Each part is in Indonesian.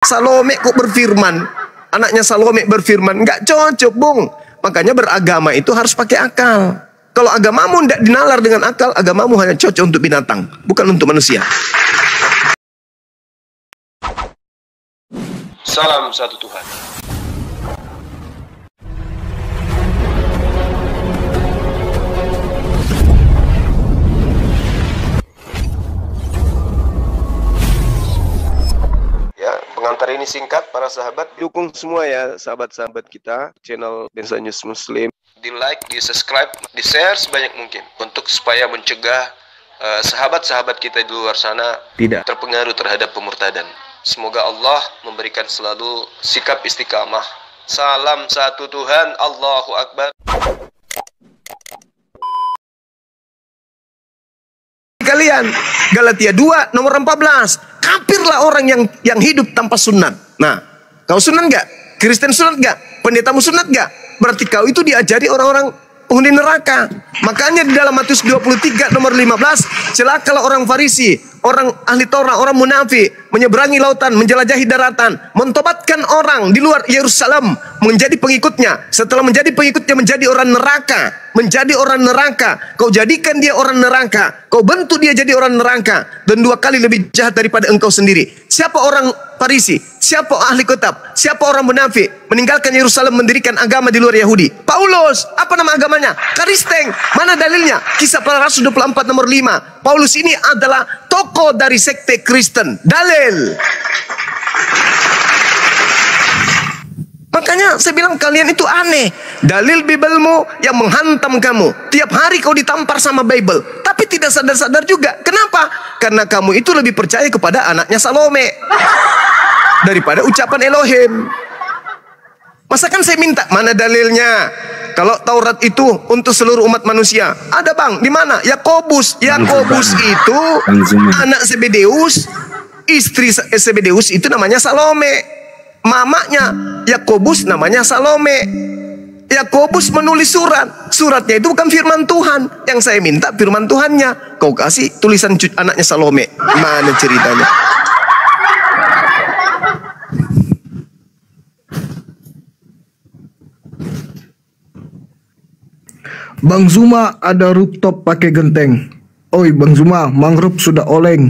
Salome kok berfirman, anaknya Salome berfirman, nggak cocok, Bung. Makanya beragama itu harus pakai akal. Kalau agamamu tidak dinalar dengan akal, agamamu hanya cocok untuk binatang, bukan untuk manusia. Salam satu Tuhan. Ya, pengantar ini singkat para sahabat. Dukung semua ya sahabat-sahabat kita channel Densa News Muslim. Di like, di subscribe, di share sebanyak mungkin untuk supaya mencegah sahabat-sahabat kita di luar sana tidak terpengaruh terhadap pemurtadan. Semoga Allah memberikan selalu sikap istiqamah. Salam satu Tuhan, Allahu Akbar. Kalian, Galatia 2 nomor 14. Kafirlah orang yang hidup tanpa sunat. Nah, kau sunat nggak? Kristen sunat nggak? Pendetamu sunat nggak? Berarti kau itu diajari orang-orang penghuni neraka. Makanya di dalam Matius 23 nomor 15, celakalah orang Farisi, orang ahli Taurat, orang munafik, menyeberangi lautan, menjelajahi daratan, mentobatkan orang di luar Yerusalem menjadi pengikutnya. Setelah menjadi pengikutnya menjadi orang neraka, menjadi orang neraka. Kau jadikan dia orang neraka, kau bentuk dia jadi orang neraka, dan 2 kali lebih jahat daripada engkau sendiri. Siapa orang Farisi? Siapa ahli kitab? Siapa orang munafik? Meninggalkan Yerusalem, mendirikan agama di luar Yahudi. Paulus, apa nama agamanya? Kristen. Mana dalilnya? Kisah Para Rasul 24 nomor 5. Paulus ini adalah tokoh dari sekte Kristen. Dalil. Makanya saya bilang kalian itu aneh. Dalil Bibelmu yang menghantam kamu. Tiap hari kau ditampar sama Bible, tapi tidak sadar-sadar juga. Kenapa? Karena kamu itu lebih percaya kepada anaknya Salome daripada ucapan Elohim. Masa kan saya minta, mana dalilnya? Kalau Taurat itu untuk seluruh umat manusia. Ada bang, di mana? Yakobus. Yakobus itu anak Zebedeus, istri Zebedeus itu namanya Salome. Mamanya Yakobus namanya Salome. Yakobus menulis surat. Suratnya itu bukan firman Tuhan. Yang saya minta firman Tuhannya. Kau kasih tulisan anaknya Salome. Mana ceritanya? Bang Zuma ada rooftop pakai genteng. Oi Bang Zuma, mangrove sudah oleng.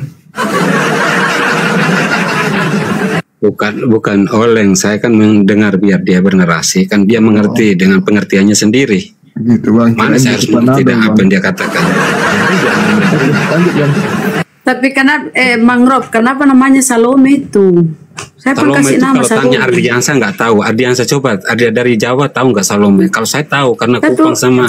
Bukan oleng, saya kan mendengar biar dia bernarasi, kan dia mengerti dengan pengertiannya sendiri. Gitu Bang. Mana saya harus mengerti dengan apa yang dia katakan. Tapi kenapa mangrove, kenapa namanya Salome itu? Saya pun Salome kasih itu nama kalau Salome. tanya Ardiansa nggak tahu. Ardiansa coba, ada dari Jawa tahu nggak Salome? Kalau saya tahu karena Kupang sama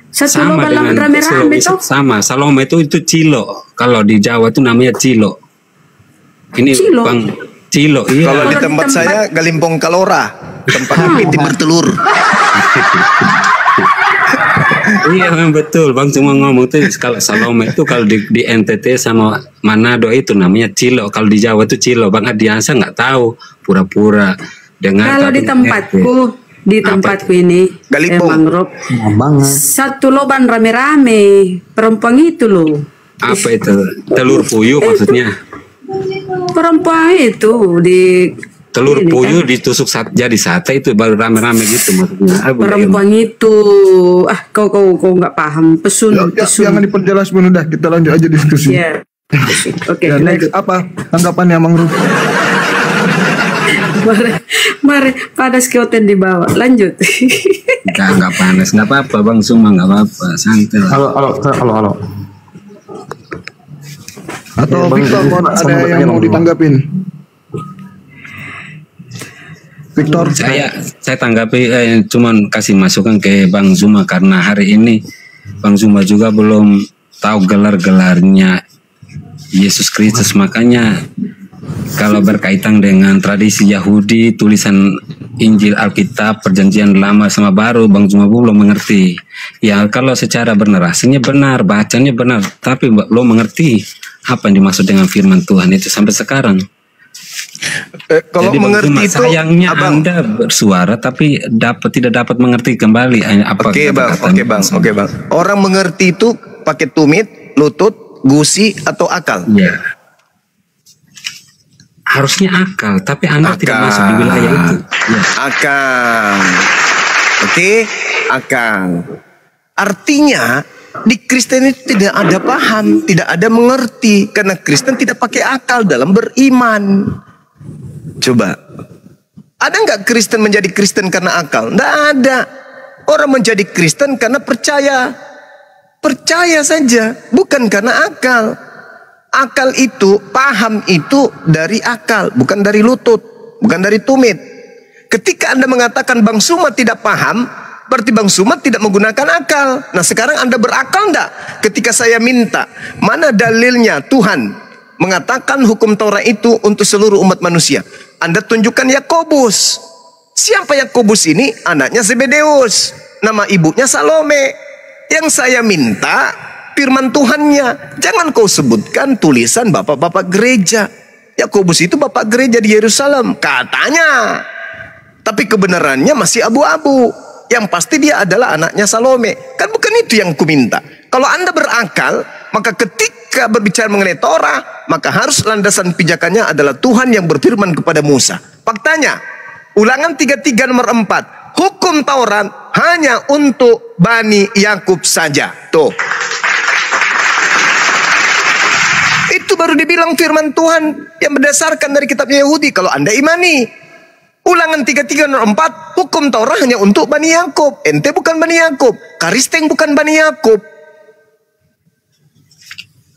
sama dengan rame-rame itu. sama. Salome itu Cilo. Kalau di Jawa itu namanya Cilo. Ini Cilo. Bang Cilo, iya. Kalau di tempat saya Galimpong Kalora, tempat kepiting bertelur. Iya betul, Bang cuma ngomong tuh kalau Salome itu kalau di NTT sama Manado itu namanya Cilo. Kalau di Jawa itu Cilo. Bang Ardiansa nggak tahu, pura-pura dengar. Kalau di tempatku ini mangrove satu loban rame-rame perempuan itu loh. Apa itu? Telur puyuh maksudnya? Perempuan itu di Telur ini puyuh kan? ditusuk jadi sate itu baru rame-rame gitu maksudnya. Perempuan itu kau nggak paham pesun. Jangan diperjelas pun, udah kita lanjut aja diskusi. Ya. Oke. Next apa tanggapannya mangrove? mari padas keoten di bawah. Lanjut. Enggak panas, nggak apa-apa Bang Suma, nggak apa-apa, santai. Halo. Atau Victor ada yang mau ditanggapin? Victor, Saya tanggapi cuman kasih masukan ke Bang Zuma karena hari ini Bang Zuma juga belum tahu gelar-gelarnya Yesus Kristus, makanya kalau berkaitan dengan tradisi Yahudi, tulisan Injil Alkitab, Perjanjian Lama sama Baru, Bang Zuma belum mengerti. Ya kalau secara bernarasinya benar, bacanya benar, tapi belum mengerti apa yang dimaksud dengan firman Tuhan itu sampai sekarang. Kalau jadi mengerti itu sayangnya Anda bersuara tapi tidak dapat mengerti kembali apa. Oke bang. Orang mengerti itu pakai tumit, lutut, gusi atau akal? Ya. harusnya akal, tapi Anda tidak masuk di wilayah itu. Ya. Akal. Oke, akal. Artinya di Kristen itu tidak ada paham, tidak ada mengerti, karena Kristen tidak pakai akal dalam beriman. Coba, ada nggak Kristen menjadi Kristen karena akal? Nggak ada. Orang menjadi Kristen karena percaya, percaya saja, bukan karena akal. Akal itu, paham itu dari akal, bukan dari lutut, bukan dari tumit. Ketika Anda mengatakan Bang Suma tidak paham, berarti Bang Suma tidak menggunakan akal. Nah sekarang Anda berakal enggak? Ketika saya minta, mana dalilnya Tuhan mengatakan hukum Taurat itu untuk seluruh umat manusia? Anda tunjukkan Yakobus. Siapa Yakobus ini? Anaknya Zebedeus. Nama ibunya Salome. Yang saya minta firman Tuhannya. Jangan kau sebutkan tulisan bapak-bapak gereja. Yakobus itu bapak gereja di Yerusalem, katanya. Tapi kebenarannya masih abu-abu. Yang pasti dia adalah anaknya Salome. Kan bukan itu yang kuminta. Kalau Anda berakal, maka ketika berbicara mengenai Torah, maka harus landasan pijakannya adalah Tuhan yang berfirman kepada Musa. Faktanya, Ulangan 33 nomor 4. Hukum Taurat hanya untuk Bani Yakub saja. Tuh. Itu baru dibilang firman Tuhan yang berdasarkan dari kitabnya Yahudi. Kalau Anda imani. Ulangan 33 nomor 4. Hukum Taurat hanya untuk Bani Yakub. Ente bukan Bani Yakub. Karisteng bukan Bani Yakub.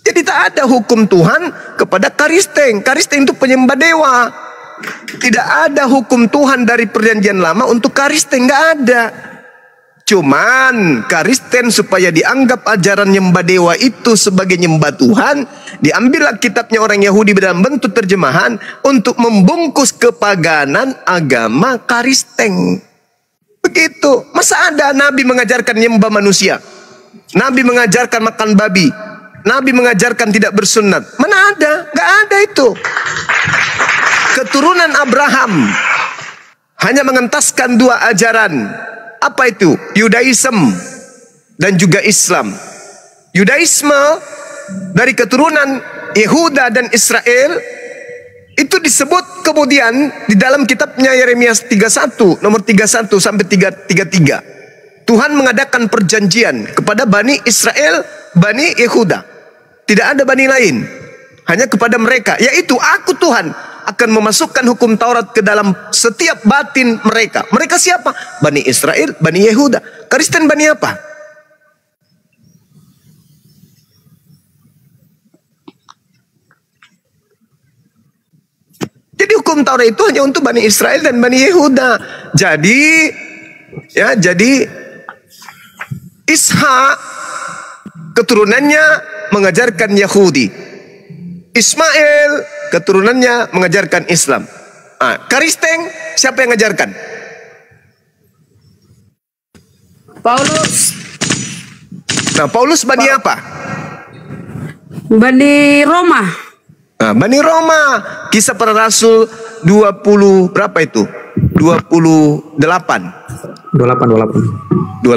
Jadi tak ada hukum Tuhan kepada Karisteng. Karisteng itu penyembah dewa. Tidak ada hukum Tuhan dari perjanjian lama untuk Karisteng. Nggak ada. Cuman Karisten supaya dianggap ajaran nyembah dewa itu sebagai nyembah Tuhan, diambillah kitabnya orang Yahudi dalam bentuk terjemahan untuk membungkus kepaganan agama Karisteng. Begitu. Masa ada Nabi mengajarkan nyembah manusia? Nabi mengajarkan makan babi. Nabi mengajarkan tidak bersunat. Mana ada? Nggak ada itu. Keturunan Abraham hanya mengentaskan dua ajaran. Apa itu? Yudaism dan juga Islam. Yudaisme dari keturunan Yehuda dan Israel itu disebut kemudian di dalam kitabnya Yeremia 31 nomor 31 sampai 33. Tuhan mengadakan perjanjian kepada Bani Israel, Bani Yehuda. Tidak ada bani lain. Hanya kepada mereka, yaitu aku Tuhan akan memasukkan hukum Taurat ke dalam setiap batin mereka. Mereka siapa? Bani Israel, Bani Yehuda. Kristen Bani apa? Jadi hukum Taurat itu hanya untuk Bani Israel dan Bani Yehuda. Jadi Ishak keturunannya mengajarkan Yahudi. Ismail keturunannya mengajarkan Islam. Karisteng siapa yang mengajarkan? Paulus. Nah, Paulus Bani apa? Bani Roma. Nah, Bani Roma. Kisah para Rasul 20 berapa itu? 28. 28.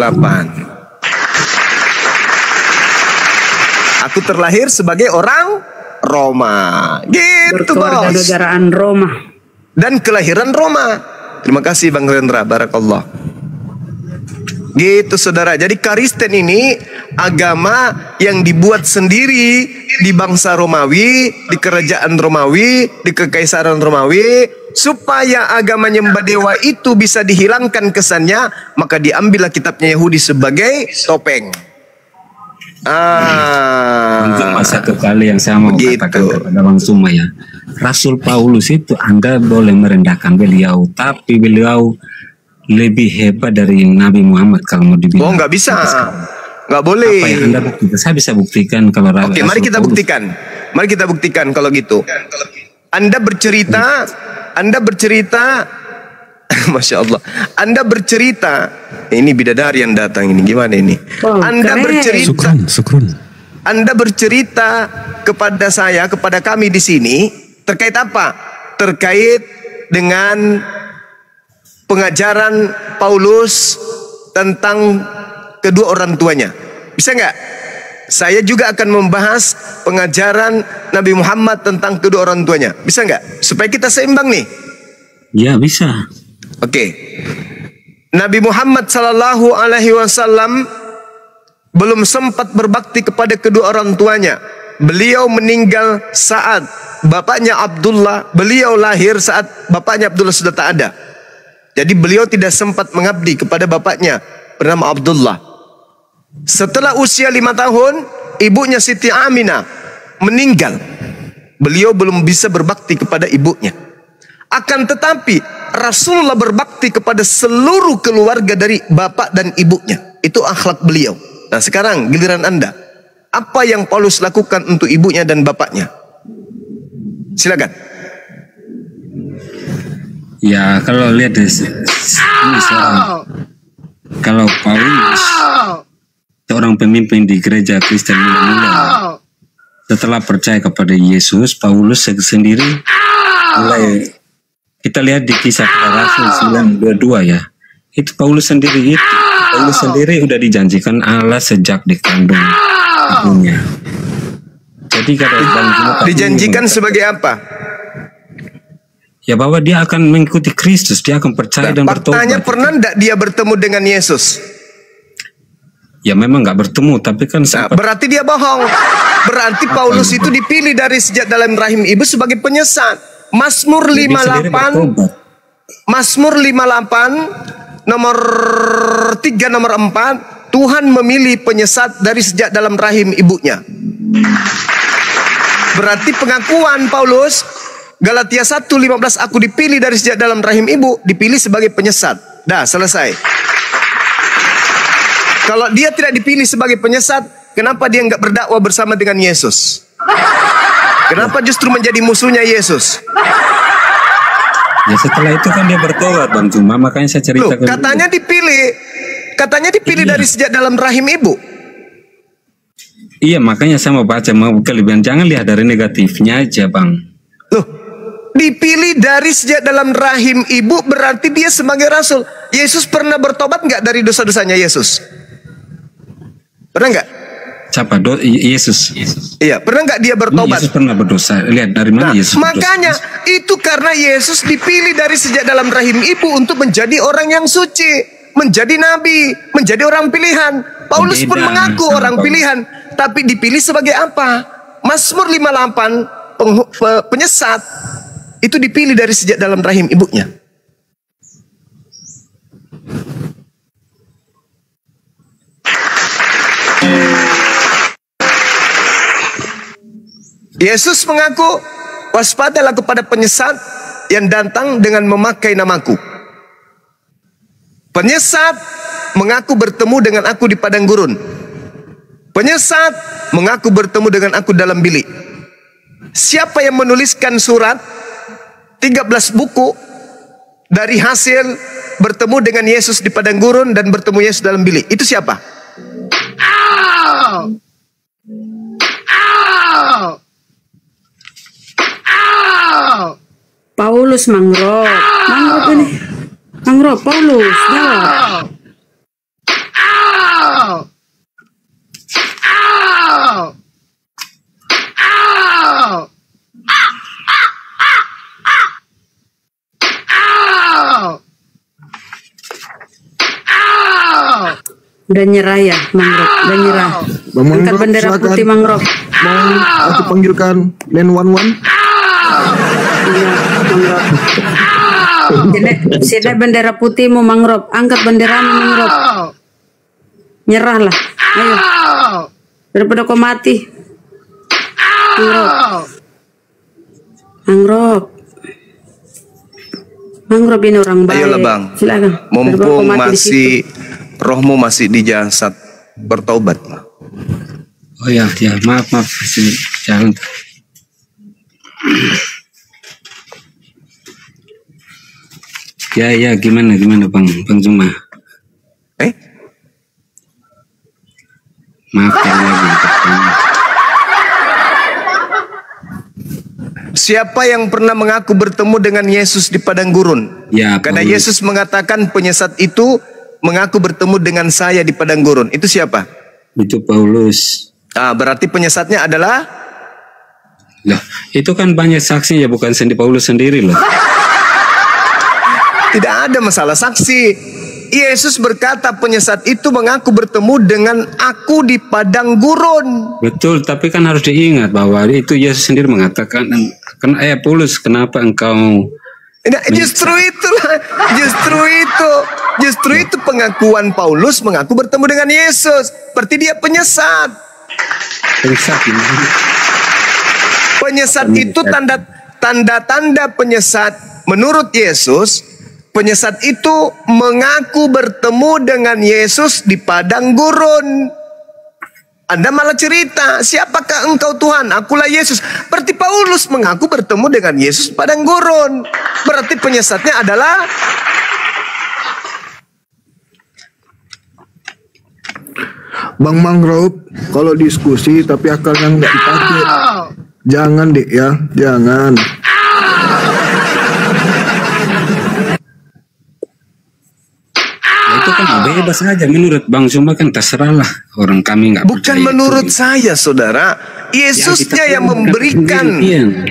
Aku terlahir sebagai orang Roma. Gitu, berkeluarga bos. negaraan Roma. Dan kelahiran Roma. Terima kasih Bang Rendra, barakallah. Gitu saudara. Jadi Kristen ini agama yang dibuat sendiri di bangsa Romawi, di kerajaan Romawi, di kekaisaran Romawi, supaya agama nyembah dewa itu bisa dihilangkan kesannya, maka diambillah kitabnya Yahudi sebagai topeng. Untuk satu kali yang saya mau katakan kepada Bang Suma ya, Rasul Paulus itu Anda boleh merendahkan beliau, tapi beliau lebih hebat dari Nabi Muhammad kalau mau dibilang. Oh, nggak bisa, nggak boleh. Apa yang Anda buktikan? Saya bisa buktikan kalau Oke, mari kita buktikan. Mari kita buktikan kalau gitu. Anda bercerita, Masya Allah. Anda bercerita, ini bidadari yang datang ini, gimana ini? Anda bercerita, Anda bercerita kepada saya, kepada kami di sini, terkait apa? Terkait dengan pengajaran Paulus tentang kedua orang tuanya. Bisa nggak? saya juga akan membahas pengajaran Nabi Muhammad tentang kedua orang tuanya. Bisa nggak? Supaya kita seimbang nih. Ya bisa. Oke. Nabi Muhammad sallallahu alaihi wasallam belum sempat berbakti kepada kedua orang tuanya. Beliau meninggal saat bapaknya Abdullah, beliau lahir saat bapaknya Abdullah sudah tak ada. Jadi beliau tidak sempat mengabdi kepada bapaknya bernama Abdullah. Setelah usia 5 tahun, ibunya Siti Aminah meninggal. Beliau belum bisa berbakti kepada ibunya. Akan tetapi Rasulullah berbakti kepada seluruh keluarga dari bapak dan ibunya. Itu akhlak beliau. Nah sekarang giliran Anda. Apa yang Paulus lakukan untuk ibunya dan bapaknya? Silakan. Ya kalau lihat ini kalau Paulus seorang pemimpin di gereja Kristen mula-mula, setelah percaya kepada Yesus, Paulus sendiri mulai, kita lihat di Kisah Para Rasul 9:22 ya, itu Paulus sendiri udah dijanjikan Allah sejak dikandung ibunya. Jadi kata dijanjikan sebagai apa? Ya bahwa dia akan mengikuti Kristus, dia akan percaya dan bertobat. Faktanya pernah tidak dia bertemu dengan Yesus? Ya memang nggak bertemu, tapi kan berarti dia bohong. Berarti Paulus itu dipilih dari sejak dalam rahim ibu sebagai penyesat. Mazmur 58 nomor 3 nomor 4, Tuhan memilih penyesat dari sejak dalam rahim ibunya. Berarti pengakuan Paulus Galatia 1:15, aku dipilih dari sejak dalam rahim ibu, dipilih sebagai penyesat. Dah selesai. Kalau dia tidak dipilih sebagai penyesat, kenapa dia nggak berdakwah bersama dengan Yesus? Kenapa justru menjadi musuhnya Yesus? Ya setelah itu kan dia bertobat Bang Zuma, makanya saya cerita. Loh, katanya dipilih dari sejak dalam rahim ibu. Iya, makanya saya mau baca, mau kelebihan, jangan lihat dari negatifnya aja Bang. Loh, dipilih dari sejak dalam rahim ibu berarti dia sebagai rasul. Yesus pernah bertobat nggak dari dosa-dosanya Yesus? Pernah nggak? Siapa? Yesus. Iya, pernah nggak dia bertobat? Yesus pernah berdosa. Lihat dari mana Yesus berdosa. Makanya itu karena Yesus dipilih dari sejak dalam rahim ibu untuk menjadi orang yang suci, menjadi nabi, menjadi orang pilihan. Paulus pun mengaku orang pilihan, tapi dipilih sebagai apa? Mazmur 58 penyesat itu dipilih dari sejak dalam rahim ibunya. Yesus mengaku, waspadalah kepada penyesat yang datang dengan memakai namaku. Penyesat mengaku bertemu dengan aku di padang gurun. Penyesat mengaku bertemu dengan aku dalam bilik. Siapa yang menuliskan surat 13 buku dari hasil bertemu dengan Yesus di padang gurun dan bertemu Yesus dalam bilik? Itu siapa? Paulus Mangrove. Mangrove ini. Mangrove Paulus. Jawab. Udah nyerah ya Mangrove, udah nyerah. Bang Angkat Mangrove, bendera silakan. putih Mangrove. Mau aku panggilkan Len 11? Iya, Mangrove. Sini bendera putihmu Mangrove, angkat benderamu Mangrove. Nyerahlah, ayo. Daripada kau mati. Mangrove. Mangrove. Mangrove ini orang baik. Ayolah Bang, Silakan. mumpung masih rohmu masih di jasad, bertobat. Oh ya, ya maaf jangan. Ya gimana Bang Zuma? Maaf lagi. Siapa yang pernah mengaku bertemu dengan Yesus di padang gurun? Ya, karena Paulus. Yesus mengatakan penyesat itu mengaku bertemu dengan saya di padang gurun. Itu siapa? Itu Paulus. Berarti penyesatnya adalah Loh, itu kan banyak saksi ya, bukan sendiri Paulus sendiri loh. tidak ada masalah saksi. Yesus berkata penyesat itu mengaku bertemu dengan aku di padang gurun. Betul, tapi kan harus diingat bahwa itu Yesus sendiri mengatakan, Paulus, kenapa engkau Nah, justru itu pengakuan Paulus mengaku bertemu dengan Yesus. Berarti dia penyesat. Penyesat itu tanda-tanda penyesat menurut Yesus. Penyesat itu mengaku bertemu dengan Yesus di padang gurun. Anda malah cerita, siapakah engkau Tuhan? Akulah Yesus. Berarti Paulus mengaku bertemu dengan Yesus di padang gurun. Berarti penyesatnya adalah Bang Mangrove, kalau diskusi tapi akalnya nggak dipakai, jangan deh ya, jangan. itu kan bebas saja menurut Bang Zuma, kan terserah lah, orang kami nggak bukan menurut saya, saudara. Yesusnya yang memberikan,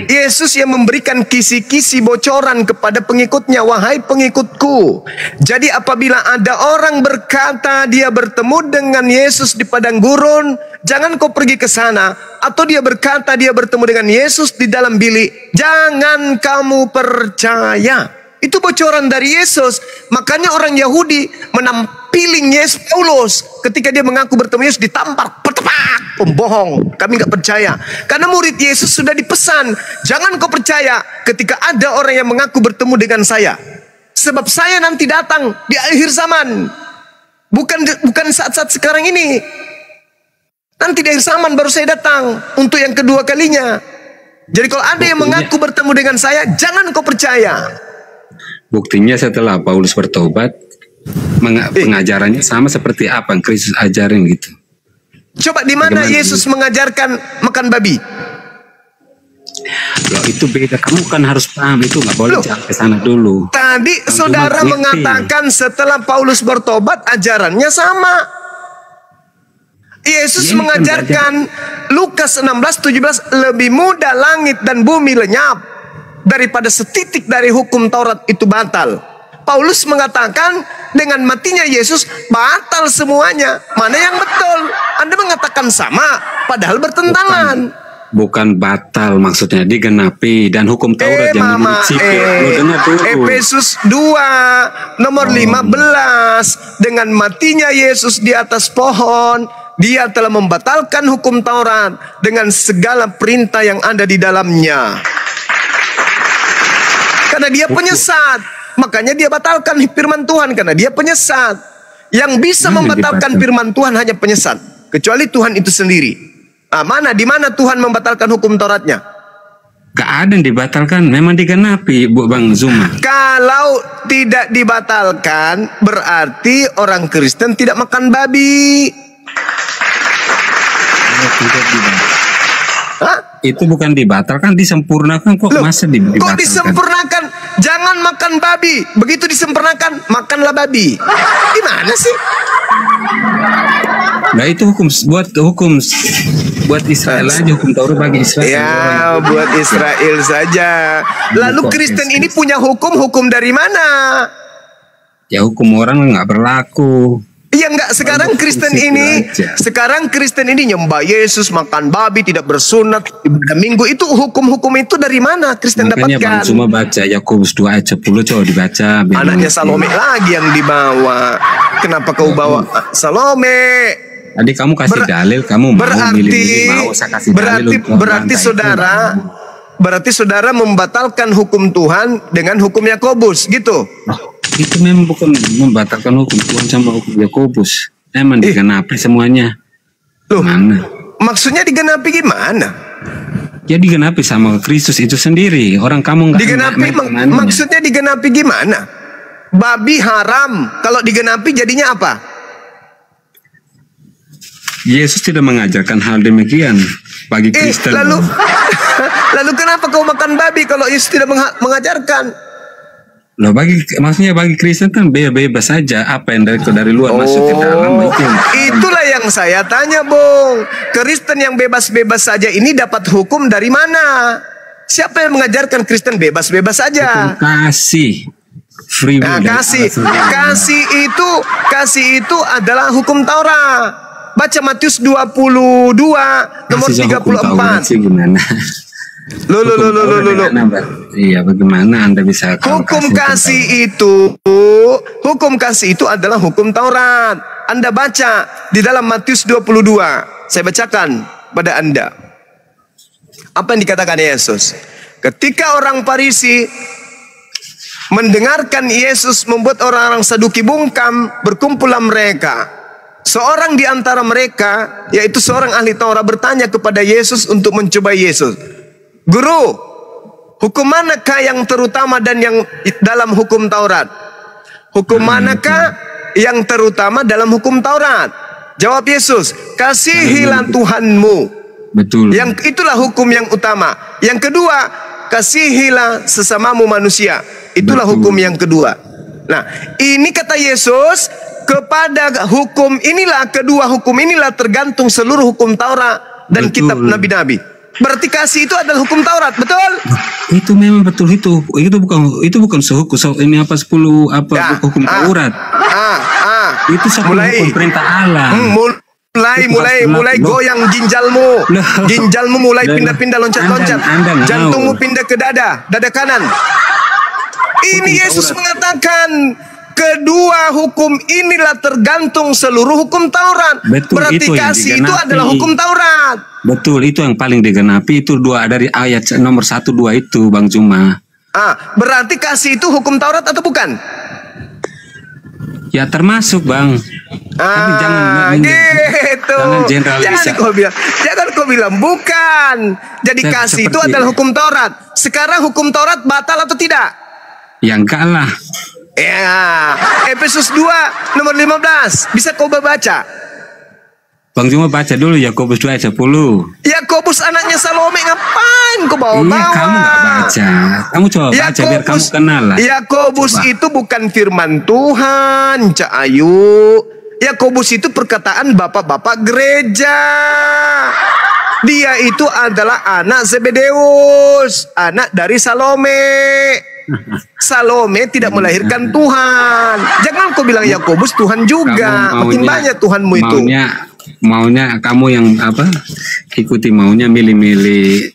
Yesus yang memberikan kisi-kisi bocoran kepada pengikutnya. Wahai pengikutku, jadi apabila ada orang berkata dia bertemu dengan Yesus di padang gurun, jangan kau pergi ke sana. Atau dia berkata dia bertemu dengan Yesus di dalam bilik, jangan kamu percaya. Itu bocoran dari Yesus. Makanya orang Yahudi menampiling Yesus Paulus ketika dia mengaku bertemu Yesus, ditampar, petepak, pembohong, kami nggak percaya. Karena murid Yesus sudah dipesan, jangan kau percaya ketika ada orang yang mengaku bertemu dengan saya, sebab saya nanti datang di akhir zaman. Bukan saat-saat sekarang ini. Nanti di akhir zaman baru saya datang untuk yang kedua kalinya. Jadi kalau ada yang mengaku bertemu dengan saya, jangan kau percaya. Buktinya setelah Paulus bertobat, pengajarannya sama seperti apa yang Kristus ajarin gitu. Coba di mana Yesus mengajarkan makan babi? Loh, itu beda. Kamu kan harus paham, itu nggak boleh ke sana dulu. Tadi saudara mengatakan setelah Paulus bertobat ajarannya sama. Yesus mengajarkan Lukas 16:17, lebih mudah langit dan bumi lenyap daripada setitik dari hukum Taurat itu batal. Paulus mengatakan dengan matinya Yesus batal semuanya. Mana yang betul? Anda mengatakan sama, padahal bertentangan. Bukan batal, maksudnya digenapi, dan hukum Taurat yang menurut Efesus 2 nomor 15, dengan matinya Yesus di atas pohon, dia telah membatalkan hukum Taurat dengan segala perintah yang ada di dalamnya. Karena dia penyesat, makanya dia batalkan firman Tuhan, karena dia penyesat. Yang bisa membatalkan firman Tuhan hanya penyesat, kecuali Tuhan itu sendiri. Di mana Tuhan membatalkan hukum Tauratnya? Gak ada yang dibatalkan, memang digenapi, Bu Bang Zuma. Kalau tidak dibatalkan, berarti orang Kristen tidak makan babi. Itu bukan dibatalkan, disempurnakan kok. Masa dibatalkan? Kok disempurnakan? Jangan makan babi. Begitu disempurnakan, makanlah babi. Gimana sih? Nah itu buat Israel aja, hukum Taurat bagi Israel. Ya, buat Israel saja. Lalu Kristen ini punya hukum dari mana? Ya hukum orang nggak berlaku. Iya enggak, sekarang Kristen ini nyembah Yesus, makan babi, tidak bersunat, ibadah minggu. Itu hukum-hukum itu dari mana Kristen dapatkan? Bang Zuma baca Yakobus 2 ayat 10, coba dibaca. Anaknya Salome lagi yang dibawa. Kenapa kau bawa Salome? Tadi kamu kasih dalil, kamu mau milih-milih, mau saya kasih dalil. Berarti saudara membatalkan hukum Tuhan dengan hukum Yakobus, gitu? Itu memang bukan membatalkan hukum Tuhan sama hukum Yakobus. Emang digenapi semuanya. Loh, mana? Maksudnya digenapi gimana? Ya digenapi sama Kristus itu sendiri. Orang kamu nggak digenapi, maksudnya digenapi gimana? Babi haram, kalau digenapi jadinya apa? Yesus tidak mengajarkan hal demikian bagi Kristen. Lalu kenapa kau makan babi kalau Yesus tidak mengajarkan? Loh, maksudnya bagi Kristen kan bebas saja, apa yang dari luar masuk ke dalam itu. Itulah yang saya tanya, Bung. Kristen yang bebas-bebas saja ini dapat hukum dari mana? Siapa yang mengajarkan Kristen bebas-bebas saja? Hukum kasih. Free will. Nah, kasih itu adalah hukum Taurat. Baca Matius 22 nomor 34. Gimana? Loh. Iya, bagaimana Anda bisa Hukum kasih itu adalah hukum Taurat. Anda baca di dalam Matius 22. Saya bacakan pada Anda. Apa yang dikatakan Yesus? Ketika orang Farisi mendengarkan Yesus membuat orang-orang Saduki bungkam, berkumpullah mereka. Seorang di antara mereka, yaitu seorang ahli Taurat, bertanya kepada Yesus untuk mencoba Yesus. Guru, hukum manakah yang terutama dan yang dalam hukum Taurat? Hukum manakah yang terutama dalam hukum Taurat? Jawab Yesus, kasihilah Tuhanmu. Betul. Yang itulah hukum yang utama. Yang kedua, kasihilah sesamamu manusia. Itulah hukum yang kedua. Nah, ini kata Yesus, kepada hukum inilah, kedua hukum inilah tergantung seluruh hukum Taurat dan kitab nabi-nabi. Berarti kasih itu adalah hukum Taurat, betul? Itu memang betul itu. Itu bukan sehukum. Ini apa 10 hukum Taurat. Itu 10 hukum perintah Allah. Mulai goyang ginjalmu. Ginjalmu mulai pindah-pindah, loncat-loncat. Jantungmu pindah ke dada kanan. Ini Yesus mengatakan kedua hukum inilah tergantung seluruh hukum Taurat. Betul, berarti kasih itu adalah hukum Taurat. Betul, itu yang paling digenapi. Itu dari ayat nomor 1, 2 itu, Bang Juma. Berarti kasih itu hukum Taurat atau bukan? Ya termasuk, Bang. Tapi jangan gitu. Jangan kau bilang bukan. Jadi kasih itu adalah hukum Taurat. Sekarang hukum Taurat batal atau tidak? Ya enggak lah. Ya, Efesus 2 nomor 15. Bisa kau baca? Bang Juma baca dulu Yakobus 2 ayat 10. Yakobus anaknya Salome, ngapain kau bawa? Iya, kamu nggak baca. Kamu coba baca biar kamu kenal lah. Yakobus itu bukan firman Tuhan, Cak Ayu. Yakobus itu perkataan bapak-bapak gereja. Dia itu adalah anak Zebedeus, anak dari Salome. Salome tidak melahirkan Tuhan. Jangan kau bilang Yakobus Tuhan juga. Makin banyak Tuhanmu itu. Maunya kamu yang ikuti maunya milih-milih.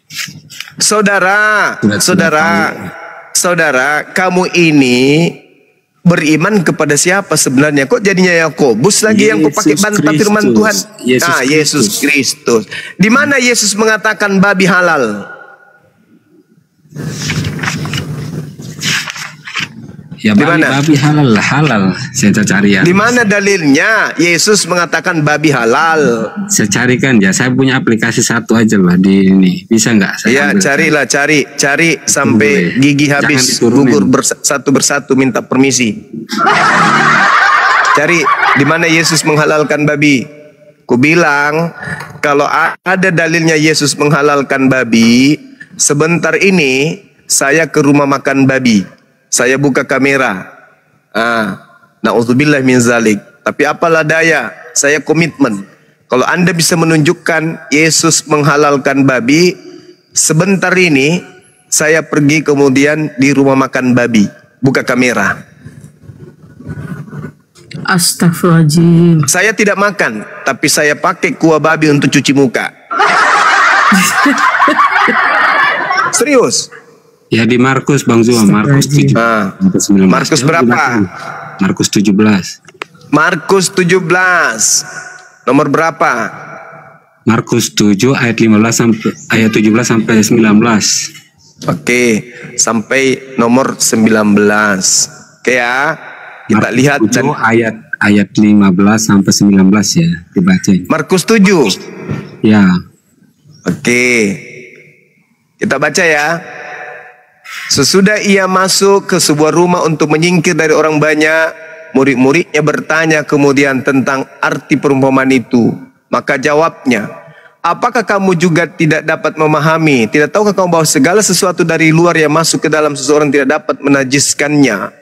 Saudara, kamu ini beriman kepada siapa sebenarnya? Kok jadinya Yakobus lagi yang kau pakai bantah firman Tuhan? Yesus Kristus. Di mana Yesus mengatakan babi halal? Ya, babi halal saya cari ya. Di mana dalilnya Yesus mengatakan babi halal? Saya carikan ya. Saya punya aplikasi satu aja lah di ini. Bisa nggak? Ya, carilah, cari sampai gigi habis, gugur satu persatu minta permisi. Cari di mana Yesus menghalalkan babi. Ku bilang kalau ada dalilnya Yesus menghalalkan babi, sebentar ini saya ke rumah makan babi. Saya buka kamera. Na'udzubillah min zalik. Tapi apalah daya, saya komitmen. Kalau Anda bisa menunjukkan Yesus menghalalkan babi, sebentar ini saya pergi kemudian di rumah makan babi. Buka kamera. Astagfirullahaladzim. Saya tidak makan, tapi saya pakai kuah babi untuk cuci muka. Serius. Ya di Markus, Bang Zuma, Markus 7 19. Markus berapa? Markus 17. Markus 17. Nomor berapa? Markus 7 ayat 15 sampai ayat 17 sampai 19. Oke, sampai nomor 19. Oke ya. Kita Markus lihat 7 ayat 15 sampai 19 ya, dibaca. Markus 7. Ya. Oke. Kita baca ya. Sesudah ia masuk ke sebuah rumah untuk menyingkir dari orang banyak, murid-muridnya bertanya kemudian tentang arti perumpamaan itu. Maka jawabnya, Apakah kamu juga tidak dapat memahami? Tidak tahukah kamu bahwa segala sesuatu dari luar yang masuk ke dalam seseorang tidak dapat menajiskannya?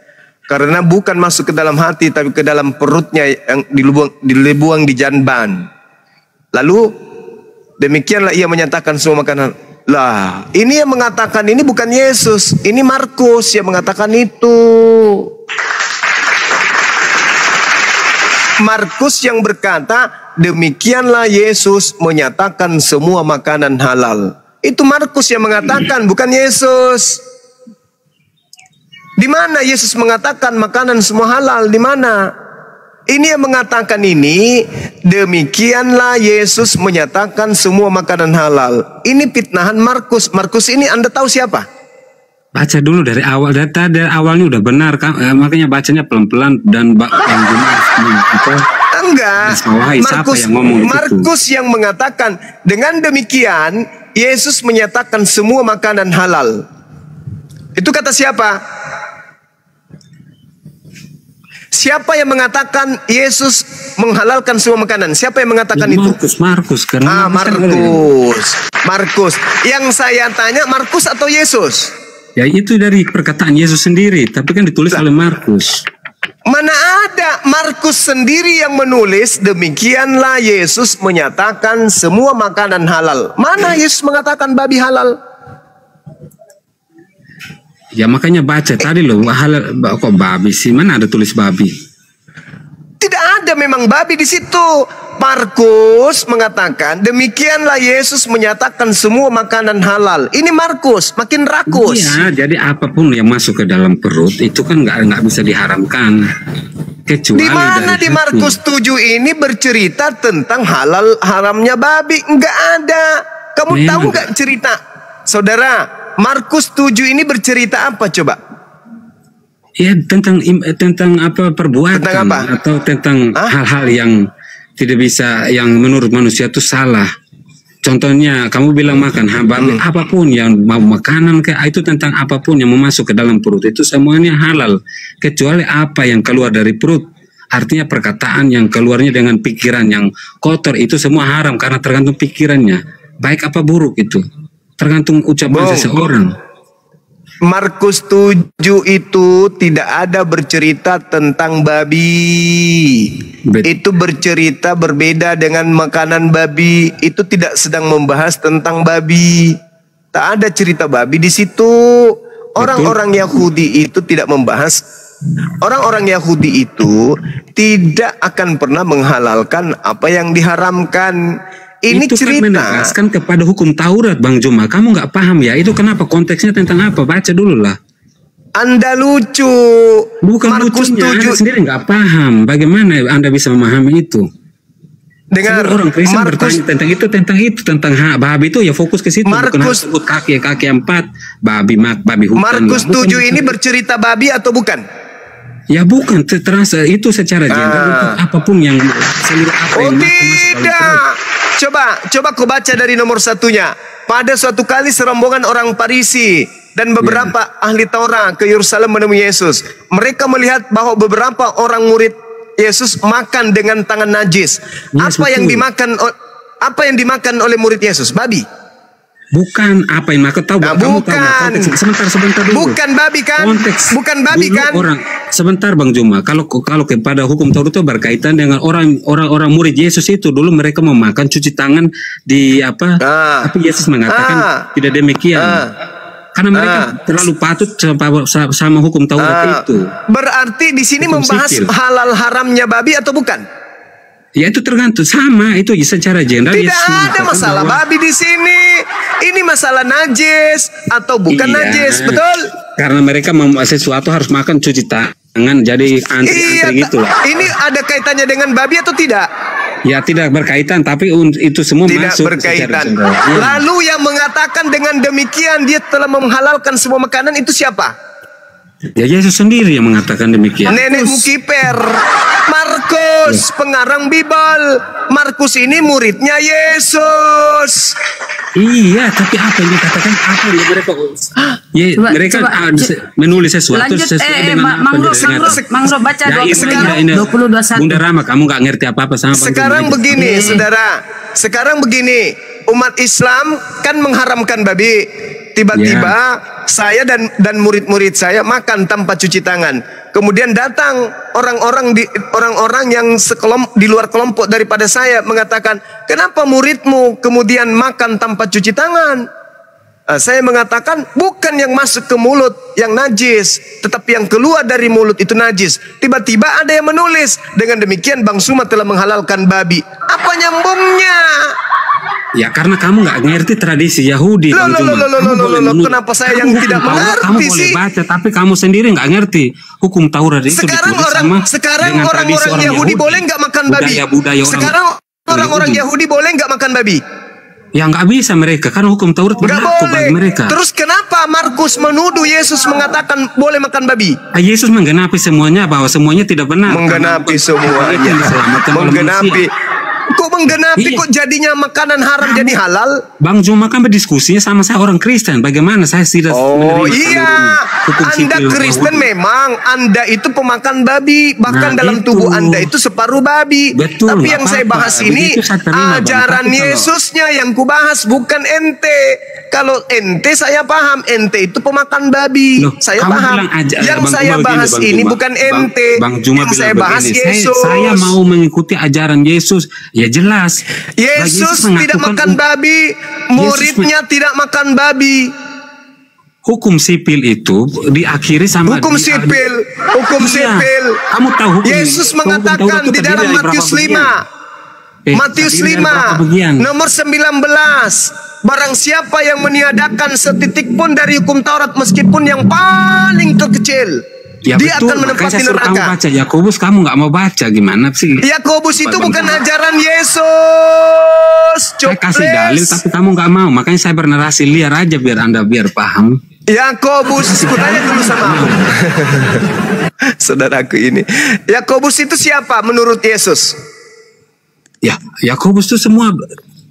Karena bukan masuk ke dalam hati, tapi ke dalam perutnya yang dibuang di jamban. Lalu demikianlah ia menyatakan semua makanan. Lah, ini yang mengatakan ini bukan Yesus, ini Markus yang mengatakan itu. Markus yang berkata, demikianlah Yesus menyatakan semua makanan halal. Itu Markus yang mengatakan, bukan Yesus. Di mana Yesus mengatakan makanan semua halal? Di mana? Ini yang mengatakan ini, demikianlah Yesus menyatakan semua makanan halal. Ini fitnahan Markus. Markus ini Anda tahu siapa? Baca dulu dari awal, dari awalnya udah benar, makanya bacanya pelan-pelan dan enggak. Markus yang mengatakan dengan demikian Yesus menyatakan semua makanan halal. Itu kata siapa? Siapa yang mengatakan Yesus menghalalkan semua makanan? Siapa yang mengatakan itu? Markus. Markus. Yang saya tanya Markus atau Yesus? Ya itu dari perkataan Yesus sendiri, tapi kan ditulis oleh Markus. Mana ada Markus sendiri yang menulis demikianlah Yesus menyatakan semua makanan halal. Mana Yesus mengatakan babi halal? Ya makanya baca tadi loh, halal kok babi sih? Mana ada tulis babi? Tidak ada memang babi di situ. Markus mengatakan demikianlah Yesus menyatakan semua makanan halal. Ini Markus makin rakus. Iya, jadi apapun yang masuk ke dalam perut itu kan nggak bisa diharamkan. Kecuali di mana di Markus 7 ini bercerita tentang halal haramnya babi? Enggak ada. Kamu tahu nggak cerita, saudara? Markus 7 ini bercerita apa coba? Ya tentang apa perbuatan, tentang apa? Atau tentang hal-hal yang tidak bisa, yang menurut manusia itu salah. Contohnya kamu bilang makan babi, apapun yang mau makanan kayak itu, tentang apapun yang mau masuk ke dalam perut itu semuanya halal, kecuali apa yang keluar dari perut. Artinya perkataan yang keluarnya dengan pikiran yang kotor itu semua haram, karena tergantung pikirannya, baik apa buruk itu. Tergantung ucapan seseorang. Markus 7 itu tidak ada bercerita tentang babi. Itu bercerita berbeda dengan makanan babi. Itu tidak sedang membahas tentang babi. Tak ada cerita babi di situ. Orang-orang Yahudi itu tidak membahas. Orang-orang Yahudi itu tidak akan pernah menghalalkan apa yang diharamkan. Ini itu cerita kan menegaskan kepada hukum Taurat, Bang Juma. Kamu nggak paham ya? Itu kenapa, konteksnya tentang apa? Baca dulu lah. Anda lucu. Bukan Markus lucunya, 7 Anda sendiri nggak paham. Bagaimana Anda bisa memahami itu? Dengar, orang Kristen bertanya tentang babi itu ya fokus ke situ. Bukan harus sebut kaki 4, babi hutan. Markus 7 ini bercerita babi atau bukan? Ya bukan, terasa itu secara general untuk apapun yang seluruh apa yang tidak. Coba kau baca dari nomor 1-nya. Pada suatu kali serombongan orang Farisi dan beberapa ahli Taurat ke Yerusalem menemui Yesus. Mereka melihat bahwa beberapa orang murid Yesus makan dengan tangan najis. Apa yang dimakan oleh murid Yesus? Babi. Bukan apa yang makan, tahu? Kamu bukan. Tahu sebentar dulu. Bukan babi kan? Bukan babi kan? Sebentar Bang Juma. Kalau kepada hukum Taurat itu berkaitan dengan orang murid Yesus itu dulu mereka memakan cuci tangan di apa? Tapi Yesus mengatakan tidak demikian. Karena mereka terlalu patut sama hukum Taurat itu. Berarti di sini membahas halal haramnya babi atau bukan? Ya itu tergantung, sama itu secara general. Tidak ada masalah babi di sini. Ini masalah najis atau bukan najis, betul? Karena mereka sesuatu harus makan cuci tangan, jadi antri gitu lah. Ini ada kaitannya dengan babi atau tidak? Ya tidak berkaitan, tapi itu semua tidak masuk berkaitan. Ya. Lalu yang mengatakan dengan demikian dia telah menghalalkan semua makanan itu siapa? Ya Yesus sendiri yang mengatakan demikian. Nenekmu kiper. Markus, pengarang Bible. Markus ini muridnya Yesus. Iya, tapi apa yang dikatakan? Apa yang mereka menulis sesuatu sesuai dengan Mangrove baca 22:1. Bunda Rama, kamu nggak ngerti apa-apa sama. Sekarang begini, saudara. Sekarang begini. umat Islam kan mengharamkan babi. Tiba-tiba saya dan murid-murid saya makan tanpa cuci tangan. Kemudian datang orang-orang yang di luar kelompok daripada saya mengatakan, kenapa muridmu kemudian makan tanpa cuci tangan? Saya mengatakan, bukan yang masuk ke mulut yang najis, tetapi yang keluar dari mulut itu najis. Tiba-tiba ada yang menulis, dengan demikian Bang Suma telah menghalalkan babi. Apa nyambungnya? Ya karena kamu nggak ngerti tradisi Yahudi. Kenapa saya yang tidak mengerti kamu sih? boleh baca, tapi kamu sendiri nggak ngerti hukum Taurat itu. Sekarang orang-orang Yahudi boleh nggak makan babi? Sekarang orang-orang Yahudi boleh nggak makan babi? Ya nggak bisa mereka, karena hukum Taurat berlaku bagi mereka. Terus kenapa Markus menuduh Yesus mengatakan boleh makan babi? Yesus menggenapi semuanya, bahwa semuanya tidak benar. Menggenapi semuanya. Menggenapi. Kok menggenapi, kok jadinya makanan haram jadi halal? Bang Juma kan berdiskusinya sama saya orang Kristen. Bagaimana saya tidak menerima hukum Anda Kristen Yahudi. Memang Anda itu pemakan babi. Bahkan dalam tubuh Anda itu separuh babi. Betul, tapi yang saya bahas ini ajaran Yesusnya yang kubahas, bukan ente. Kalau ente saya paham, ente itu pemakan babi. Saya paham. Yang saya bahas ini bukan ente. Bang Juma yang saya bahas Yesus. Saya mau mengikuti ajaran Yesus. Ya jelas. Yesus tidak makan babi, muridnya tidak makan babi. Hukum sipil itu diakhiri sama hukum sipil. Kamu tahu hukum Yesus mengatakan di dalam Matius 5. Matius 5 nomor 19. Barang siapa yang meniadakan setitik pun dari hukum Taurat meskipun yang paling terkecil, ya dia betul, akan menempati neraka. Kamu baca Yakobus, kamu nggak mau baca, gimana sih? Yakobus itu bukan ajaran Yesus. Saya kasih dalil tapi kamu nggak mau, makanya saya bernarasi liar aja biar Anda paham. Yakobus, kutanya dulu sama aku. Saudaraku ini, Yakobus itu siapa menurut Yesus? Ya, Yakobus itu semua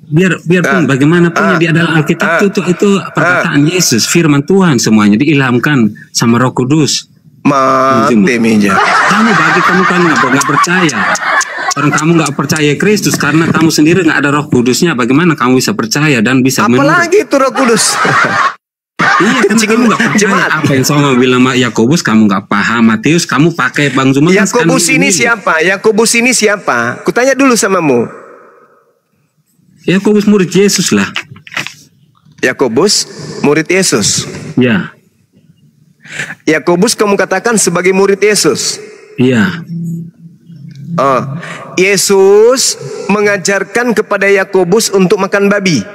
biarpun bagaimanapun di dalam Alkitab itu perkataan Yesus, firman Tuhan, semuanya diilhamkan sama Roh Kudus. Mati meja. Kamu kan nggak percaya. Orang kamu nggak percaya Kristus karena kamu sendiri nggak ada Roh Kudusnya. Bagaimana kamu bisa percaya dan bisa apalagi itu Roh Kudus? Iya, kan kamu nggak percaya apa yang sama bilang Yakobus, kamu nggak paham. Matius, kamu pakai Bang Zuma. Yakobus ini siapa? Yakobus ini siapa? Kutanya dulu samamu. Yakobus murid Yesus lah. Yakobus murid Yesus. Ya. Yakobus kamu katakan sebagai murid Yesus. Iya. Oh, Yesus mengajarkan kepada Yakobus untuk makan babi.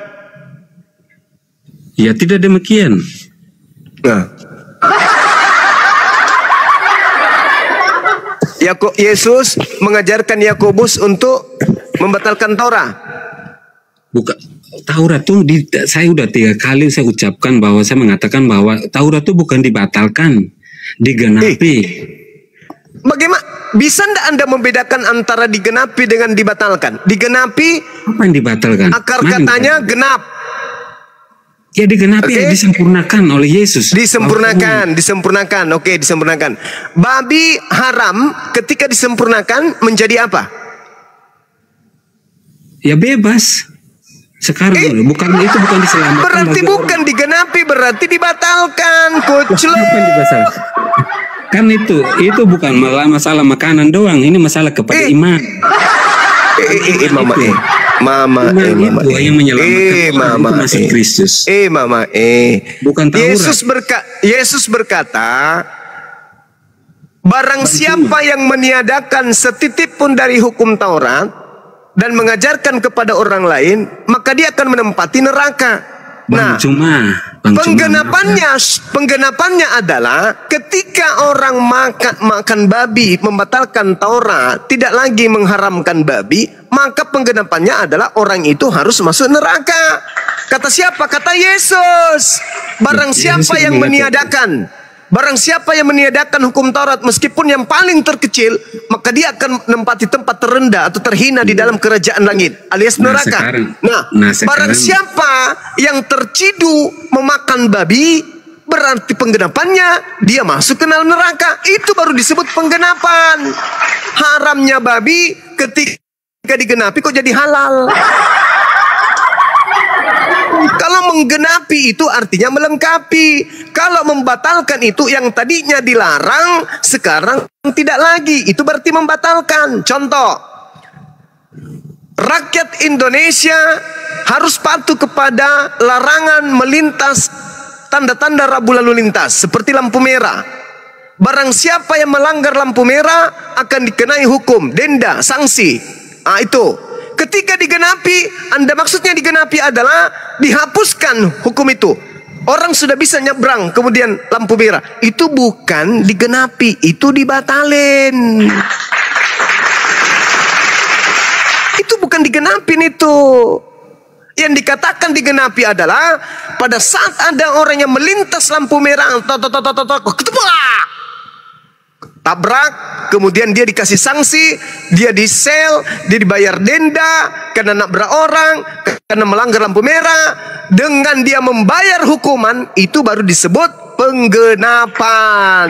Ya tidak demikian. Nah. Yesus mengajarkan Yakobus untuk membatalkan Taurat. Bukan. Taurat tuh saya udah 3 kali saya ucapkan bahwa saya mengatakan bahwa Taurat tuh bukan dibatalkan, digenapi. Bagaimana bisa ndak Anda membedakan antara digenapi dengan dibatalkan? Digenapi apa yang dibatalkan? Akar katanya genap. Ya digenapi, ya disempurnakan oleh Yesus. Disempurnakan. Oke, disempurnakan. Babi haram ketika disempurnakan menjadi apa? Ya bebas. Sekarang bukan diselamatkan. Berarti bukan digenapi, berarti dibatalkan. Kuclok. Kan itu bukan masalah makanan doang, ini masalah kepada iman. Mama itu yang menyelamatkan masih Kristus. Bukan Taurat. Yesus berkata, barang siapa yang meniadakan setitik pun dari hukum Taurat dan mengajarkan kepada orang lain, maka dia akan menempati neraka. Penggenapannya adalah ketika orang makan babi membatalkan Taurat, tidak lagi mengharamkan babi, maka penggenapannya adalah orang itu harus masuk neraka. Kata siapa? Kata Yesus. Barang siapa yang meniadakan hukum Taurat meskipun yang paling terkecil, maka dia akan menempati tempat terendah atau terhina di dalam kerajaan langit alias neraka. Barang siapa yang tercidu memakan babi, berarti penggenapannya dia masuk ke dalam neraka. Itu baru disebut penggenapan. Haramnya babi ketika digenapi kok jadi halal. Kalau menggenapi itu artinya melengkapi. Kalau membatalkan itu yang tadinya dilarang sekarang tidak lagi. Itu berarti membatalkan. Contoh, rakyat Indonesia harus patuh kepada larangan melintas tanda-tanda rambu lalu lintas seperti lampu merah. Barang siapa yang melanggar lampu merah akan dikenai hukum, denda, sanksi. Itu. Ketika digenapi, Anda maksudnya digenapi adalah dihapuskan hukum itu. Orang sudah bisa nyebrang, kemudian lampu merah. Itu bukan digenapi, itu dibatalin. Itu bukan digenapin itu. Yang dikatakan digenapi adalah pada saat ada orang yang melintas lampu merah, tabrak, kemudian dia dikasih sanksi, dia disel, dia dibayar denda karena nabrak orang, karena melanggar lampu merah. Dengan dia membayar hukuman, itu baru disebut penggenapan.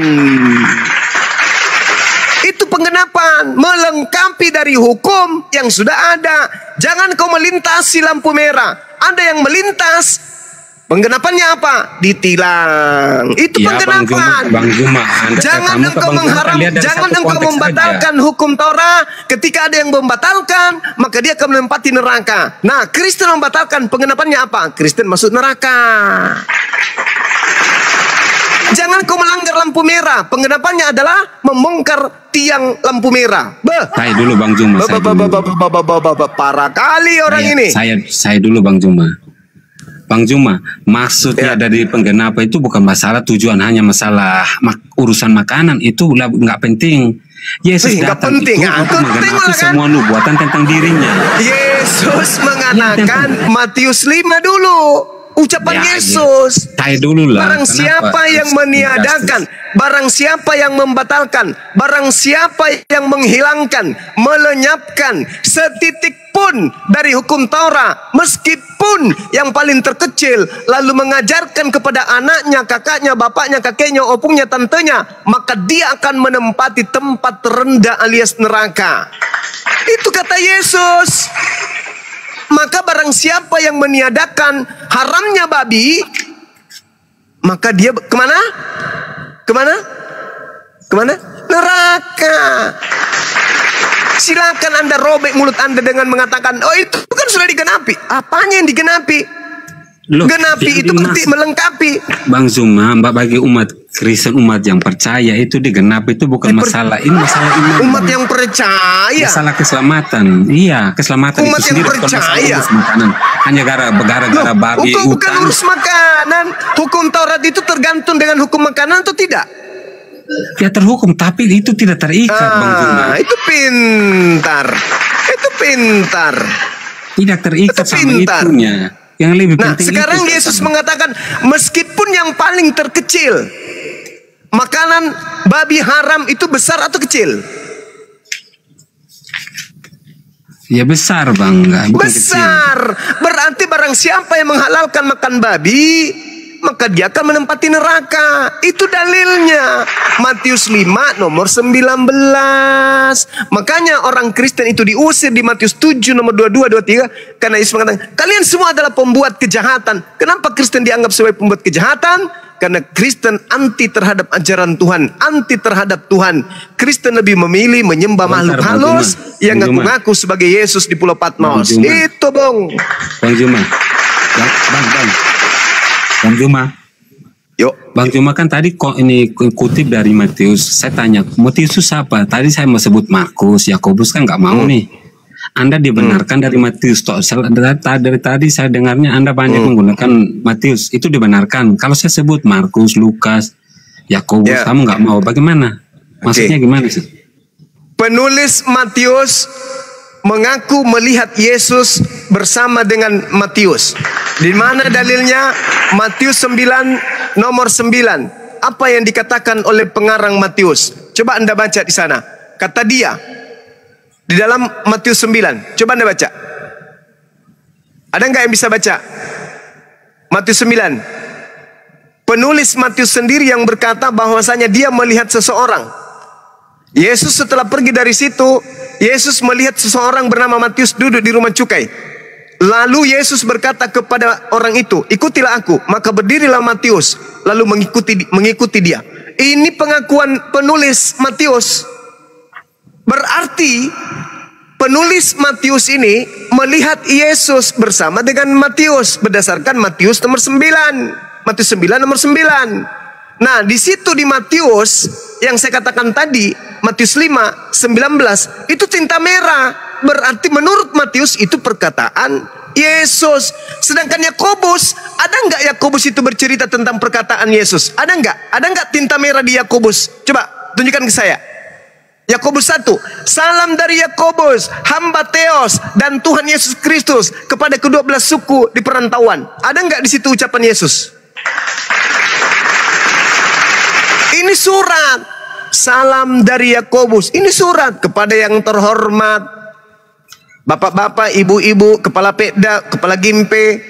Itu penggenapan, melengkapi dari hukum yang sudah ada. Jangan kau melintasi lampu merah. Ada yang melintas, penggenapannya apa? Ditilang. Itu ya, penggenapan. Bang Juma, jangan engkau jangan engkau membatalkan saja hukum Torah. Ketika ada yang membatalkan, maka dia akan menempati neraka. Nah, Kristen membatalkan, penggenapannya apa? Kristen masuk neraka. Jangan kau melanggar lampu merah. Penggenapannya adalah membongkar tiang lampu merah. Saya dulu Bang Juma. Parah kali orang ini. Saya dulu Bang Juma. Bang Juma, maksudnya dari penggenapan itu bukan masalah tujuan, hanya masalah urusan makanan. Itu nggak penting. Yesus datang penting, itu untuk menggenapi semua nubuatan tentang dirinya. Yesus mengatakan Matius 5 dulu. Ucapan Yesus. Dulu lah. Barang siapa yang meniadakan, barang siapa yang membatalkan, barang siapa yang menghilangkan, melenyapkan setitik pun dari hukum Taurat, meskipun yang paling terkecil, lalu mengajarkan kepada anaknya, kakaknya, bapaknya, kakeknya, opungnya, tantenya, maka dia akan menempati tempat terendah alias neraka. Itu kata Yesus. Maka barang siapa yang meniadakan haramnya babi, maka dia kemana? Kemana? Kemana? Neraka. Silakan Anda robek mulut Anda dengan mengatakan, oh itu kan sudah digenapi. Apanya yang digenapi? Genapi itu berarti melengkapi. Bang Zuma, Mbak, bagi umat Kristen, umat yang percaya itu digenapi itu bukan masalah. Ini masalah iman. Umat yang percaya. Masalah keselamatan. Iya, keselamatan umat itu sendiri bukan masalah urus makanan. Hanya gara-gara babi hukum bukan urus makanan. Hukum Taurat itu tergantung dengan hukum makanan atau tidak? Ya terhukum, tapi itu tidak terikat, Bang Zuma. Itu pintar. Itu pintar. Tidak terikat sama itunya. Yang lebih penting sekarang Yesus mengatakan meskipun yang paling terkecil makanan babi haram itu besar atau kecil? Ya besar Bang, bukan besar. Kecil. Berarti barang siapa yang menghalalkan makan babi, maka dia akan menempati neraka. Itu dalilnya. Matius 5 nomor 19. Makanya orang Kristen itu diusir di Matius 7 nomor 22, 23. Karena Yesus mengatakan, kalian semua adalah pembuat kejahatan. Kenapa Kristen dianggap sebagai pembuat kejahatan? Karena Kristen anti terhadap ajaran Tuhan, anti terhadap Tuhan. Kristen lebih memilih menyembah makhluk halus yang ngaku-ngaku sebagai Yesus di Pulau Patmos. Itu Bang. Bang Juma. Bang Juma. Yuk. Bang Juma kan tadi kok ini kutip dari Matius. Saya tanya, Matius siapa? Tadi saya mau sebut Markus, Yakobus kan nggak mau nih. Anda dibenarkan dari Matius. Dari tadi saya dengarnya Anda banyak menggunakan Matius. Itu dibenarkan. Kalau saya sebut Markus, Lukas, Yakobus, kamu nggak mau. Bagaimana? Maksudnya gimana sih? Penulis Matius mengaku melihat Yesus bersama dengan Matius. Di mana dalilnya? Matius 9 nomor 9. Apa yang dikatakan oleh pengarang Matius? Coba Anda baca di sana. Kata dia di dalam Matius 9. Coba Anda baca. Ada nggak yang bisa baca? Matius 9. Penulis Matius sendiri yang berkata bahwasanya dia melihat seseorang. Yesus setelah pergi dari situ, Yesus melihat seseorang bernama Matius duduk di rumah cukai. Lalu Yesus berkata kepada orang itu, ikutilah aku. Maka berdirilah Matius, lalu mengikuti dia. Ini pengakuan penulis Matius. Berarti penulis Matius ini melihat Yesus bersama dengan Matius berdasarkan Matius nomor 9. Matius 9 nomor 9. Nah, di situ di Matius yang saya katakan tadi, Matius 5, 19, itu tinta merah. Berarti menurut Matius itu perkataan Yesus. Sedangkan Yakobus, ada nggak Yakobus itu bercerita tentang perkataan Yesus? Ada nggak? Ada nggak tinta merah di Yakobus? Coba tunjukkan ke saya. Yakobus 1, salam dari Yakobus, hamba Theos dan Tuhan Yesus Kristus kepada ke-12 suku di perantauan. Ada nggak di situ ucapan Yesus? Ini surat, salam dari Yakobus. Ini surat kepada yang terhormat, bapak-bapak, ibu-ibu, kepala pekda, kepala gimpe,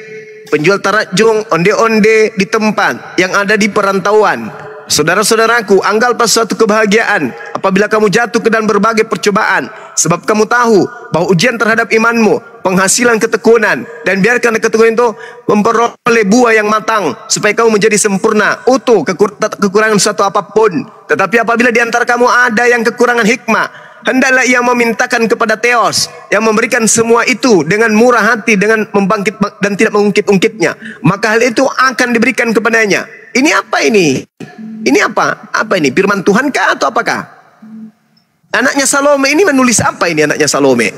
penjual tarajung, onde-onde di tempat yang ada di perantauan. Saudara-saudaraku, anggaplah suatu kebahagiaan apabila kamu jatuh ke dalam berbagai percobaan, sebab kamu tahu bahwa ujian terhadap imanmu penghasilan ketekunan, dan biarkan ketekunan itu memperoleh buah yang matang supaya kamu menjadi sempurna, utuh, kekurangan suatu apapun. Tetapi apabila di antara kamu ada yang kekurangan hikmah, hendaklah ia memintakan kepada Theos yang memberikan semua itu dengan murah hati, dengan membangkit dan tidak mengungkit-ungkitnya, maka hal itu akan diberikan kepadanya. Ini apa ini? Ini apa? Apa ini? Firman Tuhan kah atau apakah? Anaknya Salome ini menulis apa ini anaknya Salome?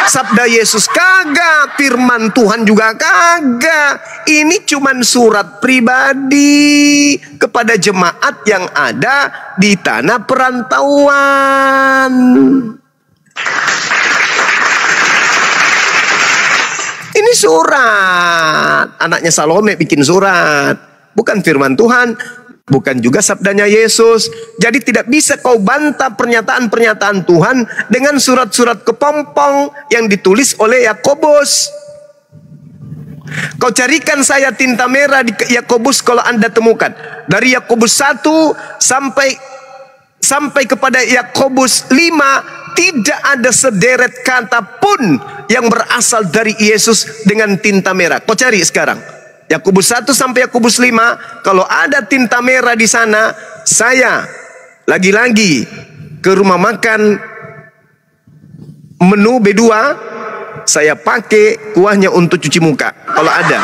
Sabda Yesus kagak, firman Tuhan juga kagak. Ini cuman surat pribadi kepada jemaat yang ada di tanah perantauan. Ini surat, anaknya Salome bikin surat. Bukan firman Tuhan, bukan juga sabdanya Yesus. Jadi tidak bisa kau bantah pernyataan-pernyataan Tuhan dengan surat-surat kepompong yang ditulis oleh Yakobus. Kau carikan saya tinta merah di Yakobus kalau Anda temukan. Dari Yakobus 1 sampai kepada Yakobus 5, tidak ada sederet kata pun yang berasal dari Yesus dengan tinta merah. Kau cari sekarang. Yakobus 1 sampai Yakobus 5, kalau ada tinta merah di sana, saya lagi-lagi ke rumah makan menu B2, saya pakai kuahnya untuk cuci muka. Kalau ada,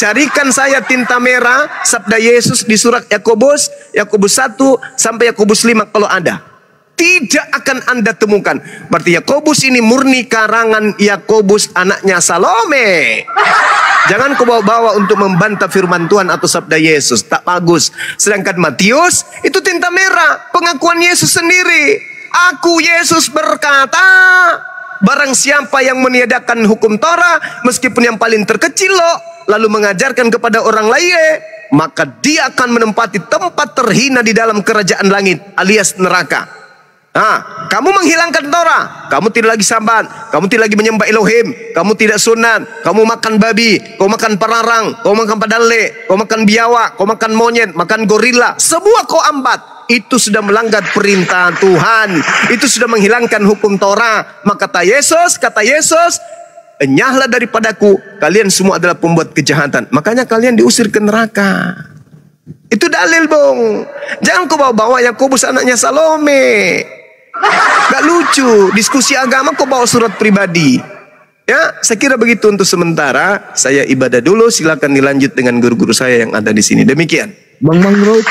carikan saya tinta merah sabda Yesus di surat Yakobus 1 sampai Yakobus 5 kalau ada. Tidak akan Anda temukan. Berarti Yakobus ini murni karangan Yakobus anaknya Salome. Jangan kau bawa-bawa untuk membantah firman Tuhan atau sabda Yesus. Tak bagus. Sedangkan Matius itu tinta merah, pengakuan Yesus sendiri. Aku Yesus berkata, barang siapa yang meniadakan hukum Torah, meskipun yang paling terkecil lalu mengajarkan kepada orang lain, maka dia akan menempati tempat terhina di dalam kerajaan langit alias neraka. Nah, kamu menghilangkan Torah, kamu tidak lagi sabat, kamu tidak lagi menyembah Elohim, kamu tidak sunat, kamu makan babi, kamu makan pararang, kamu makan padale, kamu makan biawak, kamu makan monyet, makan gorila, semua kau ambat. Itu sudah melanggar perintah Tuhan, itu sudah menghilangkan hukum Torah. Maka kata Yesus, enyahlah daripadaku, kalian semua adalah pembuat kejahatan. Makanya kalian diusir ke neraka. Itu dalil, Bung. Jangan kau bawa-bawa Yakobus anaknya Salome. Gak lucu. Diskusi agama kau bawa surat pribadi. Ya, saya kira begitu untuk sementara. Saya ibadah dulu. Silakan dilanjut dengan guru-guru saya yang ada di sini. Demikian. Bang Mangrove,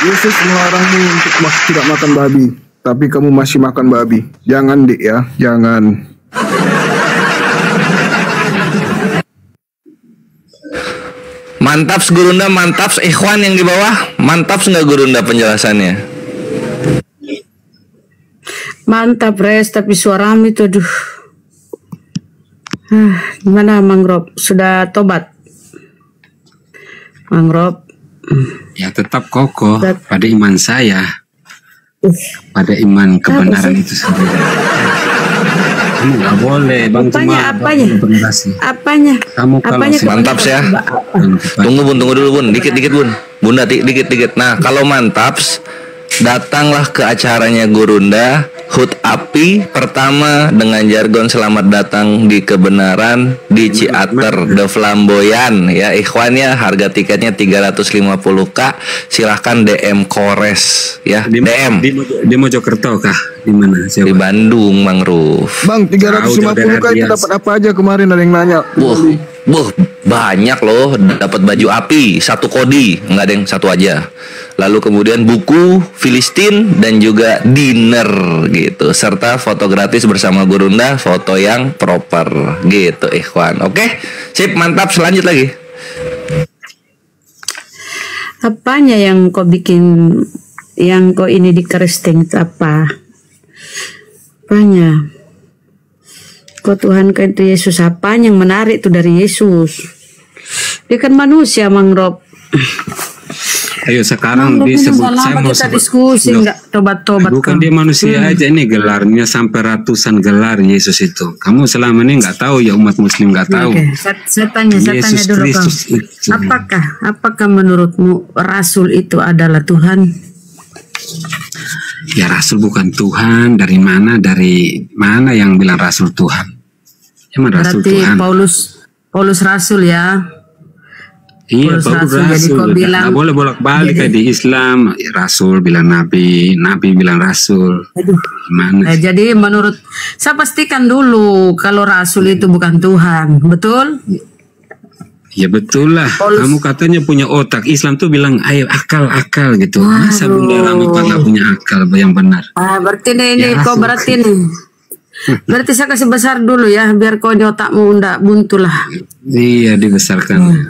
Yesus melarangmu untuk tidak makan babi, tapi kamu masih makan babi. Jangan, Dik, ya. Jangan. Mantaps Gurunda, mantaps Ikhwan yang di bawah. Mantaps nggak Gurunda penjelasannya? Mantap Res, tapi suaramu itu aduh. Gimana Mangrove? Sudah tobat? Mangrove? Ya tetap kokoh pada iman saya, pada iman kebenaran itu sendiri. Kamu nggak boleh, Bang. Apanya? Kamu kalau mantaps ya. Tunggu dulu Bun, dikit Bun. Bunda dikit. Nah, kalau mantaps, datanglah ke acaranya Gurunda, HUT API pertama dengan jargon selamat datang di kebenaran di Ciater The Flamboyan ya ikhwan ya, harga tiketnya 350k, silahkan DM Kores ya. DM di Mojokerto kah? Di mana? Di Bandung, Mang Ruf. Bang, 350k itu dapat apa aja kemarin, ada yang nanya. Banyak loh, dapat baju api, 1 kodi, nggak ada yang 1 aja. Lalu kemudian buku Filistin dan juga dinner gitu, serta foto gratis bersama Gurunda, foto yang proper gitu ikhwan. Oke, sip, mantap, selanjut lagi. Apanya yang kau bikin, yang kau ini di keresting itu apa? Apanya? Kau Tuhan kan itu Yesus, apa yang menarik itu dari Yesus? Dia kan manusia, Mang Rob. Ayo sekarang disebut, saya mau kita sebut diskusi nggak tobat-tobat. Bukan dia manusia aja, ini gelarnya sampai ratusan gelar Yesus itu. Kamu selama ini nggak tahu ya, umat Muslim nggak tahu. Oke, saya tanya dulu Kang. Apakah menurutmu Rasul itu adalah Tuhan? Ya Rasul bukan Tuhan. Dari mana yang bilang Rasul Tuhan? Emang Rasul Berarti Tuhan? Paulus Rasul ya. Iya, Paulus Rasul. Nggak boleh bolak-balik kayak di Islam. Rasul bilang Nabi, Nabi bilang Rasul. Gimana? Jadi menurut saya pastikan dulu kalau Rasul itu bukan Tuhan, betul? Ya betul lah. Kamu katanya punya otak. Islam tuh bilang ayo akal gitu. Masa Bunda Rama nggak punya akal yang benar? Berarti ini Ya, kau berarti nih. Berarti saya kasih besar dulu ya, biar kau di otakmu ndak buntu lah. Iya, dibesarkan.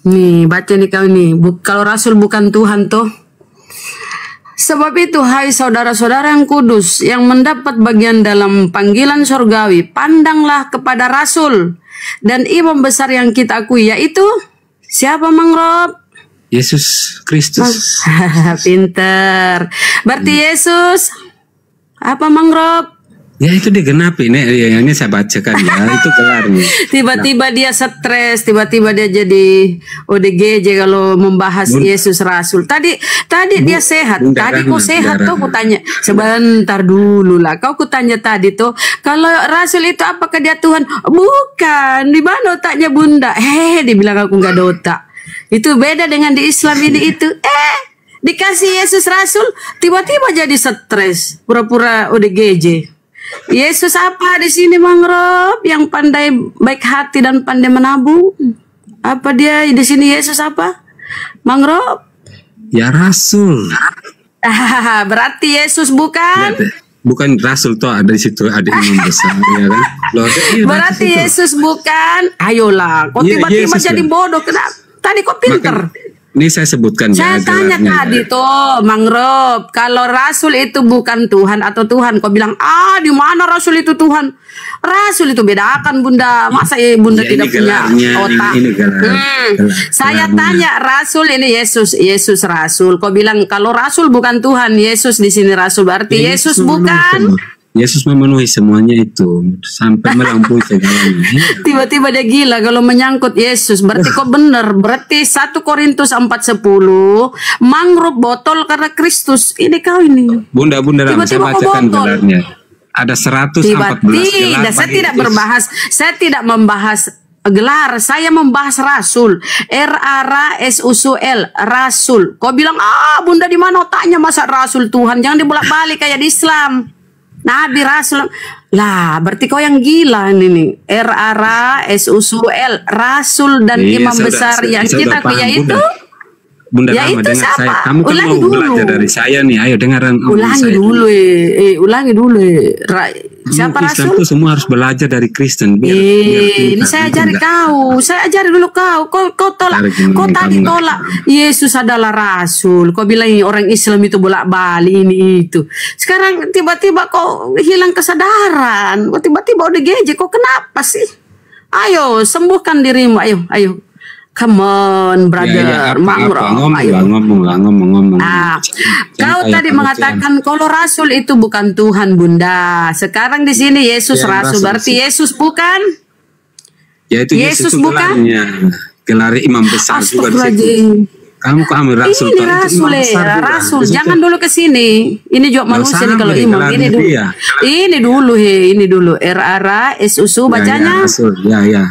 Nih, baca nih kau ini. Kalau Rasul bukan Tuhan toh. Sebab itu, hai saudara-saudara yang kudus, yang mendapat bagian dalam panggilan surgawi, pandanglah kepada Rasul dan imam besar yang kita akui, yaitu siapa, Mang Rob? Yesus Kristus. Pinter. Berarti Yesus apa, Mang Rob? Ya itu digenapi nih, ini saya bacakan ya, itu gelarnya. Tiba-tiba dia stres, tiba-tiba dia jadi ODGJ kalau membahas Yesus Rasul. Tadi dia sehat, tadi kok sehat tuh, aku tanya. Sebentar dulu lah, kau kutanya tadi tuh, kalau Rasul itu apakah dia Tuhan? Bukan, di mana otaknya Bunda? Dibilang aku nggak ada otak. Itu beda dengan di Islam ini itu. Dikasih Yesus Rasul, tiba-tiba jadi stres, pura-pura ODGJ. Yesus apa di sini, Mang Rob? Yang pandai baik hati dan pandai menabung. Apa dia di sini Yesus apa? Mang Rob? Ya Rasul. Berarti Yesus bukan? Bukan Rasul toh, ada di situ ada imam besar ya kan? Berarti Yesus bukan? Ayolah, kok tiba-tiba jadi bodoh? Kenapa? Tadi kok pinter? Ini saya sebutkan ya. Saya tanya tadi tuh, Mang Rob, kalau Rasul itu bukan Tuhan atau Tuhan, kau bilang di mana Rasul itu Tuhan? Rasul itu bedakan, Bunda. Masa Bunda tidak punya otak? Saya tanya Rasul ini Yesus Rasul. Kau bilang kalau Rasul bukan Tuhan, Yesus di sini Rasul, berarti Yesus bukan? Yesus memenuhi semuanya itu sampai melampaui segalanya. Tiba-tiba dia gila kalau menyangkut Yesus. Berarti kok bener. Berarti 1 Korintus 4:10 mangrove botol karena Kristus. Ini kau ini. Bunda saya bacakan gelarnya. Ada 114 gelar. Saya tidak membahas gelar, saya membahas Rasul. R-A-R-A-S-U-L, Rasul. Kau bilang Bunda di mana otaknya, masa Rasul Tuhan? Jangan dibolak-balik kayak di Islam. Nabi Rasul lah, berarti kau yang gila ini. R-A-R-A-S-U-L, Rasul dan imam besar yang kita punya itu. Bunda ya Rama, itu dengar siapa? saya. Kamu kan Ulangi mau dulu. belajar dari saya nih. Ayo dengaran. Ulangi dulu. Ulangi dulu. Siapa Islam Rasul? itu semua harus belajar dari Kristen. Ini saya ajari kau. Saya ajari dulu kau. Kau tolak. Kau tadi tolak. Yesus adalah Rasul. Kau bilang orang Islam itu bolak-balik ini itu. Sekarang tiba-tiba kau hilang kesadaran. Kau tiba-tiba udah geje. Kau kenapa sih? Ayo sembuhkan dirimu. Ayo. Come on, brother. Ngomong. Kau tadi mengatakan kalau Rasul itu bukan Tuhan, Bunda. Sekarang di sini Yesus Rasul. Berarti Yesus bukan? Ya itu Yesus bukan? Gelar imam besar juga di situ. Kamu kok ambil rasul? Ini rasul rasul. Jangan dulu ke sini. Ini juga manusia nih kalau imam. Ini dulu. Ini dulu. RARASUSU bacanya. Ya.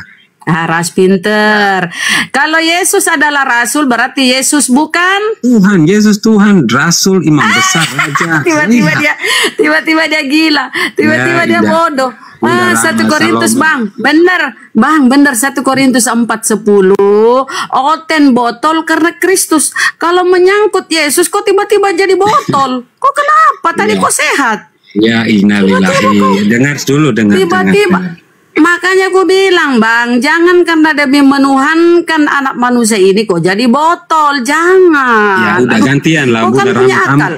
Ras pinter. Kalau Yesus adalah rasul berarti Yesus bukan Tuhan. Yesus Tuhan, rasul, imam besar, raja. Tiba-tiba dia gila. Tiba-tiba dia bodoh. 1 Korintus bang, bener 1 Korintus 4:10. Oten botol karena Kristus. Kalau menyangkut Yesus, kok tiba-tiba jadi botol? Kok kenapa? Tadi kok sehat? Ya innalillahi. Dengar dulu. Tiba-tiba. Makanya aku bilang bang, jangan karena demi menuhankan anak manusia ini kok jadi botol, jangan. Ya udah gantian lah Bunda Rahma kamu.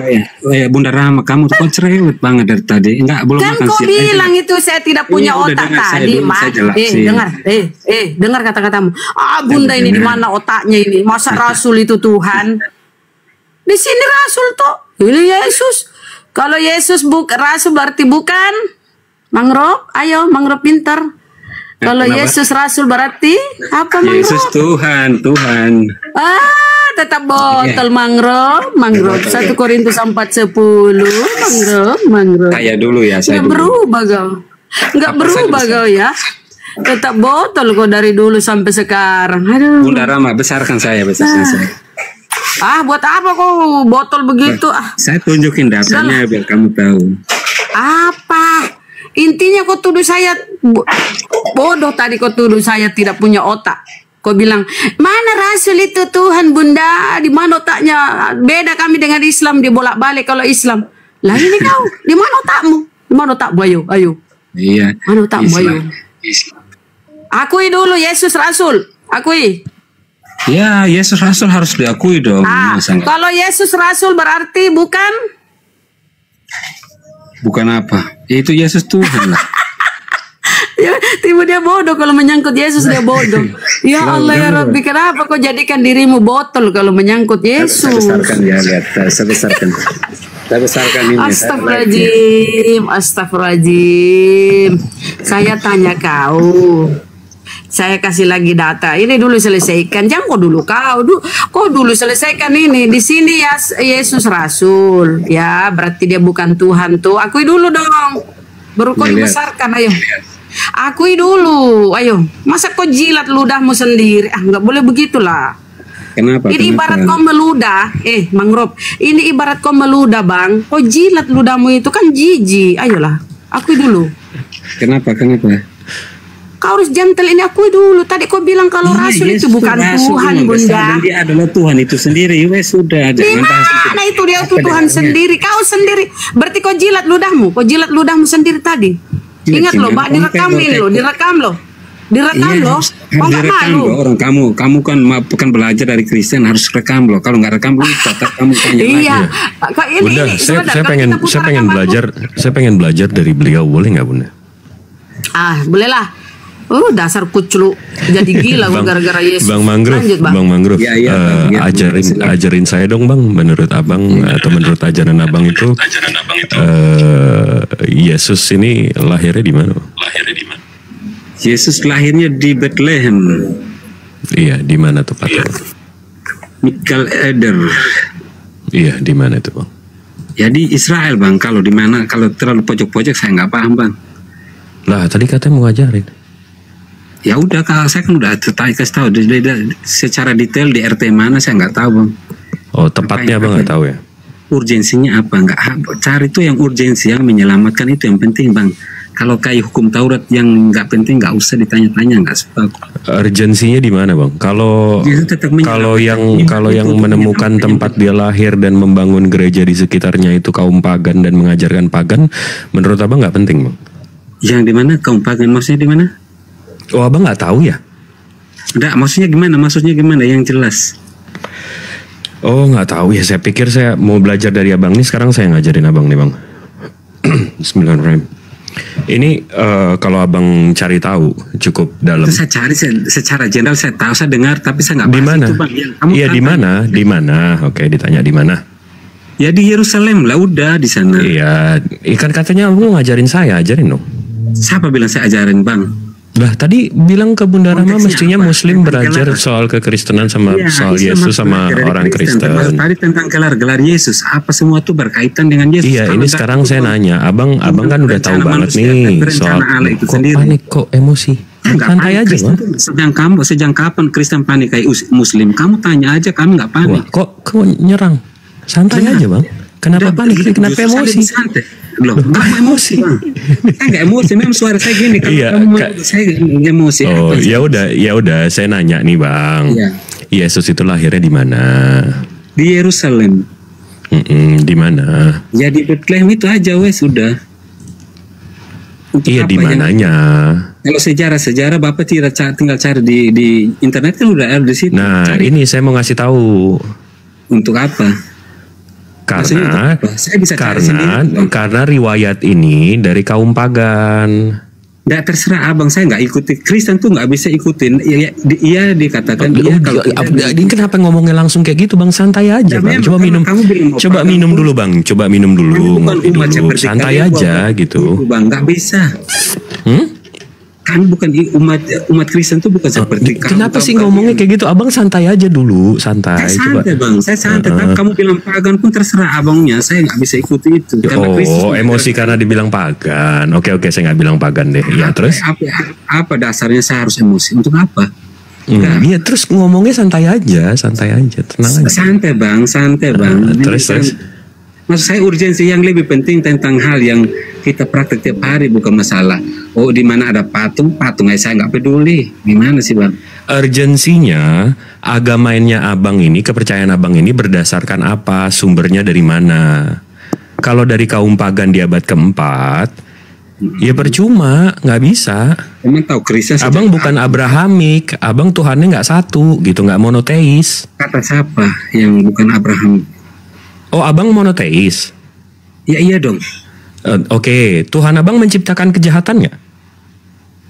Bunda Rahma kamu tuh kok cerewet banget dari tadi. Enggak belum kan makan kok bilang itu saya tidak punya otak tadi, dengar kata-katamu. Bunda ini di mana otaknya ini? Masa rasul itu Tuhan? Di sini rasul toh, ini Yesus. Kalau Yesus rasul berarti bukan. Mangrove, ayo Mangrove pinter. Kalau Yesus rasul berarti apa Mangrove? Yesus Tuhan. Tetap botol Mangrove. 1 Korintus 4:10. Mangrove. Kayak dulu ya saya. Enggak berubah kau ya. Tetap botol kok dari dulu sampai sekarang. Aduh. Bunda Rama besarkan saya. Buat apa kok botol begitu? Saya tunjukin datanya biar kamu tahu. Apa? Intinya kau tuduh saya bodoh tadi, kau tuduh saya tidak punya otak. Kau bilang, mana rasul itu Tuhan Bunda? Di mana otaknya? Beda kami dengan Islam, dia bolak-balik kalau Islam. Lah ini kau, di mana otakmu? Di mana otakmu? Ayo. Iya. Mana otakmu? Ayo. Akui dulu Yesus rasul. Akui. Ya, Yesus rasul harus diakui dong. Kalau Yesus rasul berarti bukan apa? Itu Yesus Tuhan lah. Ya, tiba dia bodoh kalau menyangkut Yesus, dia bodoh. Ya Allah ya Rabbi, kenapa kau jadikan dirimu botol kalau menyangkut Yesus? Saya besarkan ini. Astagfirullahaladzim. Saya tanya kau. Saya kasih lagi data. Ini dulu selesaikan. Jangan kau dulu selesaikan ini. Di sini ya Yesus rasul. Ya, berarti dia bukan Tuhan tuh. Akui dulu dong. Baru kau dibesarkan. Ayo. Akui dulu. Ayo. Masa kau jilat ludahmu sendiri? Nggak boleh begitulah. Kenapa? Ini ibarat kau meludah. Mangrove. Ini ibarat kau meludah, Bang. Kau jilat ludahmu itu kan jijik. Ayolah. Akui dulu. Kenapa? Kau harus gentle, ini akui dulu. Tadi kau bilang kalau rasul itu bukan Tuhan, Bunda. Dan dia adalah Tuhan itu sendiri. Sudah. Di mana itu dia itu Tuhan sendiri? Kau sendiri. Berarti kau jilat ludahmu. Kau jilat ludahmu sendiri tadi. Ingat loh, Mbak, direkam loh. Kau nggak malu. Orang kamu kan belajar dari Kristen, harus rekam loh. Kalau nggak rekam lupa, kamu tanya. Iya. Bunda, saya pengen belajar dari beliau, boleh nggak Bunda? Bolehlah. Dasar kuclu jadi gila gara-gara Yesus. Bang Mangrove, Bang Mangrove, ajarin saya dong Bang, menurut Abang atau menurut ajaran Abang itu Yesus ini lahirnya di mana? Yesus lahirnya di Bethlehem. Iya, di mana tepatnya? Michael Eder. Iya, di mana itu Bang? Ya di Israel Bang. Kalau di mana? Kalau terlalu pojok-pojok saya nggak paham Bang. Lah tadi katanya mau ngajarin. Ya udah, kalau saya kan udah kasih tahu secara detail di RT mana saya nggak tahu Bang. Oh, tempatnya Abang nggak tahu ya? Urgensinya apa? Nggak, cari itu yang urgensi, yang menyelamatkan itu yang penting Bang. Kalau kayak hukum Taurat yang nggak penting nggak usah ditanya-tanya, nggak suka. Urgensinya di mana Bang? Kalau yang menemukan tempat dia lahir dan membangun gereja di sekitarnya itu kaum pagan dan mengajarkan pagan, menurut Abang nggak penting Bang? Yang di mana kaum pagan, maksudnya di mana? Oh, Abang nggak tahu ya? Enggak, maksudnya gimana yang jelas? Oh, nggak tahu ya. Saya pikir saya mau belajar dari Abang nih. Sekarang saya ngajarin Abang nih Bang. Bismillahirrahmanirrahim. Ini kalau Abang cari tahu cukup dalam. Itu saya cari secara general, saya tahu, saya dengar, tapi saya nggak bahas itu Bang. Iya, di mana? Oke, ditanya di mana? Ya di Yerusalem lah, udah di sana. Iya, ikan katanya Abang ngajarin saya, ajarin dong. Siapa bilang saya ajarin Bang? Lah tadi bilang ke Bunda Rama Konteksnya mestinya apa? Muslim Tentang belajar gelar. soal kekristenan sama Iya, soal Islam Yesus harus sama belajar dari orang Kristen. Tadi tentang gelar Yesus, apa semua itu berkaitan dengan Yesus. Iya, Kalau ini tidak, sekarang itu saya nanya, abang kan udah tahu rencana banget manusia, nih tapi rencana soal Allah itu kok sendiri. panik, kok emosi. Enggak Santai panik, aja Kristen bang. tuh sejak kapan Kristen panik kayak Muslim? Kamu tanya aja, kami nggak panik. Wah, kok nyerang? Santai Benar. aja bang. Kenapa Udah, panik? Kenapa justru saya emosi? lebih santai. Loh, nggak mau emosi bang. Saya nggak emosi, memang suara saya gini. Kalau Iya, kamu Kak. saya nggak emosi. Oh, Apa sih? ya udah, saya nanya nih bang. Iya. Yesus itu lahirnya di mana? Di Yerusalem. Di mana? Ya di Bethlehem itu aja wes sudah. Untuk Iya, apa di yang- mananya? Kalau sejarah Bapak tinggal cari di internet kan udah ada di situ. Nah, Cari. ini saya mau ngasih tahu. Untuk apa? Maksudnya untuk Karena apa? Saya bisa cari sendiri, Bang. karena riwayat ini dari kaum pagan. Nggak terserah abang, saya nggak ikuti. Kristen tuh nggak bisa ikutin. Iya dikatakan iya kalau tidak, Ini kenapa ngomongnya langsung kayak gitu bang? Santai aja Ya, bang. memang, Coba karena minum. kamu bilang mau Coba pakai minum pun. dulu bang. Coba minum dulu. Kan bukan Ngopi umat dulu. seperti Santai kalian, aja Bang. gitu. Bang, nggak bisa. Kan bukan umat Kristen tuh bukan seperti kamu. Kenapa sih Kamu- ngomongnya kayak gitu? Abang santai aja dulu. Santai. Saya Coba. santai bang, saya santai. Tapi kamu bilang pagan pun terserah abangnya. Saya nggak bisa ikuti itu. Karena Kristus Oh, emosi karena dibilang pagan. Oke, saya nggak bilang pagan deh. Ya terus? apa dasarnya saya harus emosi? Untuk apa? Iya terus ngomongnya santai aja, tenang aja. Santai bang, Ini terus. maksud saya urgensi yang lebih penting tentang hal yang kita praktek tiap hari, bukan masalah. Oh, di mana ada patung aja saya nggak peduli. Gimana sih bang? Urgensinya agamanya abang ini, kepercayaan abang ini berdasarkan apa? Sumbernya dari mana? Kalau dari kaum pagan di abad keempat, ya percuma, nggak bisa. Emang tahu Kristen? Abang bukan Abrahamik, abang Tuhannya nggak satu, gitu, nggak monoteis. Kata siapa yang bukan Abraham? Oh, abang monoteis. Ya iya dong. Oke, Tuhan abang menciptakan kejahatan nggak?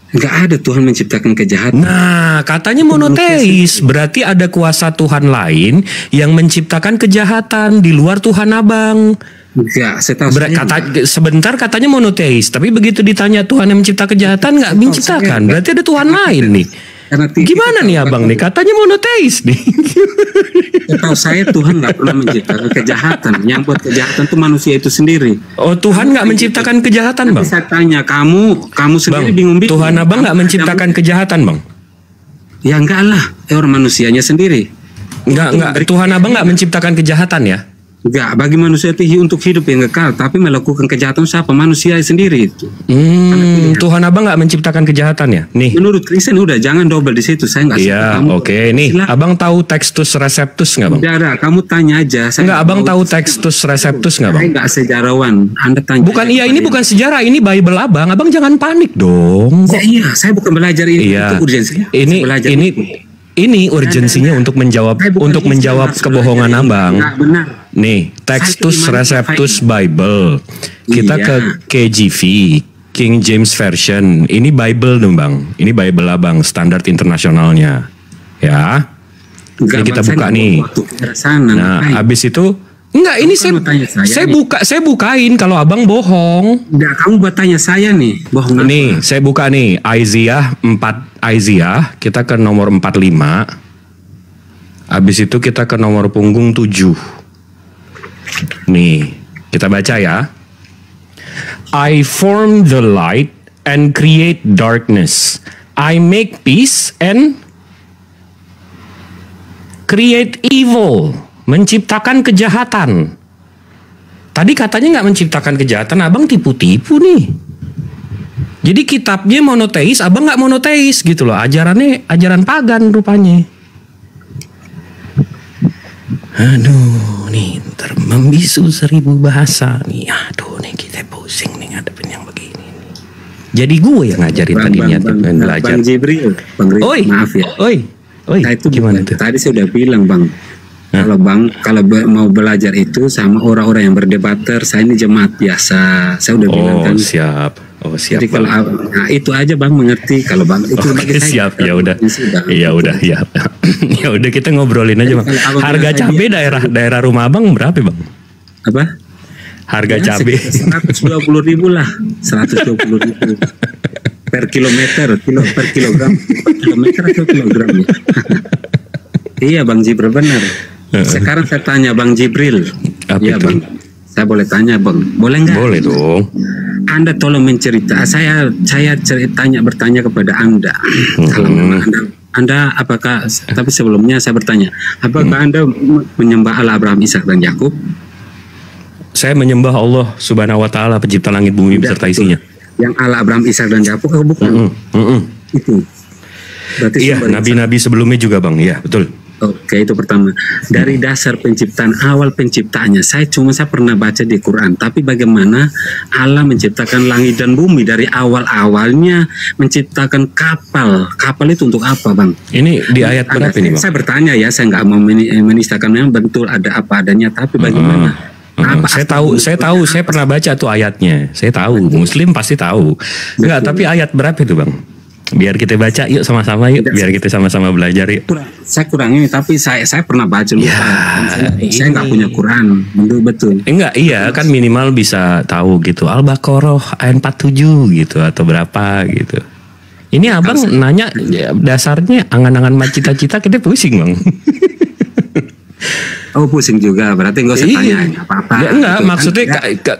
Nggak ada Tuhan menciptakan kejahatan. Nah, katanya monoteis, berarti ada kuasa Tuhan lain yang menciptakan kejahatan di luar Tuhan abang. Enggak, saya tahu. Sebentar katanya monoteis, tapi begitu ditanya Tuhan yang mencipta kejahatan nggak menciptakan, berarti ada Tuhan lain nih. Gimana nih abang nih? Katanya monoteis nih. Setahu saya Tuhan nggak pernah menciptakan kejahatan. Yang buat kejahatan itu manusia itu sendiri. Oh, Tuhan nggak menciptakan kejahatan bang? Saya tanya kamu sendiri bingung. Tuhan abang nggak menciptakan kejahatan bang? Ya enggak lah, orang manusianya sendiri. Enggak. Tuhan abang nggak menciptakan kejahatan ya? Enggak, bagi manusia itu untuk hidup yang kekal, tapi melakukan kejahatan siapa? Manusia sendiri itu. Tuhan abang nggak menciptakan kejahatan ya? Nih. Menurut Kristen udah jangan double di situ. Saya nggak. Iya, oke. Nih, abang tahu Textus Receptus nggak bang? Tidak, kamu tanya aja. Enggak, abang tahu Textus Receptus nggak bang? Saya nggak sejarawan. Anda tanya. Bukan, iya ini bukan sejarah, ini Bible abang. Abang jangan panik dong. Ya, iya, saya bukan belajar ini. Iya. Itu urgensinya. Ini urgensinya untuk menjawab kebohongan abang. Nggak benar. Nih, Textus Receptus Bible. Kita Iya. ke KJV, King James Version. Ini Bible dong bang. Ini Bible abang, standar internasionalnya. Ya. Ini kita buka nih. Nah, habis itu enggak, ini saya bukain kalau abang bohong. Enggak, kamu buat tanya saya nih, bohong apa? Nih, saya buka nih Isaiah 4 Isaiah, kita ke nomor 45. Habis itu kita ke nomor punggung 7. Nih, kita baca ya. I form the light and create darkness. I make peace and create evil. Menciptakan kejahatan. Tadi katanya nggak menciptakan kejahatan, abang tipu-tipu nih. Jadi kitabnya monoteis, abang nggak monoteis gitu loh. Ajarannya ajaran pagan rupanya. Aduh, nih ntar membisu 1000 bahasa nih. Aduh, nih kita pusing nih ngadepin yang begini nih. Jadi gue yang ngajarin tadinya belajar. Bang Jibril, Oi, maaf ya. Oi, Nah, itu gimana tuh? Tadi saya udah bilang bang, kalau mau belajar itu sama orang-orang yang berdebater, saya ini jemaat biasa. Saya udah bilang kan. Siap. Oh siap. Jadi kalau itu aja bang mengerti, kalau bang itu bagi saya. Siap, ya udah. Ya udah, ya. Ya udah kita ngobrolin aja bang. Harga cabai daerah rumah abang berapa bang? Apa? Harga cabai 120.000 lah, 120.000. per kilometer, per kilogram, per kilometer atau kilogram ya? Iya Bang Jibril benar. Sekarang saya tanya Bang Jibril. Iya Bang. Saya boleh tanya Bang, boleh nggak? Boleh dong. Anda tolong mencerita. Saya bertanya kepada Anda. Kalau memang Anda apakah? Tapi sebelumnya saya bertanya, apakah Anda menyembah Allah Abraham, Ishak dan Yakub? Saya menyembah Allah Subhanahu Wa Taala, pencipta langit bumi beserta isinya. Yang Allah Abraham, Ishak dan Yakub, bukan? Itu. Berarti iya, nabi-nabi sebelumnya juga Bang. Iya, betul. Oke, itu pertama. Dari dasar penciptaan, awal penciptaannya, saya pernah baca di Quran. Tapi bagaimana Allah menciptakan langit dan bumi dari awalnya menciptakan kapal. Kapal itu untuk apa, Bang? Ini di ayat berapa ini, Bang? Saya bertanya ya, saya nggak mau menistakan, memang betul ada apa adanya. Tapi bagaimana? Saya pernah baca tuh ayatnya. Saya tahu, Muslim pasti tahu. Enggak, tapi ayat berapa itu, Bang? Biar kita baca yuk sama-sama yuk, biar kita sama-sama belajar yuk. Saya kurang ini, tapi saya pernah baca lupa. Saya nggak punya Quran, betul. Enggak, iya kan minimal bisa tahu gitu. Al-Baqarah ayat 47 gitu atau berapa gitu. Ini abang nanya dasarnya angan-angan cita-cita kita pusing Bang. Oh pusing juga, berarti nggak usah tanya apa-apa. Ya, enggak, gitu. Maksudnya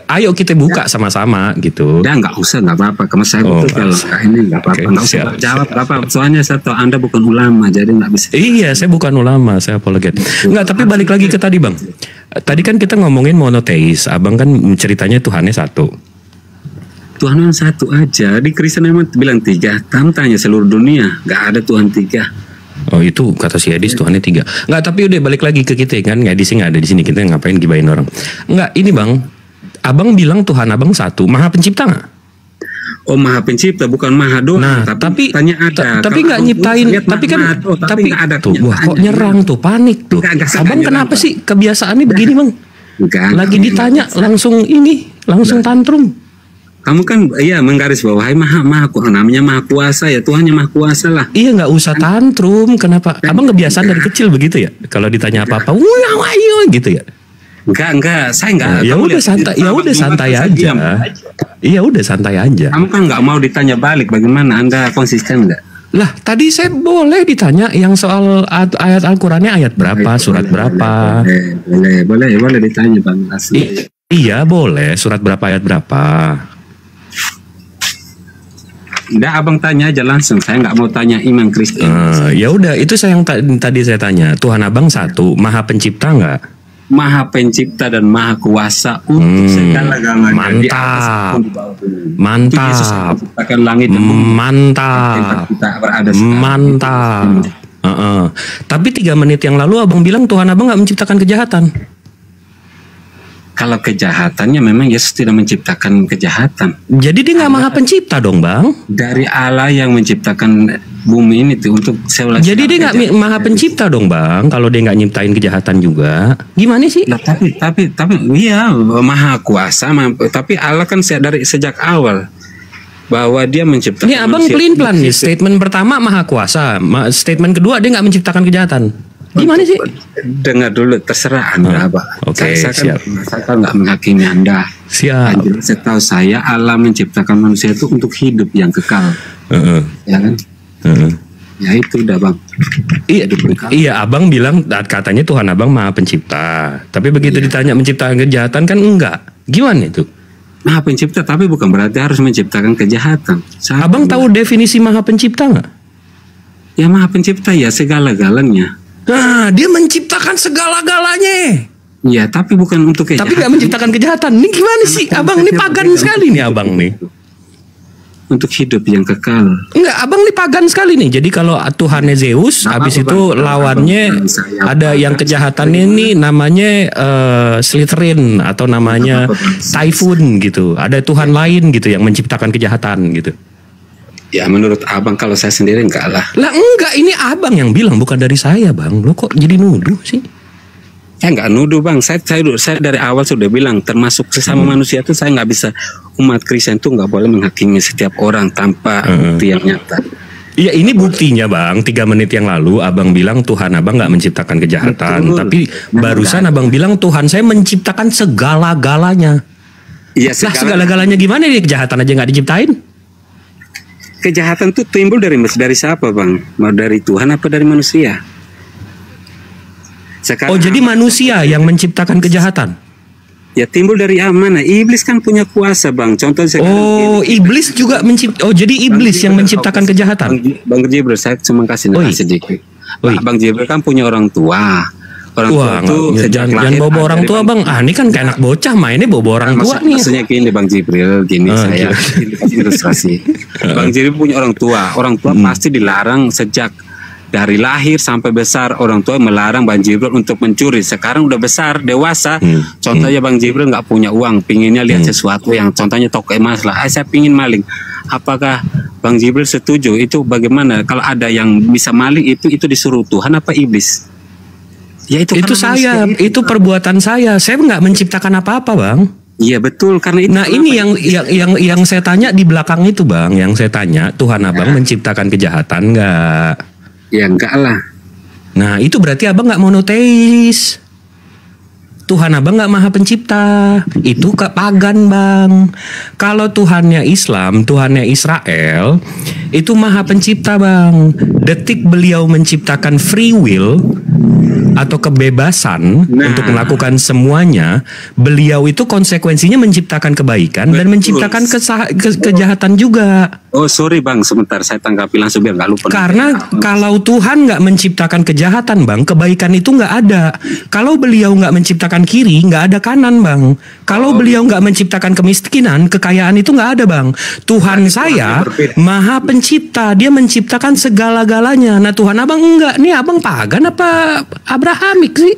ayo kita buka sama-sama gitu. Ya nggak usah, nggak apa-apa. Karena saya betul kalau ini nggak apa-apa, nggak usah jawab apa. Soalnya saya tahu Anda bukan ulama, jadi nggak bisa. Iya, saya bukan ulama, saya apologet. Enggak, tapi balik lagi ke tadi Bang. Tadi kan kita ngomongin monoteis, abang kan ceritanya Tuhannya satu. Tuhan satu aja. Di Kristen memang bilang 3. Kamu tanya seluruh dunia, nggak ada Tuhan 3. Oh itu kata si Edis Tuhannya 3. Enggak, tapi udah balik lagi ke kita kan. Edis nggak ada di sini, kita ngapain gibain orang. Enggak, ini Bang, abang bilang Tuhan abang satu, maha pencipta nggak? Oh maha pencipta, bukan maha doa. Nah, tapi ada. Tapi nggak nyiptain, tapi kan tapi ada tuh. Wah kok nyerang tuh, panik tuh. Abang kenapa sih kebiasaannya begini Bang? Lagi ditanya langsung tantrum. Kamu kan iya menggaris bawahi namanya maha kuasa ya, Tuhannya maha kuasa lah. Iya nggak usah tantrum, kenapa? Abang kebiasaan dari kecil begitu ya? Kalau ditanya apa-apa, ayo gitu ya? Enggak, saya enggak. Ya udah santai aja. Iya udah santai aja. Kamu kan nggak mau ditanya balik, bagaimana Anda konsisten nggak? Lah tadi saya boleh ditanya yang soal ayat Al-Qurannya ayat berapa, surat berapa? Boleh ditanya Bang Asli. Iya boleh, surat berapa ayat berapa? Udah abang tanya aja langsung, saya nggak mau tanya iman Kristen. Ya udah, itu yang tadi saya tanya. Tuhan abang satu, maha pencipta nggak? Maha pencipta dan maha kuasa untuk segala-galanya. Mantap. Langit dan bumi. Mantap. Tapi 3 menit yang lalu abang bilang Tuhan abang nggak menciptakan kejahatan. Kalau kejahatannya memang Yesus tidak menciptakan kejahatan. Jadi dia nggak maha pencipta dong Bang? Dari Allah yang menciptakan bumi ini tuh untuk Jadi dia nggak maha pencipta dong Bang? Kalau dia nggak nyiptain kejahatan juga, gimana sih? Nah, tapi iya maha kuasa, tapi Allah kan dari sejak awal bahwa dia menciptakan. Ini abang pelin-pelan nih. Statement pertama maha kuasa, statement kedua dia nggak menciptakan kejahatan. Gimana sih? Dengar dulu, terserah Anda, Pak. Oke, saya kan nggak menghakimi Anda. Siap. Setahu saya Allah menciptakan manusia itu untuk hidup yang kekal. Ya kan? Ya itu udah Bang. Iya, abang bilang katanya Tuhan abang maha pencipta. Tapi begitu ditanya menciptakan kejahatan kan enggak. Gimana itu? Maha pencipta tapi bukan berarti harus menciptakan kejahatan. Abang tahu definisi maha pencipta nggak? Ya maha pencipta ya segala-galanya. Nah, dia menciptakan segala-galanya. Iya, tapi bukan untuk kejahatan. Tapi nggak menciptakan kejahatan. Ini gimana sih? Abang ini pagan sekali nih, abang nih. Untuk hidup yang kekal. Enggak, abang ini pagan sekali nih. Jadi kalau Tuhannya Zeus, habis itu lawannya ada yang kejahatan ini namanya Slytherin atau namanya Typhoon gitu. Ada Tuhan lain gitu yang menciptakan kejahatan gitu. Ya menurut abang, kalau saya sendiri enggak lah. Lah enggak, ini abang yang bilang, bukan dari saya Bang. Lo kok jadi nuduh sih? Saya enggak nuduh Bang. Saya dari awal sudah bilang, termasuk sesama manusia itu saya nggak bisa, umat Kristen itu nggak boleh menghakimi setiap orang tanpa bukti yang nyata. Iya, ini buktinya Bang. 3 menit yang lalu abang bilang Tuhan abang nggak menciptakan kejahatan. Betul. Tapi barusan abang bilang Tuhan saya menciptakan segala-galanya. Iya, segala-galanya gimana nih? Kejahatan aja nggak diciptain? kejahatan itu timbul dari siapa Bang? Mau dari Tuhan apa dari manusia? Sekarang, jadi manusia yang menciptakan kejahatan? Ya timbul dari mana? Iblis kan punya kuasa Bang. Contoh sekarang iblis juga jadi iblis yang menciptakan kejahatan. Bang Jibril, saya cuma kasih sedikit. Bang Jibril kan punya orang tua. Orang tua itu jangan bawa orang tua Bang. Ini kan kayak anak bocah mainnya bawa orang tua nih. Maksudnya gini Bang Jibril, saya ilustrasi. Bang Jibril punya orang tua. Orang tua pasti dilarang sejak dari lahir sampai besar. Orang tua melarang Bang Jibril untuk mencuri. Sekarang udah besar, dewasa. Contohnya Bang Jibril nggak punya uang, pinginnya lihat sesuatu yang contohnya toko emas lah. Saya pingin maling. Apakah Bang Jibril setuju? Itu bagaimana? Kalau ada yang bisa maling itu disuruh Tuhan apa iblis? Ya itu saya, itu perbuatan saya. Saya nggak menciptakan apa-apa Bang. Iya betul, karena itu. Nah ini yang saya tanya di belakang itu Bang. Yang saya tanya, Tuhan Abang menciptakan kejahatan nggak? Ya enggak lah. Nah itu berarti Abang nggak monoteis. Tuhan Abang nggak maha pencipta. Itu pagan Bang. Kalau Tuhannya Islam, Tuhannya Israel, itu maha pencipta Bang. Detik beliau menciptakan free will atau kebebasan untuk melakukan semuanya, beliau itu konsekuensinya menciptakan kebaikan dan menciptakan kejahatan juga. Oh sorry Bang, sebentar saya tanggapi langsung biar nggak lupa. Karena kalau Tuhan nggak menciptakan kejahatan Bang, kebaikan itu nggak ada. Kalau beliau nggak menciptakan kiri, nggak ada kanan Bang. Kalau beliau nggak menciptakan kemiskinan, kekayaan itu nggak ada Bang. Tuhan saya maha pencipta, dia menciptakan segala-galanya. Nah Tuhan Abang enggak, nih Abang pagan apa Abrahamik sih?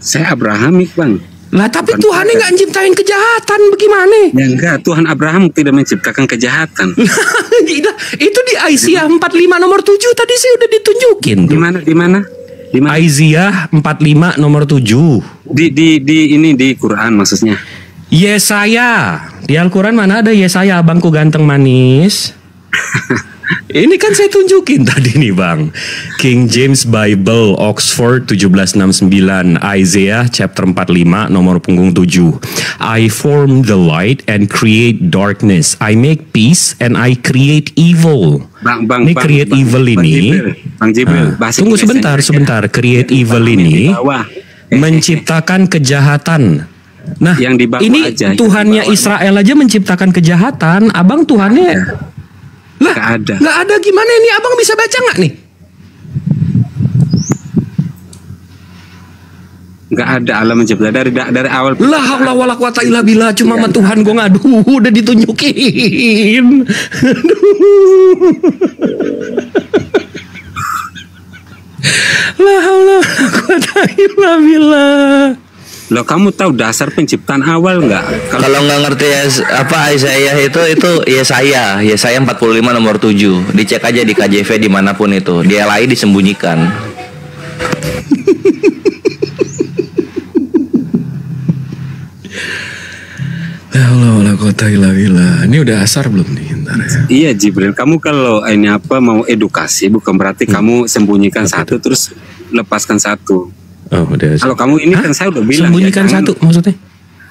Saya Abrahamik Bang. Lah tapi Tuhan nggak menciptain kejahatan, bagaimana? Ya enggak, Tuhan Abraham tidak menciptakan kejahatan. Gila, itu di Aisyah 45 nomor 7 tadi sih udah ditunjukin. Di mana? Aisyah 45 nomor 7. Di Quran maksudnya. Yesaya. Di Al-Quran mana ada Yesaya abangku ganteng manis? Ini kan saya tunjukin tadi nih Bang. King James Bible Oxford 1769, Isaiah chapter 45 nomor punggung 7. I form the light and create darkness. I make peace and I create evil. Ini create evil ini. Bang Jibril, tunggu sebentar. Create evil ini menciptakan kejahatan. Nah, ini Tuhannya Israel aja menciptakan kejahatan. Abang Tuhannya lah, nggak ada gimana ini? Abang bisa baca nggak nih? Nggak ada Allah mencipta dari awal. La haula wala quwata illa billah. Cuma sama Tuhan gue ngadu udah ditunjukin. La haula wala quwata illa billah. Loh kamu tahu dasar penciptaan awal nggak? Kalau nggak ngerti apa Yesaya itu Yesaya 45 nomor 7. Dicek aja di KJV dimanapun itu. Dia lain disembunyikan. Allah kota ilah. Ini udah asar belum nih? Bentar ya. Iya Jibril, kamu kalau ini apa mau edukasi bukan berarti kamu sembunyikan satu terus lepaskan satu. Oh, udah. Kalau kamu ini kan saya udah bilang sembunyikan ya, satu maksudnya?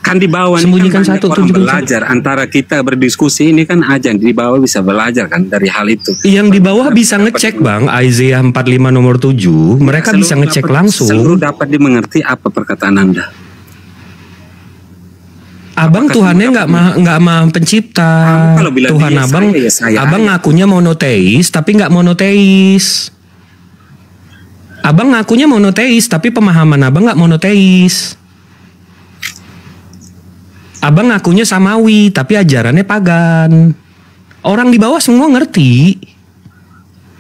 Kan di bawah sembunyikan kan satu orang belajar antara kita berdiskusi ini kan aja di bawah bisa belajar kan dari hal itu. Yang di bawah bisa ngecek Bang, Isaiah 45 nomor 7, mereka bisa ngecek langsung. Seluruh dapat dimengerti apa perkataan Anda. Abang Tuhannya nggak maha pencipta. Tuhan Abang, Abang ngakunya monoteis tapi nggak monoteis. Abang ngakunya monoteis, tapi pemahaman abang nggak monoteis. Abang ngakunya samawi, tapi ajarannya pagan. Orang di bawah semua ngerti.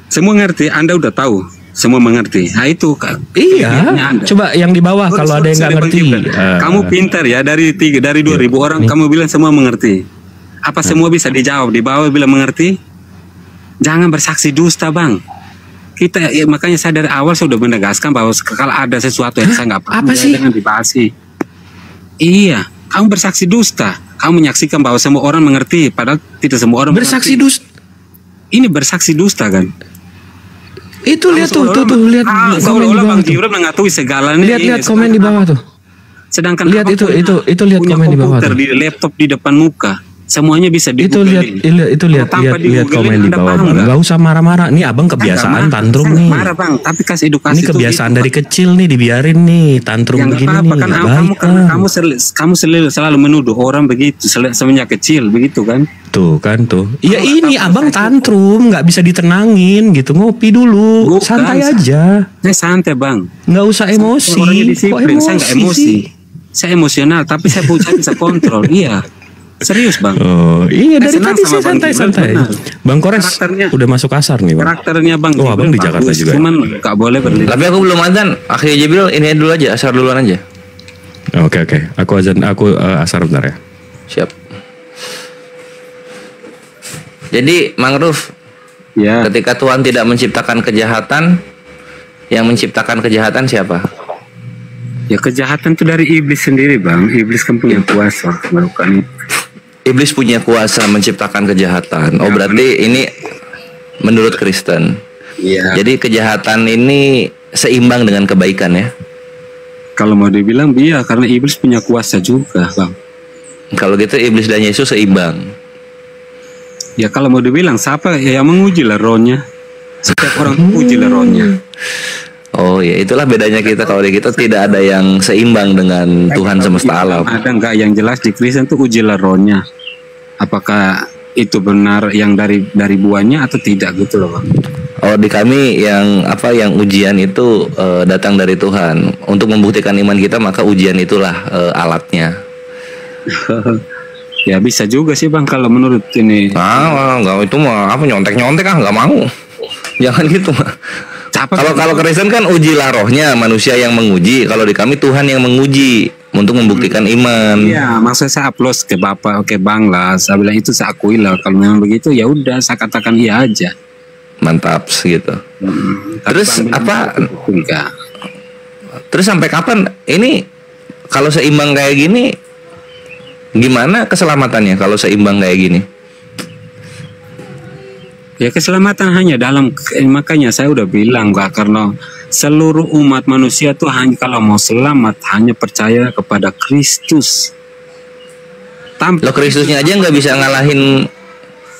Semua ngerti, Anda udah tahu. Semua mengerti. Nah itu Kak. Iya. Coba yang di bawah kalau ada yang nggak ngerti. Kamu pintar ya dari 2.000 orang kamu bilang semua mengerti. Apa semua bisa dijawab? Di bawah bilang mengerti? Jangan bersaksi dusta Bang. Kita ya, makanya saya dari awal sudah menegaskan bahwa kalau ada sesuatu yang saya nggak paham jangan dibahas. Iya, kamu bersaksi dusta. Kamu menyaksikan bahwa semua orang mengerti, padahal tidak semua orang bersaksi dusta. Ini bersaksi dusta kan? Itu lihat tuh lihat komen di bawah tuh. Mengakui segalanya. Lihat komen di bawah tuh. Sedangkan lihat itu lihat komen di bawah tuh. Di laptop di depan muka. Semuanya bisa Itu lihat komen di bawah bang. Gak usah marah-marah. Nih abang kebiasaan tantrum nih. Marah bang, tapi kasih edukasi. Ini kebiasaan dari kecil nih, dibiarin nih tantrum begini nih. Kan kamu selalu menuduh orang begitu semenjak kecil begitu kan? Tuh kan tuh. Iya ini abang tantrum, nggak bisa ditenangin gitu. Ngopi dulu, santai aja. Saya santai bang. Nggak usah emosi. Kok emosi? Saya nggak emosi. Saya emosional, tapi saya bisa kontrol. Iya. Serius bang. Oh iya, dari tadi saya santai-santai. Bang Kores udah masuk asar nih bang. Karakternya bang. Oh abang di Jakarta juga. Cuman gak boleh berlebihan. Tapi aku belum azan. Akhirnya Jibril ini dulu aja, asar duluan aja. Oke. Aku asar bentar ya. Siap. Jadi Mangrove, ya. Ketika Tuhan tidak menciptakan kejahatan, yang menciptakan kejahatan siapa? Ya kejahatan itu dari iblis sendiri bang. Iblis kan punya kuasa melakukan itu. Iblis punya kuasa menciptakan kejahatan. Oh berarti ini menurut Kristen. Iya. Jadi kejahatan ini seimbang dengan kebaikan ya. Kalau mau dibilang iya, karena iblis punya kuasa juga bang. Kalau gitu iblis dan Yesus seimbang. Ya kalau mau dibilang siapa yang menguji lah rohnya. Setiap orang menguji lah rohnya. Oh ya, itulah bedanya kita. Kalau di kita tidak ada yang seimbang dengan Tuhan semesta alam. Ada enggak yang jelas di Kristen tuh ujilah rohnya. Apakah itu benar yang dari buahnya atau tidak gitu loh bang? Oh di kami yang ujian itu datang dari Tuhan untuk membuktikan iman kita, maka ujian itulah alatnya. Ya bisa juga sih bang kalau menurut ini. Enggak, itu mah nyontek nggak mau. Jangan gitu mah. Kalau Kristen kan ujilah rohnya, manusia yang menguji. Kalau di kami Tuhan yang menguji untuk membuktikan iman. Iya, maksudnya saya upload ke bapak, ke bang lah. Saya bilang itu saya akui lah. Kalau memang begitu ya udah saya katakan iya aja. Mantap gitu. Terus apa? Enggak. Terus sampai kapan ini kalau seimbang kayak gini? Gimana keselamatannya kalau seimbang kayak gini? Ya keselamatan hanya dalam, makanya saya udah bilang gak, karena seluruh umat manusia tuh hanya kalau mau selamat hanya percaya kepada Kristus. Lo Kristusnya aja nggak bisa ngalahin.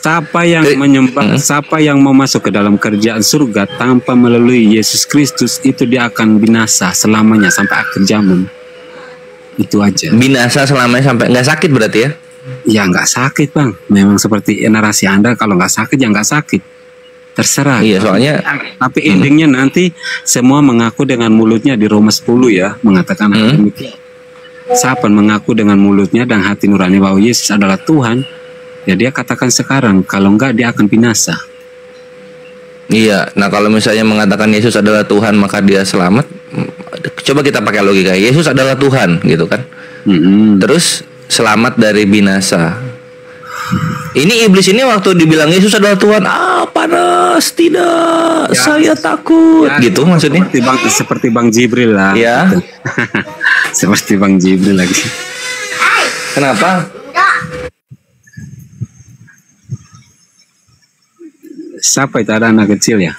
Siapa yang menyembah, siapa yang mau masuk ke dalam kerjaan surga tanpa melalui Yesus Kristus itu dia akan binasa selamanya sampai akhir zaman. Itu aja. Binasa selamanya sampai nggak sakit berarti ya? Ya nggak sakit bang, memang seperti narasi Anda, kalau nggak sakit ya nggak sakit, terserah. Iya soalnya. Tapi endingnya nanti semua mengaku dengan mulutnya di Roma 10 ya mengatakan demikian. Siapa mengaku dengan mulutnya dan hati nurani bahwa Yesus adalah Tuhan, ya dia katakan sekarang, kalau enggak dia akan binasa. Iya, nah kalau misalnya mengatakan Yesus adalah Tuhan maka dia selamat. Coba kita pakai logika, Yesus adalah Tuhan gitu kan. Terus selamat dari binasa. Ini iblis ini waktu dibilang Yesus adalah Tuhan, panas, tidak, ya, saya takut, ya, gitu maksudnya. Seperti Bang Jibril lah. Ya. Seperti Bang Jibril lagi. Kenapa? Siapa itu, ada anak kecil ya?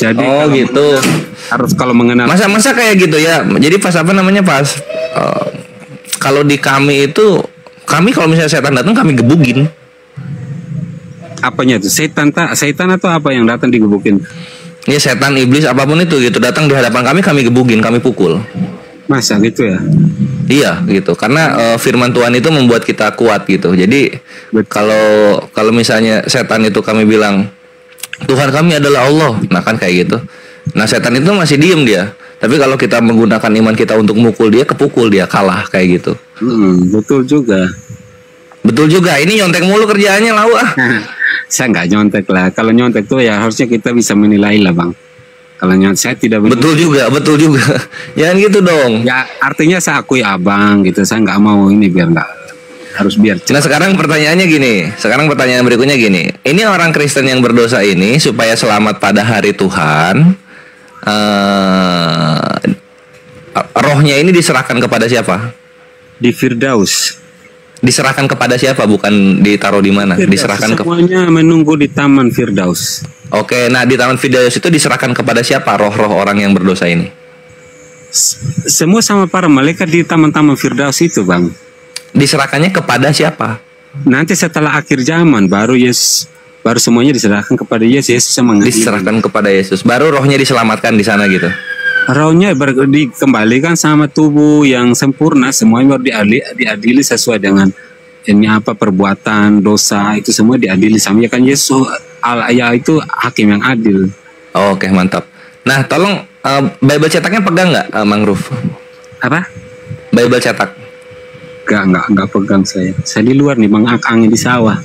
Jadi gitu. Harus kalau mengenal. Masa kayak gitu ya. Jadi pas kalau di kami itu, kami kalau misalnya setan datang kami gebugin. Apanya itu? Setan atau apa yang datang digebukin? Ya setan, iblis, apapun itu gitu datang di hadapan kami gebugin, kami pukul. Masa gitu ya? Iya gitu. Karena firman Tuhan itu membuat kita kuat gitu. Jadi kalau misalnya setan itu kami bilang Tuhan kami adalah Allah, nah kan kayak gitu. Nah setan itu masih diem dia. Tapi kalau kita menggunakan iman kita untuk mukul dia, kepukul dia, kalah kayak gitu. Betul juga. Betul juga. Ini nyontek mulu kerjaannya lau ah. Saya nggak nyontek lah. Kalau nyontek tuh ya harusnya kita bisa menilai lah bang. Kalau nyontek saya tidak betul juga. Jangan gitu dong. Ya artinya saya akui abang gitu. Saya nggak mau ini biar nggak. Harus biar cepat. Nah sekarang pertanyaannya gini. Pertanyaan berikutnya gini. Ini orang Kristen yang berdosa ini supaya selamat pada hari Tuhan, rohnya ini diserahkan kepada siapa? Di Firdaus. Diserahkan kepada siapa? Bukan ditaruh di mana? Firdaus. Diserahkan semuanya menunggu di Taman Firdaus. Oke, nah di Taman Firdaus itu diserahkan kepada siapa roh-roh orang yang berdosa ini? Semua sama para malaikat di taman-taman Firdaus itu, Bang. Diserahkannya kepada siapa? Nanti setelah akhir zaman baru semuanya diserahkan kepada Yesus. Yesus yang mengadili. Diserahkan kepada Yesus. Baru rohnya diselamatkan di sana gitu. Rohnya dikembalikan sama tubuh yang sempurna, semuanya baru diadili sesuai dengan ini apa perbuatan dosa itu semua diadili sama ya kan Yesus ya itu hakim yang adil. Oke, mantap. Nah, tolong Bible cetaknya pegang nggak, Mangrove? Apa? Bible cetak? Nggak pegang saya. Saya di luar nih, Bang, angin di sawah.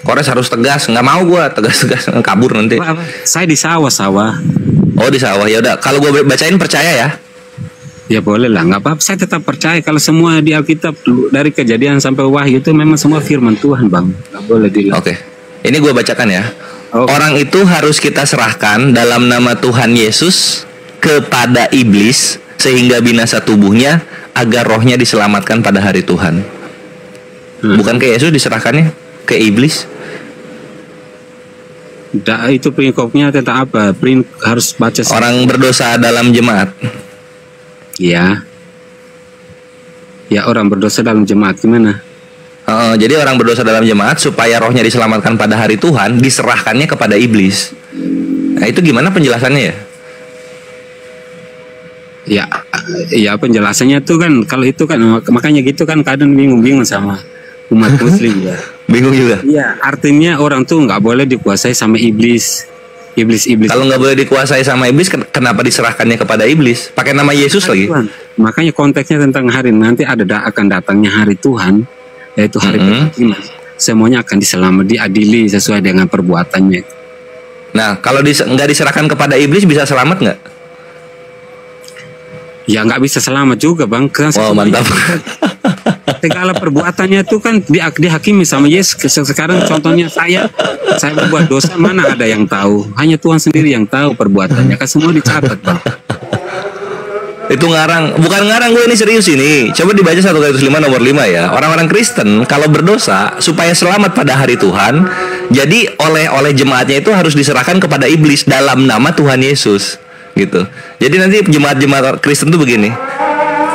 Kores harus tegas, nggak mau gua tegas kabur nanti. Apa? Saya di sawah. Oh, di sawah, ya udah. Kalau gue bacain percaya ya? Ya boleh lah, nggak apa-apa. Saya tetap percaya kalau semua di Alkitab dari Kejadian sampai Wahyu itu memang semua firman Tuhan, Bang. Nggak boleh dilarang. Oke, ini gue bacakan ya. Okay. Orang itu harus kita serahkan dalam nama Tuhan Yesus kepada iblis sehingga binasa tubuhnya agar rohnya diselamatkan pada hari Tuhan. Bukan ke Yesus diserahkannya, ke iblis. Itu prinkopnya tentang apa? Harus baca. Orang berdosa dalam jemaat. Ya, orang berdosa dalam jemaat gimana? Jadi orang berdosa dalam jemaat supaya rohnya diselamatkan pada hari Tuhan diserahkannya kepada iblis. Nah itu gimana penjelasannya ya? Ya penjelasannya tuh kan kalau itu kan makanya gitu kan kadang bingung sama umat Muslim ya. Bingung juga. Iya, artinya orang tuh nggak boleh dikuasai sama iblis. Kalau nggak boleh dikuasai sama iblis, kenapa diserahkannya kepada iblis? Pakai nama Yesus lagi. Tuhan. Makanya konteksnya tentang hari nanti akan datangnya hari Tuhan, yaitu hari penghakiman. Semuanya akan diadili sesuai dengan perbuatannya. Nah, kalau nggak diserahkan kepada iblis bisa selamat nggak? Ya nggak bisa selamat juga, Bang. Wow, mantap. Segala perbuatannya itu kan dihakimi sama Yesus. Sekarang contohnya saya berbuat dosa, mana ada yang tahu? Hanya Tuhan sendiri yang tahu perbuatannya. Kan semua dicatat, Bang. Itu bukan ngarang, gue ini serius ini. Coba dibaca 1 Korintus 5 nomor 5 ya. Orang-orang Kristen kalau berdosa supaya selamat pada hari Tuhan, jadi oleh jemaatnya itu harus diserahkan kepada iblis dalam nama Tuhan Yesus. Gitu. Jadi nanti jemaat-jemaat Kristen tuh begini.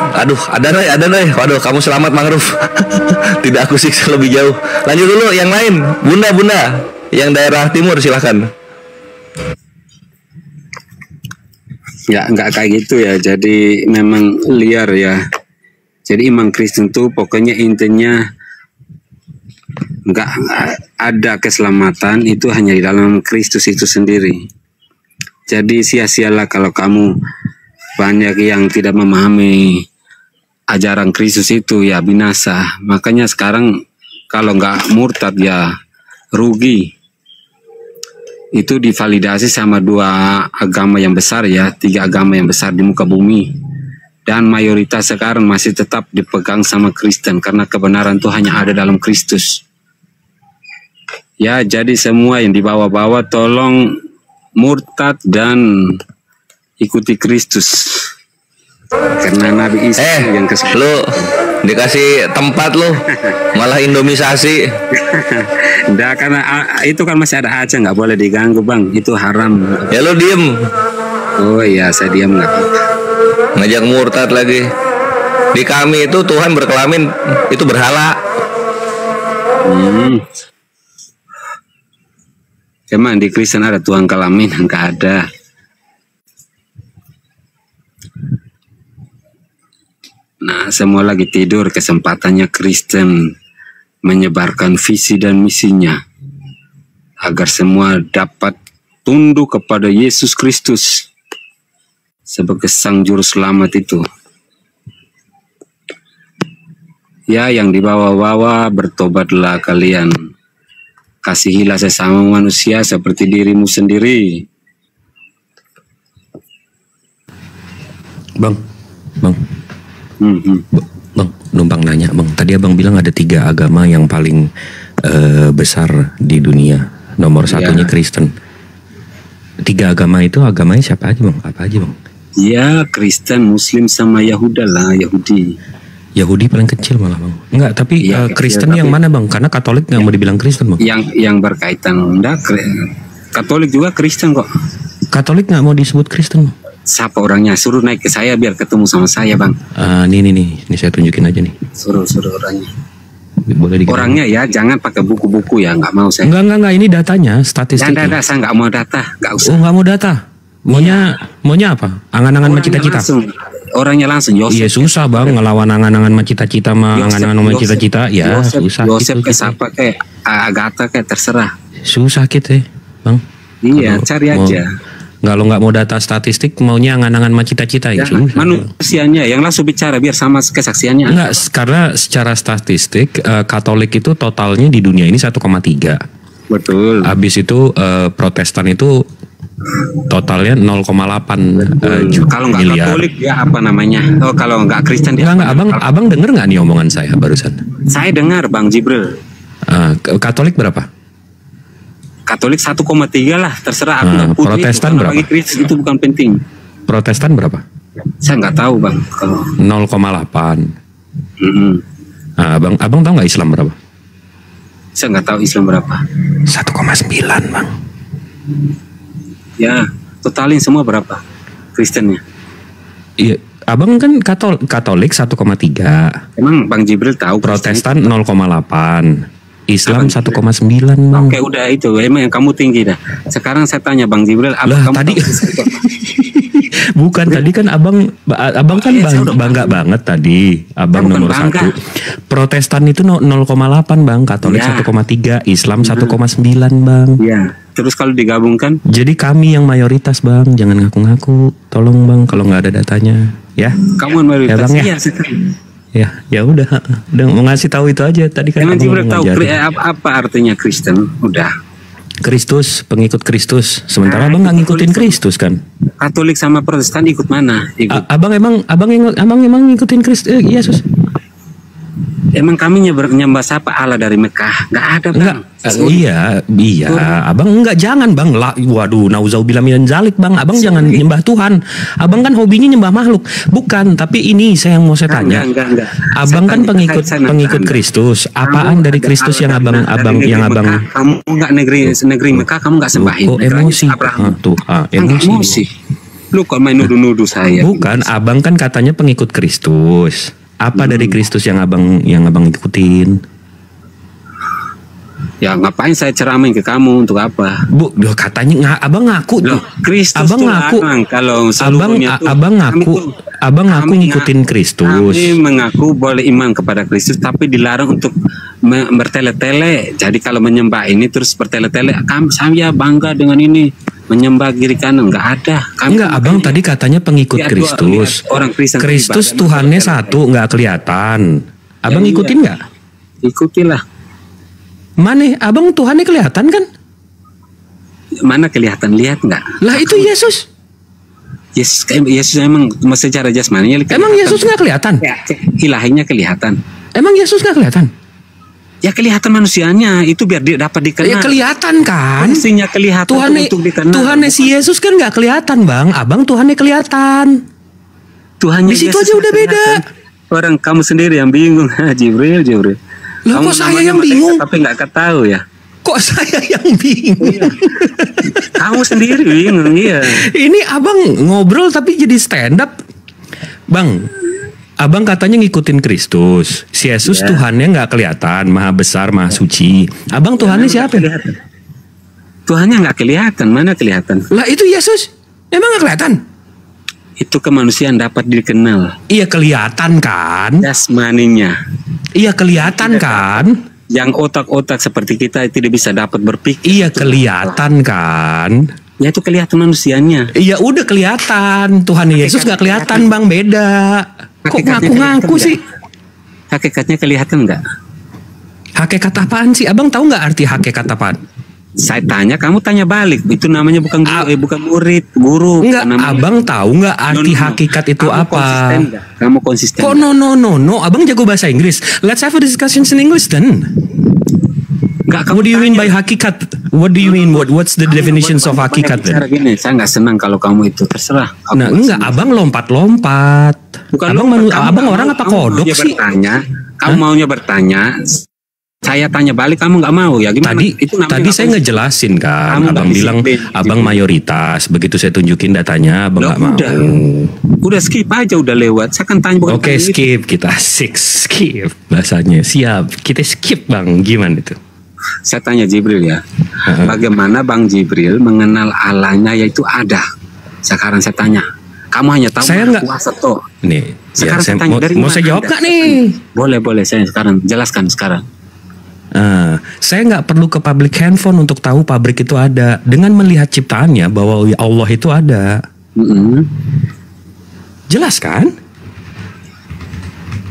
Aduh, ada nih. Waduh, kamu selamat, Mangrove. Tidak aku siksa lebih jauh. Lanjut dulu yang lain. Bunda, yang daerah timur silahkan. Ya, nggak kayak gitu ya. Jadi memang liar ya. Jadi iman Kristen tuh pokoknya intinya nggak ada keselamatan itu hanya di dalam Kristus itu sendiri. Jadi sia-sialah kalau kamu banyak yang tidak memahami ajaran Kristus itu ya binasa. Makanya sekarang kalau nggak murtad ya rugi. Itu divalidasi sama 2 agama yang besar ya, 3 agama yang besar di muka bumi. Dan mayoritas sekarang masih tetap dipegang sama Kristen karena kebenaran itu hanya ada dalam Kristus. Ya jadi semua yang dibawa-bawa tolong murtad dan ikuti Kristus. Karena Nabi Isa yang lu dikasih tempat lu malah indomisasi. Nggak, karena itu kan masih ada aja, nggak boleh diganggu, Bang. Itu haram. Ya lu diem. Oh iya, saya diam nggak apa-apa. Ngajak murtad lagi. Di kami itu Tuhan berkelamin itu berhala. Emang di Kristen ada Tuhan kelamin? Enggak ada. Nah, semua lagi tidur. Kesempatannya Kristen menyebarkan visi dan misinya agar semua dapat tunduk kepada Yesus Kristus sebagai Sang Juru Selamat itu. Ya, yang dibawa-bawa bertobatlah kalian. Kasihilah sesama manusia seperti dirimu sendiri. Bang. Bang, numpang nanya, Bang. Tadi Abang bilang ada 3 agama yang paling besar di dunia. Nomor satunya Kristen. 3 agama itu agamanya siapa aja, Bang? Apa aja, Bang? Ya, Kristen, Muslim sama Yahuda lah, Yahudi. Yahudi paling kecil malah, Bang. Enggak, tapi ya, Kristen yang mana, Bang? Karena Katolik nggak mau dibilang Kristen, Bang. Yang berkaitan, enggak, Katolik juga Kristen kok. Katolik nggak mau disebut Kristen, Bang. Siapa orangnya? Suruh naik ke saya biar ketemu sama saya, Bang. Nih saya tunjukin aja nih. Suruh orangnya. Boleh dikira. Orangnya ya, jangan pakai buku-buku ya, nggak mau saya. Enggak, ini datanya, statistiknya. Enggak, saya nggak mau data, nggak usah. Oh, nggak mau data. Maunya apa? Angan-angan sama cita-cita. Orangnya langsung Yosef. Iya susah Bang, ngelawan angan-angan sama cita-cita sama angan-angan sama cita-cita. Ya susah. Yosef gitu. ke siapa kayak Agatha kayak terserah. Susah gitu Bang. Iya, cari aja. Kalau nggak mau data statistik, maunya angan-angan sama cita-cita ya. Manusianya yang langsung bicara biar sama kesaksiannya. Enggak, karena secara statistik Katolik itu totalnya di dunia ini 1,3. Betul. Habis itu Protestan itu totalnya 0,8 juta. Kalau nggak miliar. Katolik ya apa namanya? Oh, kalau nggak Kristen dia. Enggak, abang denger nggak nih omongan saya barusan? Saya dengar Bang Jibril. Katolik berapa? Katolik 1,3 lah, terserah aku. Protestan berapa? Bagi Kristen itu bukan penting. Protestan berapa? Saya nggak tahu Bang. Kalau 0,8. Abang tahu nggak Islam berapa? Saya nggak tahu Islam berapa. 1,9 Bang. Ya, totalin semua berapa Kristennya? Iya, abang kan Katolik 1,3. Emang Bang Jibril tahu? Protestan 0,8. Islam 1,9 Bang. Oke, udah itu. Emang yang kamu tinggi dah. Sekarang saya tanya Bang Jibril, apa lah, kamu tadi bukan tadi kan abang kan bangga banget tadi. Abang nomor 1. Protestan itu 0,8 Bang, Katolik 1,3, Islam 1,9 Bang. Iya. Terus kalau digabungkan? Jadi kami yang mayoritas Bang, jangan ngaku-ngaku. Tolong Bang kalau nggak ada datanya, ya. Kamu mayoritas. Ya, Bang, ya. Ya udah mau ngasih tahu itu aja tadi kan. Emang Jibril tahu apa artinya Kristen? Udah. Kristus, pengikut Kristus. Sementara abang nggak ngikutin Kristus kan? Katolik sama Protestan ikut mana? Abang emang ngikutin Kristus, Yesus. Emang kami nyembah siapa? Allah dari Mekah? Nggak ada Bang. Iya. Abang jangan Bang. Waduh, nauzubillah min zalik Bang. Abang jangan nyembah Tuhan. Abang kan hobinya nyembah makhluk. Bukan, tapi ini saya tanya. Enggak. Abang kan pengikut Kristus. Apaan dari Kristus yang abang Kamu nggak negeri Mekah, kamu nggak sembahin. Oh, emosi. Emosi. Lu kok main nuduh-nuduh saya? Bukan, abang kan katanya pengikut Kristus. Apa dari Kristus yang abang ikutin? Ya ngapain saya ceramain ke kamu untuk apa? Katanya abang ngaku tuh. Kristus abang tuh ngaku. Kalau abang ngaku ngikutin Kristus. Kami mengaku boleh iman kepada Kristus, tapi dilarang untuk bertele-tele. Jadi kalau menyembah ini terus bertele-tele, saya bangga dengan ini. Menyembah kiri kanan nggak ada. Enggak, abang tadi katanya pengikut Kristus. Orang Kristen Kristus Tuhannya satu, nggak kelihatan. Abang ikutin nggak? Ikutilah. Mana? Abang Tuhannya kelihatan kan? Mana kelihatan? Lihat nggak? Lah itu Yesus. Yesus emang secara jasmaninya kelihatan. Emang Yesus nggak kelihatan? Ya, ilahinya kelihatan. Emang Yesus nggak kelihatan? Ya kelihatan manusianya itu biar dia dapat dikenal. Ya kelihatan kan? Fungsinya kelihatan untuk dikenal. Tuhannya si Yesus kan nggak kelihatan Bang. Abang Tuhannya kelihatan. Tuhannya di situ aja udah beda. Orang kamu sendiri yang bingung, Jibril. Loh, kok saya yang bingung? Tapi nggak ketahui ya. Kok saya yang bingung? Kamu sendiri bingung, iya. Ini abang ngobrol tapi jadi stand up, Bang. Abang katanya ngikutin Kristus. Si Yesus Tuhannya nggak kelihatan, maha besar, maha suci. Abang Tuhannya siapa? Tuhannya nggak kelihatan, mana kelihatan? Lah itu Yesus, emang nggak kelihatan? Itu kemanusiaan dapat dikenal. Iya kelihatan kan? Jasmaninya. Iya kelihatan kan? Yang otak-otak seperti kita tidak bisa dapat berpikir. Iya kelihatan kan? Ya itu kelihatan manusianya. Iya udah kelihatan. Tuhan Yesus nggak kelihatan Bang, beda. Kok ngaku-ngaku sih? Hakikatnya kelihatan nggak? Hakikat apaan sih? Abang tahu nggak arti hakikat apaan? Saya tanya, kamu tanya balik. Itu namanya bukan murid, guru. Enggak, abang tahu nggak arti hakikat itu kamu apa? Kamu konsisten. Kok no. Abang jago bahasa Inggris. Let's have a discussion in English then. What do you mean by hakikat? What do you mean? What's the definitions of hakikat then? Gini, saya nggak senang kalau kamu itu terserah. Nah, enggak, abang lompat-lompat. Bukan abang orang apa kodok sih? Kamu maunya bertanya. Saya tanya balik, kamu nggak mau ya gimana? Tadi saya ngejelasin kan, abang bilang abang mayoritas. Begitu saya tunjukin datanya, abang nggak mau. Udah skip aja, udah lewat. Saya kan tanya. Oke, skip itu. Kita skip bahasanya. Siap, kita skip bang. Gimana itu? Saya tanya Jibril ya, bagaimana Bang Jibril mengenal Allahnya yaitu ada? Sekarang saya tanya, kamu hanya tahu kuasa toh. Nih, sekarang saya tanya, mau saya jawab nggak nih? Boleh saya sekarang jelaskan sekarang. Saya nggak perlu ke pabrik handphone untuk tahu pabrik itu ada. Dengan melihat ciptaannya bahwa Allah itu ada. Jelas kan?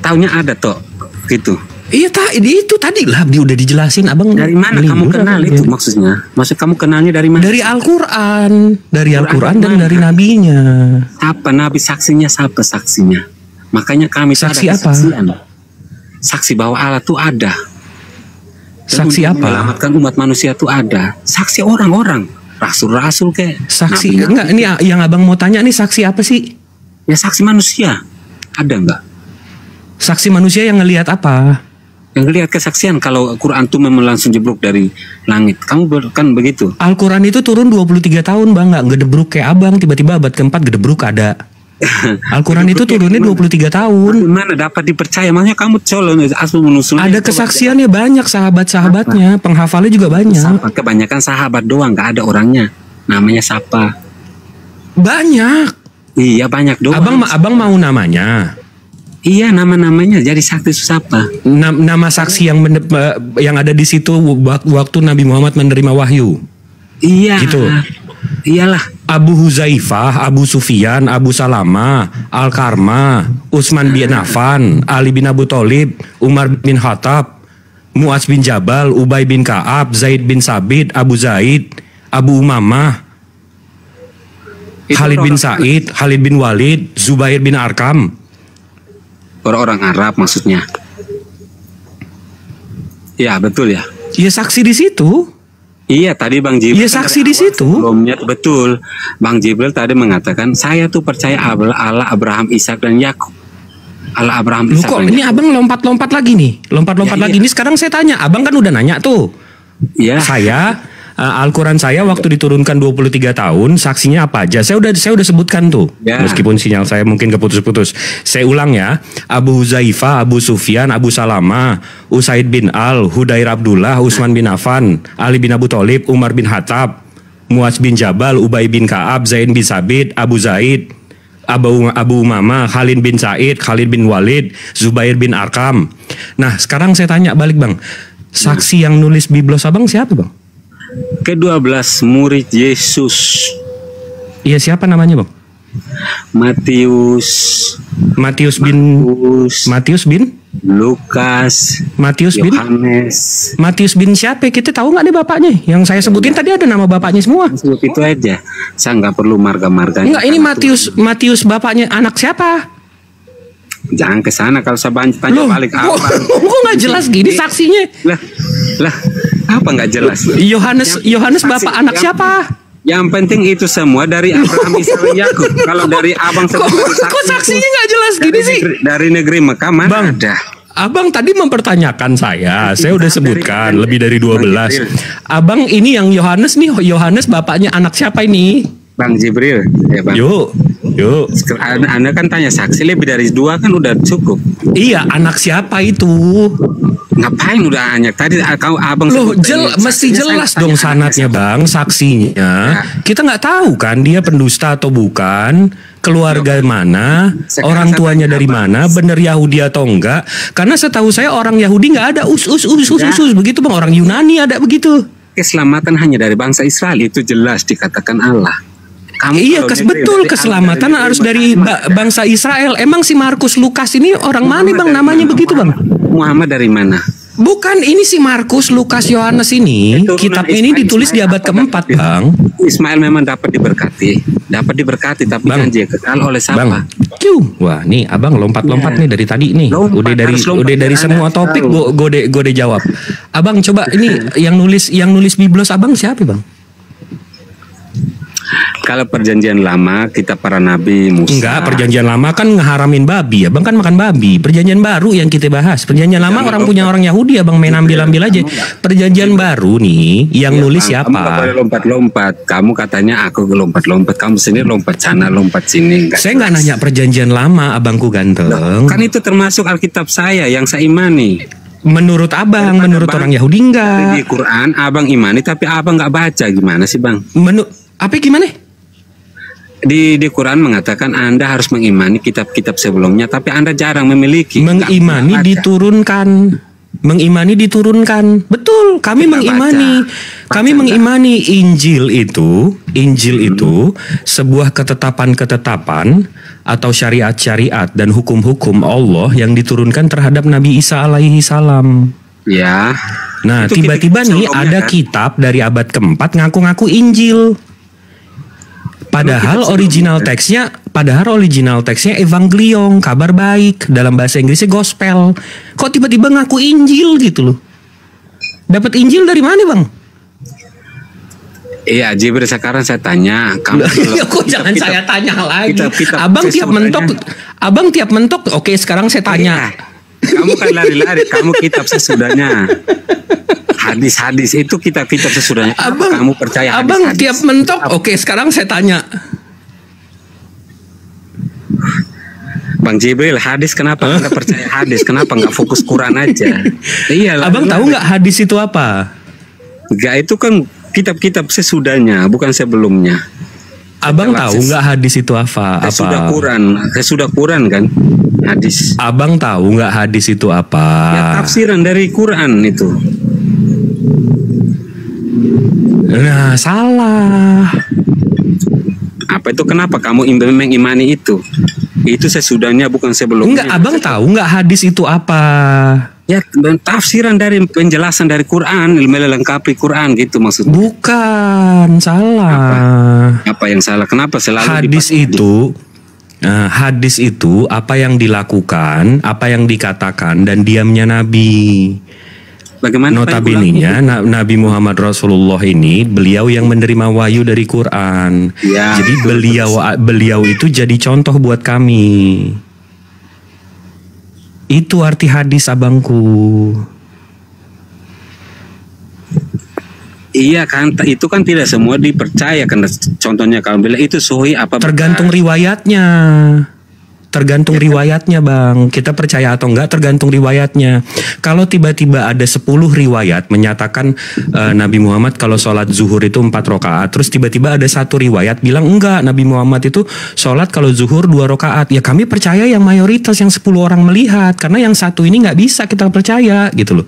Taunya ada toh, gitu. Iya itu tadi lah udah dijelasin abang. Dari mana kamu kenal itu maksudnya? Maksud kamu kenalnya dari mana? Dari Al-Quran, dan dari nabinya. Apa nabi saksinya? Siapa saksinya? Makanya kami saksi ada apa? Kesaksian. Saksi bahwa Allah itu ada. Saksi apa? Menyelamatkan umat manusia itu ada. Saksi orang-orang, rasul-rasul kayak. Saksi enggak? Ini yang abang mau tanya nih, saksi apa sih? Ya saksi manusia. Ada enggak? Saksi manusia yang ngelihat apa? Yang lihat kesaksian kalau Quran itu memang langsung jeblok dari langit. Kamu kan begitu? Al-Quran itu turun 23 tahun bang, nggak gedebruk kayak abang. Tiba-tiba abad keempat gedebruk ada. Al-Quran itu turunnya 23 tahun. Mana dapat dipercaya? Makanya kamu colon asal menusul. Ada kesaksiannya banyak, sahabat-sahabatnya, penghafalnya juga banyak. Siapa? Kebanyakan sahabat doang, nggak ada orangnya. Namanya siapa? Banyak. Iya banyak doang. Abang mau namanya? Iya nama-namanya. Jadi saksi itu siapa? Nama saksi yang ada di situ waktu Nabi Muhammad menerima wahyu. Iya. Gitu. Iyalah. Abu Huzaifah, Abu Sufyan, Abu Salama, Al-Karma, Utsman bin Affan, Ali bin Abu Thalib, Umar bin Khattab, Muaz bin Jabal, Ubay bin Ka'ab, Zaid bin Sabit, Abu Zaid, Abu Umamah, Khalid bin Said, Khalid bin Walid, Zubair bin Arkam. Orang-orang Arab maksudnya. Ya betul ya. Iya saksi di situ. Iya tadi Bang Jibril. Iya saksi di situ. Sebelumnya betul. Bang Jibril tadi mengatakan saya tuh percaya Allah Abraham, Ishak dan Yakub. Allah Abraham, Ishak. Kok ini abang lompat-lompat lagi nih? Lompat-lompat lagi nih. Sekarang saya tanya, abang kan udah nanya tuh. Iya. Saya Al-Quran saya waktu diturunkan 23 tahun, saksinya apa aja? Saya udah sebutkan tuh. Ya. Meskipun sinyal saya mungkin keputus-putus. Saya ulang ya. Abu Huzaifah, Abu Sufyan, Abu Salama, Usaid bin Al, Hudair Abdullah, Utsman bin Affan, Ali bin Abu Thalib, Umar bin Khattab, Muaz bin Jabal, Ubay bin Ka'ab, Zaid bin Sabit, Abu Zaid, Abu Umamah, Khalid bin Said, Khalid bin Walid, Zubair bin Arkam. Nah sekarang saya tanya balik bang. Saksi yang nulis Biblos abang siapa bang? Ke-12 murid Yesus. Iya siapa namanya bang? Matius bin Lukas, Matius bin siapa? Kita tahu nggak nih bapaknya? Yang saya sebutin tadi ada nama bapaknya semua. Sebut itu aja. Saya nggak perlu marga-marganya. Enggak, ini Matius bapaknya anak siapa? Jangan ke sana kalau saya tanya balik apa? Kok nggak jelas gini saksinya? Lah, apa nggak jelas? Yohanes bapak anak siapa? Yang penting itu semua dari Abraham, Ishak dan Yakub. Kalau dari abang kok saksinya nggak jelas gini sih? Dari negeri Mekah mana bang, ada? Abang tadi mempertanyakan saya udah sebutkan lebih dari 12. Abang ini yang Yohanes bapaknya anak siapa ini? Bang Jibril, ya bang. Yuk. Anda kan tanya saksi lebih dari 2 kan udah cukup. Iya, anak siapa itu? Ngapain udah banyak tadi abang? Loh, mesti jelas dong sanatnya bang, saksinya. Ya. Kita nggak tahu kan dia pendusta atau bukan, keluarga mana, orang tuanya dari mana, bener Yahudi atau enggak? Karena setahu saya orang Yahudi nggak ada usus begitu bang, orang Yunani ada begitu. Keselamatan hanya dari bangsa Israel itu jelas dikatakan Allah. Iya, betul keselamatan harus dari bangsa Israel. Emang si Markus Lukas ini orang mana bang namanya begitu bang? Muhammad dari mana? Bukan, ini si Markus Lukas Yohanes ini kitab ini ditulis di abad keempat bang. Ismail memang dapat diberkati tapi bang, janji kekal oleh siapa? Bang, wah nih abang lompat-lompat nih dari tadi nih. Udah dari semua topik gue jawab. Abang coba ini yang nulis Biblos abang siapa bang? Kalau perjanjian lama kita para nabi Musa. Enggak, perjanjian lama kan ngeharamin babi. Abang kan makan babi. Perjanjian baru yang kita bahas. Perjanjian lama punya orang Yahudi, Abang main ambil-ambil aja. Perjanjian baru nih yang nulis siapa? Kamu gak boleh lompat-lompat. Kamu katanya aku lompat-lompat. Kamu sendiri lompat sana, lompat sini. Saya nggak nanya perjanjian lama, abangku ganteng. Kan itu termasuk Alkitab saya yang saya imani. Menurut abang, menurut orang Yahudi enggak. Di Quran abang imani tapi abang nggak baca, gimana sih bang? Apa gimana? Di Quran mengatakan Anda harus mengimani kitab-kitab sebelumnya, tapi Anda jarang memiliki. Mengimani diturunkan. Mengimani diturunkan. Betul, kami mengimani. Kami mengimani Injil itu sebuah ketetapan-ketetapan atau syariat-syariat dan hukum-hukum Allah yang diturunkan terhadap Nabi Isa alaihi salam. Ya. Nah, tiba-tiba nih ada kitab dari abad keempat ngaku-ngaku Injil. Padahal original teksnya Evangelion, kabar baik, dalam bahasa Inggrisnya gospel. Kok tiba-tiba ngaku Injil gitu loh? Dapat Injil dari mana, Bang? Iya, Jibril, sekarang saya tanya, kamu kok jangan saya tanya lagi. Abang tiap mentok, oke, sekarang saya tanya. Kamu kan lari-lari, kamu kitab sesudahnya. Hadis-hadis itu kitab-kitab sesudahnya. Kamu percaya hadis-hadis? Abang tiap mentok, oke, sekarang saya tanya. Bang Jibril, hadis kenapa nggak percaya hadis? Kenapa nggak fokus Quran aja? Iya. Abang tahu nggak hadis itu apa? Nggak, itu kan kitab-kitab sesudahnya, bukan sebelumnya. Abang tahu nggak hadis itu apa? Sesudah Quran kan hadis. Abang tahu nggak hadis itu apa? Ya, tafsiran dari Quran itu. Nah, salah. Apa itu, kenapa kamu mengimani itu? Itu sesudahnya, bukan sebelumnya. Enggak, abang tahu nggak hadis itu apa? Ya, tafsiran dari penjelasan dari Quran, melengkapi Quran gitu maksudnya. Bukan, salah. Apa yang salah? Kenapa selalu hadis itu apa yang dilakukan, apa yang dikatakan dan diamnya Nabi. Bagaimana notabene-nya Nabi Muhammad Rasulullah ini beliau yang menerima wahyu dari Quran. Ya, jadi beliau itu jadi contoh buat kami. Itu arti hadis, abangku. Iya kan, itu kan tidak semua dipercaya karena contohnya kalau bilang itu sahih apa? Tergantung riwayatnya. Riwayatnya, Bang. Kita percaya atau enggak tergantung riwayatnya. Kalau tiba-tiba ada 10 riwayat menyatakan Nabi Muhammad kalau sholat zuhur itu 4 rakaat, terus tiba-tiba ada satu riwayat bilang enggak, Nabi Muhammad itu sholat kalau zuhur 2 rakaat. Ya kami percaya yang mayoritas, yang 10 orang melihat, karena yang satu ini nggak bisa kita percaya gitu loh.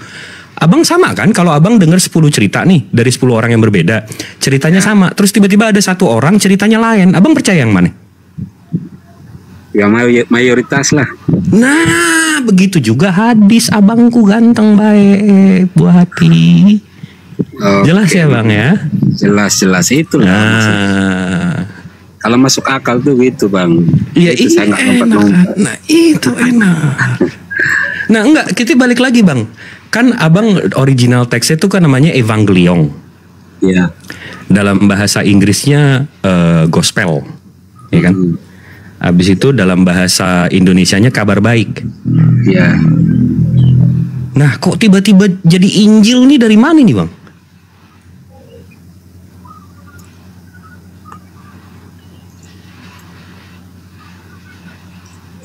Abang sama kan kalau abang dengar 10 cerita nih dari 10 orang yang berbeda, ceritanya sama, terus tiba-tiba ada satu orang ceritanya lain, abang percaya yang mana? Ya mayoritas lah. Nah, begitu juga hadis, abangku ganteng baik Bu hati. Jelas ya Bang ya? Jelas itu lah. Kalau masuk akal tuh gitu Bang. Iya, itu enak. Nah itu enak. Nah enggak, kita balik lagi Bang. Kan abang original teksnya itu kan namanya Evangelion. Iya. Dalam bahasa Inggrisnya gospel, ya kan? Habis itu dalam bahasa Indonesianya kabar baik. Iya. Nah, kok tiba-tiba jadi Injil nih dari mana nih, Bang?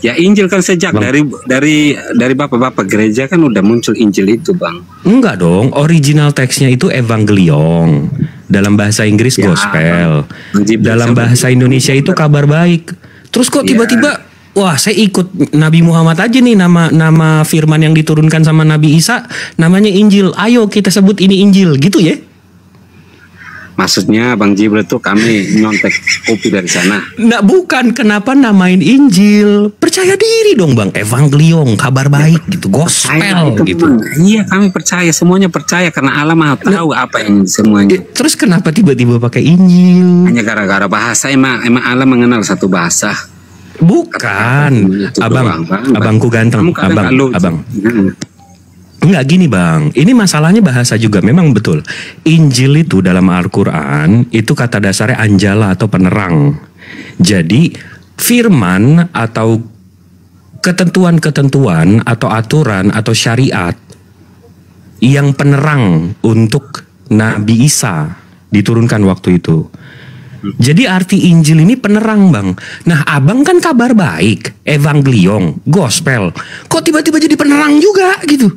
Ya Injil kan sejak Bang, dari bapak-bapak gereja kan udah muncul Injil itu Bang. Enggak dong, original teksnya itu Evangelion. Dalam bahasa Inggris gospel. Dalam bahasa Indonesia itu kabar baik. Terus kok tiba-tiba, wah saya ikut Nabi Muhammad aja nih, nama firman yang diturunkan sama Nabi Isa namanya Injil. Ayo kita sebut ini Injil, gitu ya? Maksudnya Bang Jibril tuh kami nyontek kopi dari sana. Nah bukan, kenapa namain Injil? Percaya diri dong Bang, Evangelion, kabar baik gitu, gospel gitu. Iya kami percaya, semuanya percaya karena Allah Maha tahu apa yang semuanya. Terus kenapa tiba-tiba pakai Injil? Hanya gara-gara bahasa, emang Allah mengenal satu bahasa. Bukan, abangku ganteng, abang. Enggak gini bang, ini masalahnya bahasa juga memang betul. Injil itu dalam Al-Quran itu kata dasarnya anjala atau penerang. Jadi firman atau ketentuan-ketentuan atau aturan atau syariat yang penerang untuk Nabi Isa diturunkan waktu itu. Jadi arti Injil ini penerang bang. Nah abang kan kabar baik, evangelion, gospel. Kok tiba-tiba jadi penerang juga gitu?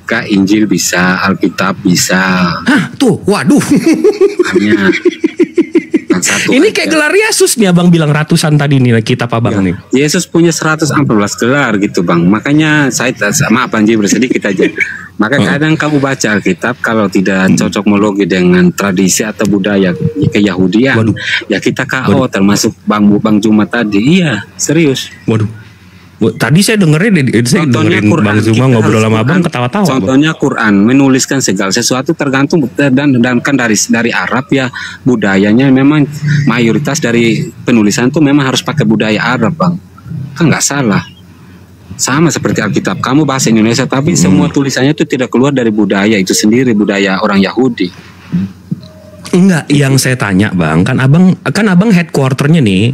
Kak, Injil bisa, Alkitab bisa. Hah, tuh, waduh. Hanya satu ini aja. kayak gelar Yesus nih abang bilang ratusan tadi nih kitab abang nih. Yesus punya 114 gelar gitu bang. Makanya saya maaf Bang Jibril sedikit aja. Maka kadang kamu baca Alkitab kalau tidak cocokmologi dengan tradisi atau budaya keyahudian, ya kita KO termasuk Bang Juma tadi. Iya, serius. Waduh. Tadi saya dengerin Bang Zuma ngobrol sama abang ketawa-tawa. Contohnya Quran menuliskan segala sesuatu tergantung dan kan dari Arab ya, budayanya memang mayoritas dari penulisan tuh memang harus pakai budaya Arab bang. Kan nggak salah. Sama seperti Alkitab, kamu bahasa Indonesia tapi semua tulisannya itu tidak keluar dari budaya itu sendiri, budaya orang Yahudi. Enggak, yang saya tanya bang, kan abang headquarternya nih,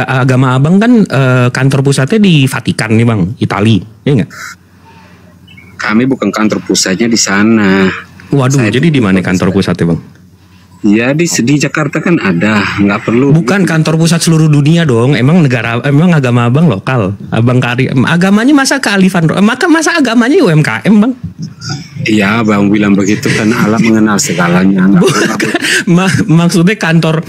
agama abang kan kantor pusatnya di Vatikan nih bang, Itali, ya enggak? Kami bukan kantor pusatnya di sana. Waduh, jadi di mana kantor pusatnya bang? Ya di Jakarta kan ada, nggak perlu. Bukan kantor pusat seluruh dunia dong, emang agama abang lokal, abang agamanya masa kealifan, masa agamanya UMKM bang? Iya bang bilang begitu kan Allah mengenal segalanya. Maksudnya kantor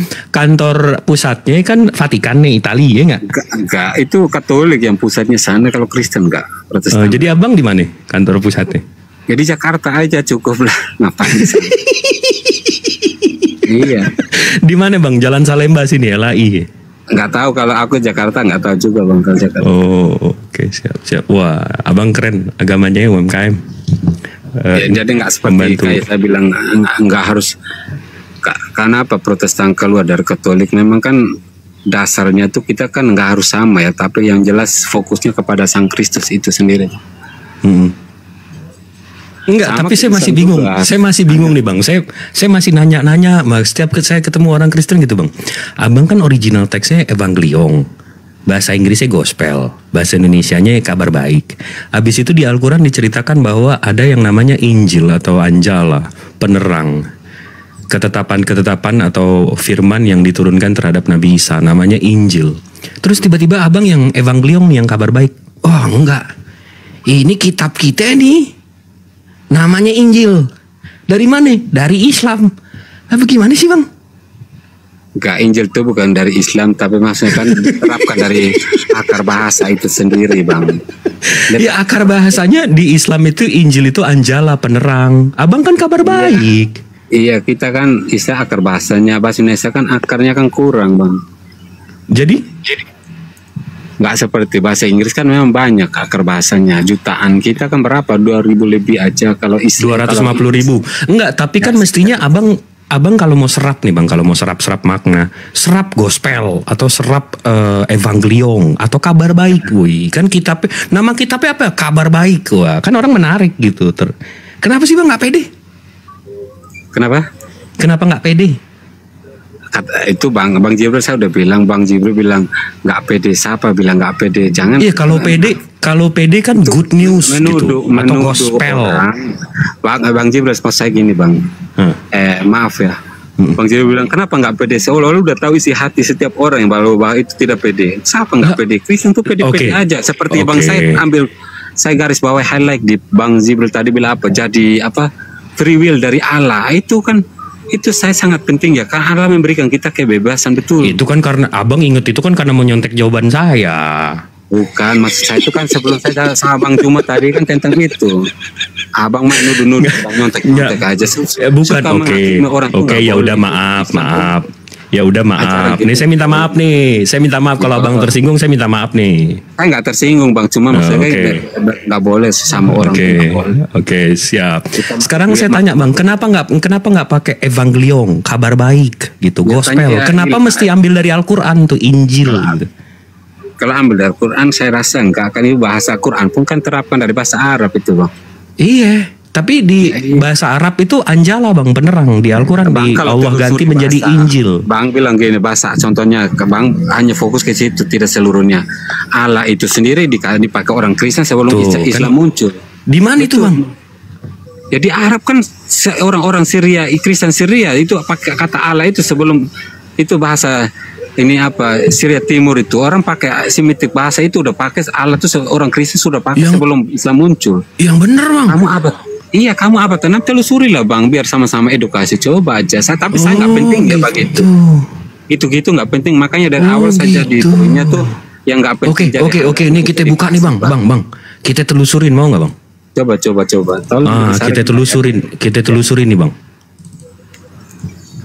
pusatnya kan Vatikan nih Italia ya nggak? Enggak, itu Katolik yang pusatnya sana, kalau Kristen enggak. Protestan. Jadi abang di mana kantor pusatnya? Jadi Jakarta aja cukup lah, ngapain di sana? Iya. Di mana bang? Jalan Salemba sini LAI. Nggak tahu, kalau aku Jakarta nggak tahu juga bang kalau Jakarta. Oh oke, siap. Wah abang keren, agamanya UMKM. Jadi nggak seperti kayak saya bilang nggak harus. Karena apa Protestan keluar dari Katolik memang kan dasarnya tuh kita kan nggak harus sama ya, tapi yang jelas fokusnya kepada Sang Kristus itu sendiri. Enggak, tapi saya masih bingung. Saya masih bingung nih bang. Saya masih nanya-nanya. Setiap saya ketemu orang Kristen gitu bang. Abang kan original teksnya evangelion. Bahasa Inggrisnya gospel, bahasa Indonesianya kabar baik. Habis itu di Al-Quran diceritakan bahwa ada yang namanya Injil atau Anjala, penerang. Ketetapan-ketetapan atau firman yang diturunkan terhadap Nabi Isa, namanya Injil. Terus tiba-tiba abang yang evangelion, yang kabar baik. Oh enggak, ini kitab kita nih, namanya Injil. Dari mana? Dari Islam. Tapi gimana sih bang? Enggak, Injil itu bukan dari Islam, tapi maksudnya kan diterapkan dari akar bahasa itu sendiri bang. Ya akar bahasanya di Islam itu Injil itu Anjala, penerang. Abang kan kabar baik. Iya, kita kan istilah akar bahasanya, bahasa Indonesia kan akarnya kan kurang bang. Jadi? Nggak seperti bahasa Inggris kan memang banyak akar bahasanya, jutaan. Kita kan berapa? 2.000 lebih aja kalau istilah. 250.000. Enggak, tapi kan mestinya abang kalau mau serap nih bang, kalau mau serap makna, serap gospel atau serap evangelion atau kabar baik, woi kan kitab, nama kitabnya apa? Kabar baik, wah kan orang menarik gitu. Kenapa sih bang nggak pede? Kenapa nggak pede? Itu bang Jibril saya udah bilang, Bang Jibril bilang nggak pede, siapa bilang nggak pede? Jangan. Iya kalau pede kan good news gitu atau gospel. Bang Jibril pas saya gini bang, maaf ya. Bang Jibril bilang kenapa nggak pede? Seolah-olah udah tahu isi hati setiap orang yang bahwa itu tidak pede. Siapa nggak pede? Kristen tuh pede-pede aja. Seperti bang saya garis bawah highlight di Bang Jibril tadi bilang apa? Jadi apa? Free will dari Allah itu kan. Itu saya sangat penting ya, karena Allah memberikan kita kebebasan, betul. Itu kan karena abang inget itu kan karena mau nyontek jawaban saya. Bukan, maksud saya itu kan sebelum saya sama Bang Juma tadi kan tentang itu. Abang mah nuduh-nuduh nyontek aja. Bukan, oke, ya udah maaf. Ya udah maaf. Ini saya minta maaf nih. Saya minta maaf kalau abang tersinggung. Saya minta maaf nih. Saya nggak tersinggung bang. Cuma maksudnya nggak boleh sama orang. Oke, siap. Sekarang saya tanya bang, kenapa nggak pakai evangelion, kabar baik gitu, gospel? Kenapa mesti ambil dari Al-Quran tuh Injil? Gitu? Kalau ambil dari Quran saya rasa enggak, kan itu bahasa Quran pun kan terapkan dari bahasa Arab itu bang. Iya, tapi di bahasa Arab itu Anjala bang, penerang di Al-Quran di Allah ganti menjadi Injil. Bang bilang gini, bahasa contohnya bang hanya fokus ke situ, tidak seluruhnya. Allah itu sendiri dipakai orang Kristen sebelum Islam muncul. Di mana itu bang? Ya di Arab kan orang-orang Syria, Kristen Syria itu pakai kata Allah itu sebelum itu bahasa. Ini apa Syria Timur itu orang pakai Semitik bahasa itu udah pakai Allah tuh orang Kristen sudah pakai sebelum Islam muncul. Yang bener bang. Kamu apa? Iya kamu apa? Tenang telusuri lah bang biar sama-sama edukasi. Coba aja. Tapi saya nggak penting ya begitu. Itu gitu nggak penting. Makanya dari awal saja di poinnya tuh yang nggak penting. Oke. Ini kita buka nih bang. Kita telusurin mau nggak bang? Coba. Tolong kita telusurin nih bang.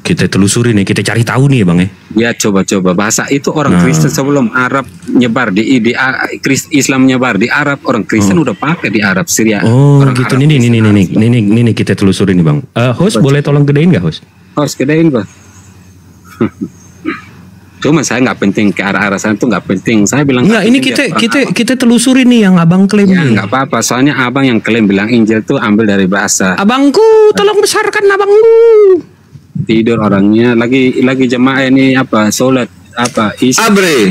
Kita telusuri nih, kita cari tahu nih bang ya. Ya coba bahasa itu orang Kristen sebelum Arab nyebar di Islam nyebar di Arab, orang Kristen udah pakai di Arab Syria. Orang gitu. Ini kita telusuri nih bang. Host boleh tolong gedein nggak host? Host gedein bang. Cuma saya nggak penting ke arah sana tuh nggak penting. Saya bilang nggak. Ini kita telusuri nih yang abang klaim. Ya nggak apa-apa. Soalnya abang yang klaim bilang Injil tuh ambil dari bahasa. Abangku, tolong besarkan abangku. Tidur orangnya lagi jemaah ini apa sholat apa Abre.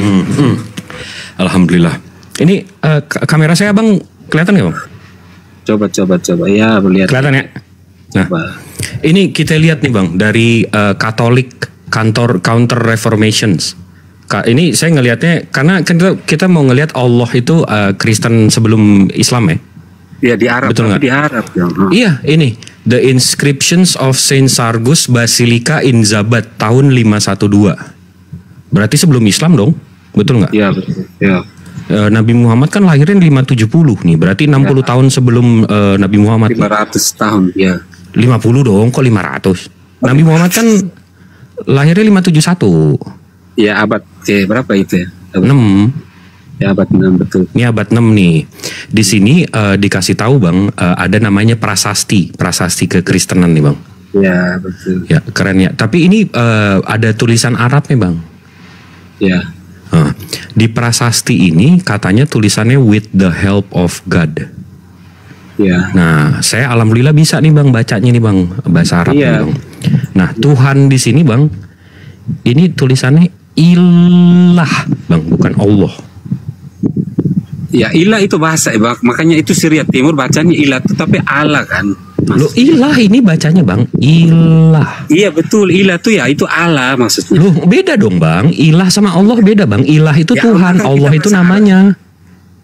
Alhamdulillah. Ini kamera saya bang kelihatan nggak bang? Coba ya lihat. Kelihatan ya. Nah ini kita lihat nih bang dari Katolik Counter Reformations. Ini saya ngelihatnya karena kita mau ngelihat Allah itu Kristen sebelum Islam ya. Iya di Arab. Betul nggak? Di Arab ya. Iya ini. The Inscriptions of Saint Sargus Basilica in Zabat tahun 512. Berarti sebelum Islam dong, betul nggak? Iya betul. Ya. Nabi Muhammad kan lahirnya 570 nih, berarti 60 tahun sebelum Nabi Muhammad. 500 tahun ya. 50 dong, kok 500? Nabi Muhammad kan lahirnya 571. Ya abad berapa itu ya? 6. Ya abad 6 betul. Ini abad 6 nih. Di sini dikasih tahu bang, ada namanya prasasti kekristenan nih bang. Ya betul. Ya keren ya. Tapi ini ada tulisan Arab nih bang. Ya. Di prasasti ini katanya tulisannya with the help of God. Ya. Nah saya alhamdulillah bisa nih bang bacanya nih bang bahasa Arab nih bang. Nah Tuhan di sini bang, ini tulisannya ilah bang, bukan Allah. Ya ilah itu bahasa bang, makanya itu Syria Timur bacanya ilah itu tapi Allah kan. Lo ilah ini bacanya bang, ilah. Iya betul, ilah tuh ya itu Allah maksudnya. Loh beda dong bang, ilah sama Allah beda bang. Ilah itu ya, Tuhan, Allah itu namanya.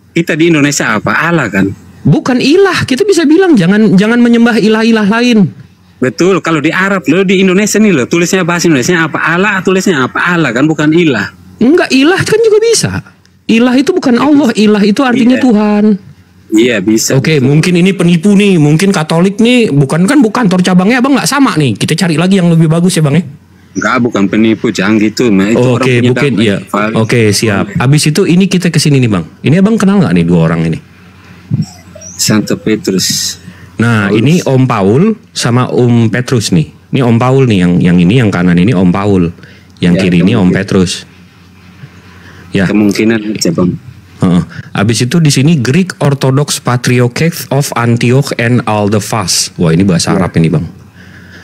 Kita di Indonesia apa? Allah kan. Bukan ilah, kita bisa bilang jangan menyembah ilah-ilah lain. Betul, kalau di Arab lo di Indonesia nih lo tulisnya bahasa Indonesia apa Allah, tulisnya apa Allah kan, bukan ilah. Enggak, ilah kan juga bisa. Ilah itu bukan Allah, ilah itu artinya Tuhan. Iya bisa. Oke, mungkin ini penipu nih, mungkin Katolik nih, bukan kantor cabangnya abang nggak sama nih. Kita cari lagi yang lebih bagus ya bang ya. Enggak, bukan penipu, jangan gitu. Oke, mungkin iya. Oke, siap. Abis itu ini kita kesini nih bang. Ini abang kenal nggak nih dua orang ini? Santo Petrus. Nah, ini Om Paul sama Om Petrus nih. Ini Om Paul nih yang ini yang kanan ini Om Paul, yang kiri ini Om Petrus. Ya. Kemungkinan aja bang. Abis itu di sini Greek Orthodox Patriarchate of Antioch and Aldefas. Wah ini bahasa Arab ini bang.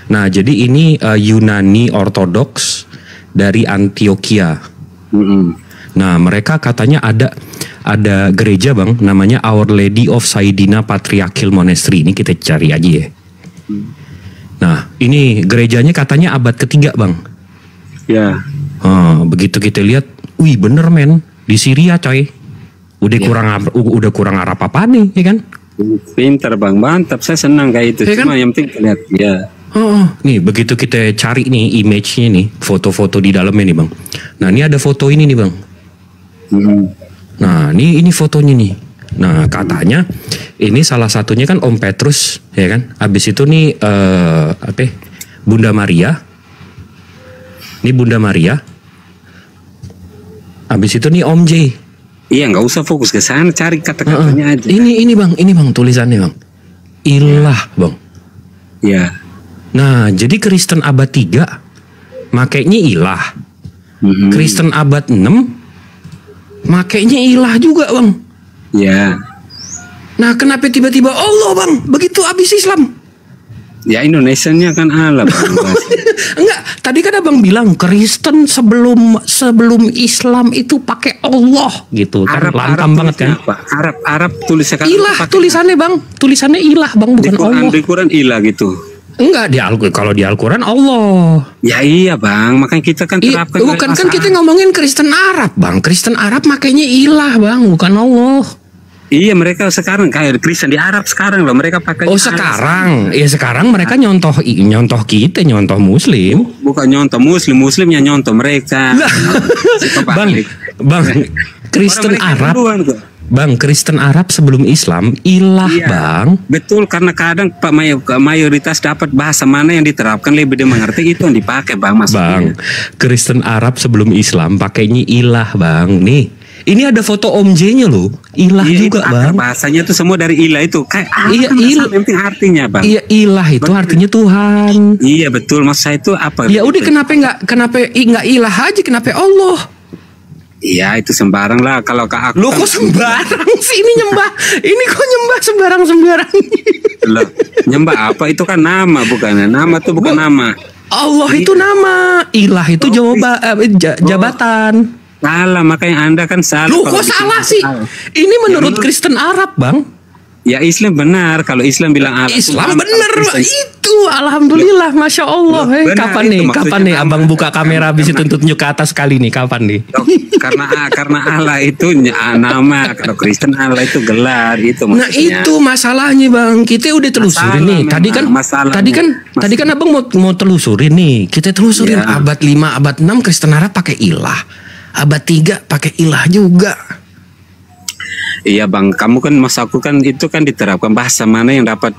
Nah jadi ini Yunani Orthodox dari Antioquia. Nah mereka katanya ada gereja bang, namanya Our Lady of Saidina Patriarchal Monastery. Ini kita cari aja ya. Nah ini gerejanya katanya abad ketiga bang. Ya. Begitu kita lihat. Wih bener men, di Syria coy. Udah kurang Arab apa nih, ya kan? Pintar bang, mantap. Saya senang kayak itu. Ya, cuma kan? Yang penting lihat ya. Nih begitu kita cari nih image-nya nih, foto-foto di dalamnya nih bang. Nah ini ada foto ini nih bang. Nah ini fotonya nih. Nah katanya ini salah satunya kan Om Petrus, ya kan? Habis itu nih Bunda Maria. Ini Bunda Maria. Habis itu nih Om J. Iya nggak usah fokus ke sana, cari kata-katanya aja. Ini bang tulisannya bang. Ilah bang. Ya. Nah jadi Kristen abad 3 makainya ilah. Kristen abad 6 makainya ilah juga bang. Ya. Nah kenapa tiba-tiba Allah bang? Begitu habis Islam? Ya Indonesianya kan Allah bang. Enggak, tadi kan abang bilang Kristen sebelum Islam itu pakai Allah gitu kan. Lantang banget kan. Arab tulisannya ilah tulisannya bang. Tulisannya ilah bang, bukan Allah. Di Quran ilah gitu. Enggak, kalau di Al-Quran Allah. Ya iya bang, makanya kita kan terapkan. Bukan kan kita ngomongin Kristen Arab bang. Kristen Arab makanya ilah bang, bukan Allah. Iya mereka sekarang kayak Kristen di Arab sekarang loh mereka pakai. Oh sekarang, ya sekarang mereka nyontoh kita, nyontoh Muslim. Bukan nyontoh Muslimnya nyontoh mereka. Bang, Kristen Arab. Bang, Kristen Arab sebelum Islam ilah bang. Betul, karena kadang mayoritas dapat bahasa mana yang diterapkan lebih dia mengerti itu yang dipakai bang maksudnya. Bang, Kristen Arab sebelum Islam pakainya ilah bang. Nih. Ini ada foto Om J-nya loh, ilah juga bang. Bahasanya tuh semua dari ilah itu. Ilah. Penting artinya bang. Iya ilah itu artinya Tuhan. Iya betul, maksud saya itu apa? Ya udah kenapa nggak ilah aja, kenapa Allah? Iya itu sembarang lah kalau ke aku. Loh kok sembarang sih ini nyembah? Ini kok nyembah sembarang? Loh, nyembah apa? Itu kan nama bukan? Nama tuh bukan nama. Allah itu nama, ilah itu jabatan. Salah, makanya Anda kan salah. Loh kok salah sih? Ini menurut Kristen Arab bang. Ya Islam benar, kalau Islam bilang Arab. Islam benar itu, alhamdulillah, masya Allah. Kapan nih abang buka kamera habis itu tunjuk ke atas kali nih, kapan nih? Karena Allah itu nama, kalau Kristen Allah itu gelar itu maksudnya. Nah itu masalahnya bang, kita udah telusurin nih. Tadi kan abang mau telusurin nih. Kita telusurin abad 5, abad 6 Kristen Arab pakai ilah. Abad 3 pakai ilah juga. Iya bang, kamu kan masaku kan itu kan diterapkan bahasa mana yang dapat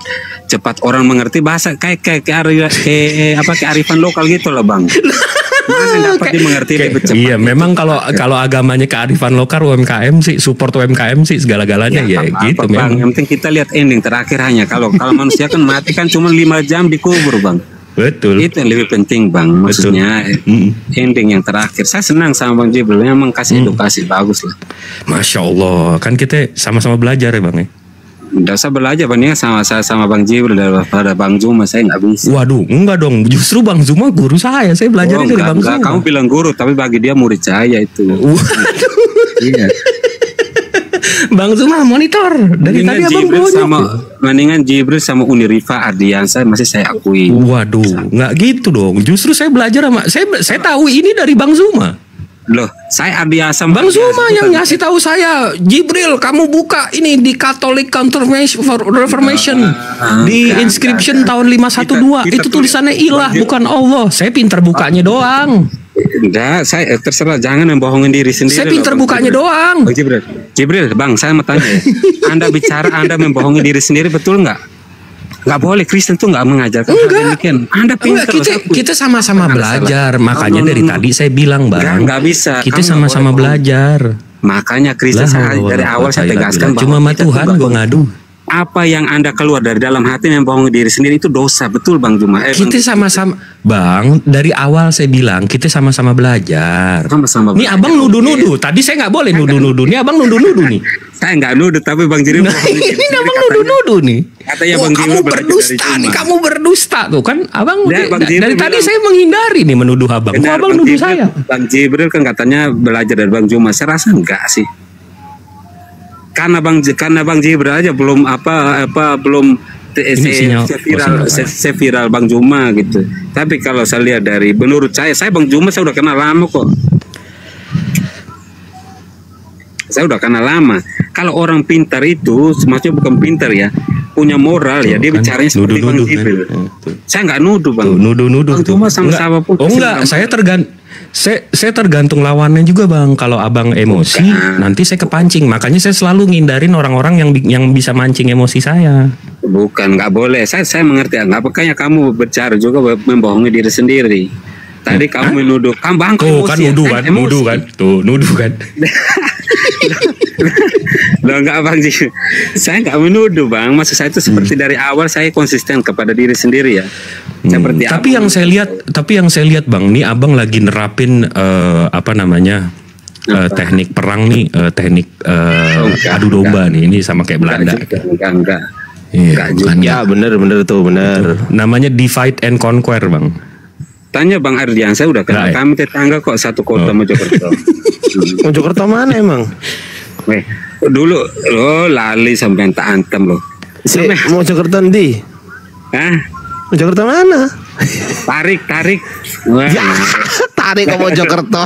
cepat orang mengerti bahasa kayak kearifan lokal gitu loh bang. Mana yang dapat dimengerti lebih cepat. Iya, memang kalau agamanya kearifan lokal UMKM sih, support UMKM sih segala-galanya ya gitu bang. Yang penting kita lihat ending terakhir hanya kalau manusia kan mati kan cuma 5 jam dikubur bang. Betul. Itu yang lebih penting bang. Maksudnya ending yang terakhir. Saya senang sama Bang Jibril. Memang kasih edukasi bagus lah. Masya Allah. Kan kita sama-sama belajar ya bang ya. Udah usah belajar bang ya sama Bang Jibril daripada Bang Zuma saya nggak bisa. Waduh enggak dong. Justru Bang Zuma guru saya. Saya belajar dari Bang Zuma. Kamu bilang guru tapi bagi dia murid saya itu. Waduh. Iya. Bang Zuma monitor dari tadi abang mendingan Jibril sama Unirifa Ardiansa masih saya akui. Waduh, nggak gitu dong. Justru saya belajar sama saya tahu ini dari Bang Zuma. Loh, saya Ardiansa Bang Zuma yang ngasih tahu saya, Jibril kamu buka ini di Catholic Reformation di inscription tahun 512 itu tulisannya ilah bukan Allah. Saya pinter bukanya doang. Enggak, saya terserah jangan membohongin diri sendiri. Saya pinter bukanya doang. Bang Jibril, bang, saya mau tanya. Anda bicara, Anda membohongi diri sendiri, betul nggak? Nggak boleh, Kristen tuh nggak mengajarkan hal demikian. Anda pinter. Kita sama-sama belajar. Makanya dari tadi saya bilang bang. Nggak bisa. Kita sama-sama belajar. Makanya Kristen dari awal saya tegaskan bahwa cuma sama Tuhan gue ngadu. Apa yang Anda keluar dari dalam hati membohongi diri sendiri itu dosa, betul Bang Juma? Kita sama-sama, Bang, dari awal saya bilang kita sama-sama belajar. Sama-sama. Nih abang nuduh-nuduh. Tadi saya nggak boleh nuduh-nuduh. Nih abang nuduh-nuduh nih. Saya nggak nuduh, tapi Bang Jiri. Ini abang nuduh-nuduh nih. Katanya Bang Jiri kamu berdusta nih, kamu berdusta tuh kan, abang. Dari tadi saya menghindari nih menuduh abang. Kok abang nuduh saya? Bang Jibril kan katanya belajar dari Bang Juma. Saya rasa enggak sih. Karena Bang Jibril aja belum belum viral Bang Juma gitu. Tapi kalau saya lihat dari menurut saya Bang Juma saya udah kenal lama kok. Saya udah kenal lama. Kalau orang pintar itu, maksudnya bukan pintar ya, punya moral ya, dia bicaranya seperti Bang Jibril. Saya nggak nuduh Bang. Nuduh. Cuma sama-sama pun. Oh enggak, saya tergantung lawannya juga Bang. Kalau abang emosi, nanti saya kepancing. Makanya saya selalu ngindarin orang-orang yang bisa mancing emosi saya. Bukan, nggak boleh. Saya mengerti. Nggak makanya kamu bicara juga membohongi diri sendiri. Tadi kamu menuduh, kamu bang. Tuh kan nuduh kan. Tuh nuduh kan. Loh enggak Bang Ji. Saya enggak menuduh Bang. Maksud saya itu seperti dari awal saya konsisten kepada diri sendiri ya. Seperti tapi yang saya lihat Bang, nih abang lagi nerapin teknik perang nih, teknik adu domba nih. Ini sama kayak Belanda. Enggak. Iya, Ya bener tuh bener. namanya divide and conquer, Bang. Tanya Bang Ardian, saya udah kenal Right. kami tetangga kok satu kota Mojokerto. Mojokerto mana emang? Weh, dulu lo lali sampai tak antem lo. Si Mojokerto ndi? Hah? Mojokerto mana? Tarik. Wah. Tarik ke Mojokerto.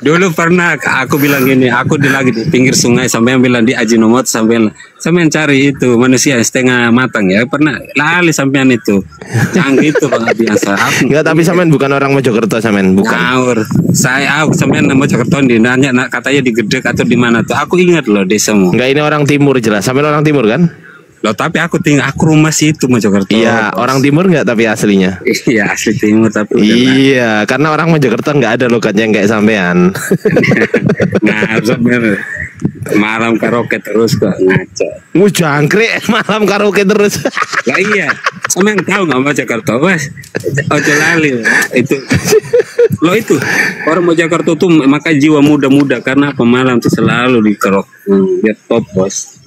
Dulu pernah aku bilang gini, aku lagi di pinggir sungai sampai bilang di Ajinomoto sampai cari itu manusia setengah matang ya, pernah lali sampean itu. Canggih itu Bang biasa. Enggak, tapi sampean bukan orang Mojokerto, sampean bukan. Ngawur. Aku sampean nama Mojokerto nanya katanya di Gedek atau di mana tuh. Aku ingat loh desamu. Enggak, ini orang timur jelas. Sampean orang timur kan? Loh tapi aku rumah situ Mojokerto. Iya, orang timur enggak tapi aslinya. Iya asli timur tapi Iya, karena orang Mojokerto enggak ada logatnya kayak sampean. Nah bener. Malam karaoke terus kok ngaco. Jangkrik malam karaoke terus. Lah iya, sama yang tahu nggak Mojokerto, Mas? Ojo lali itu. Lo itu orang Mojokerto tuh makanya jiwa muda-muda karena pemalam tuh selalu di karaoke biar top bos.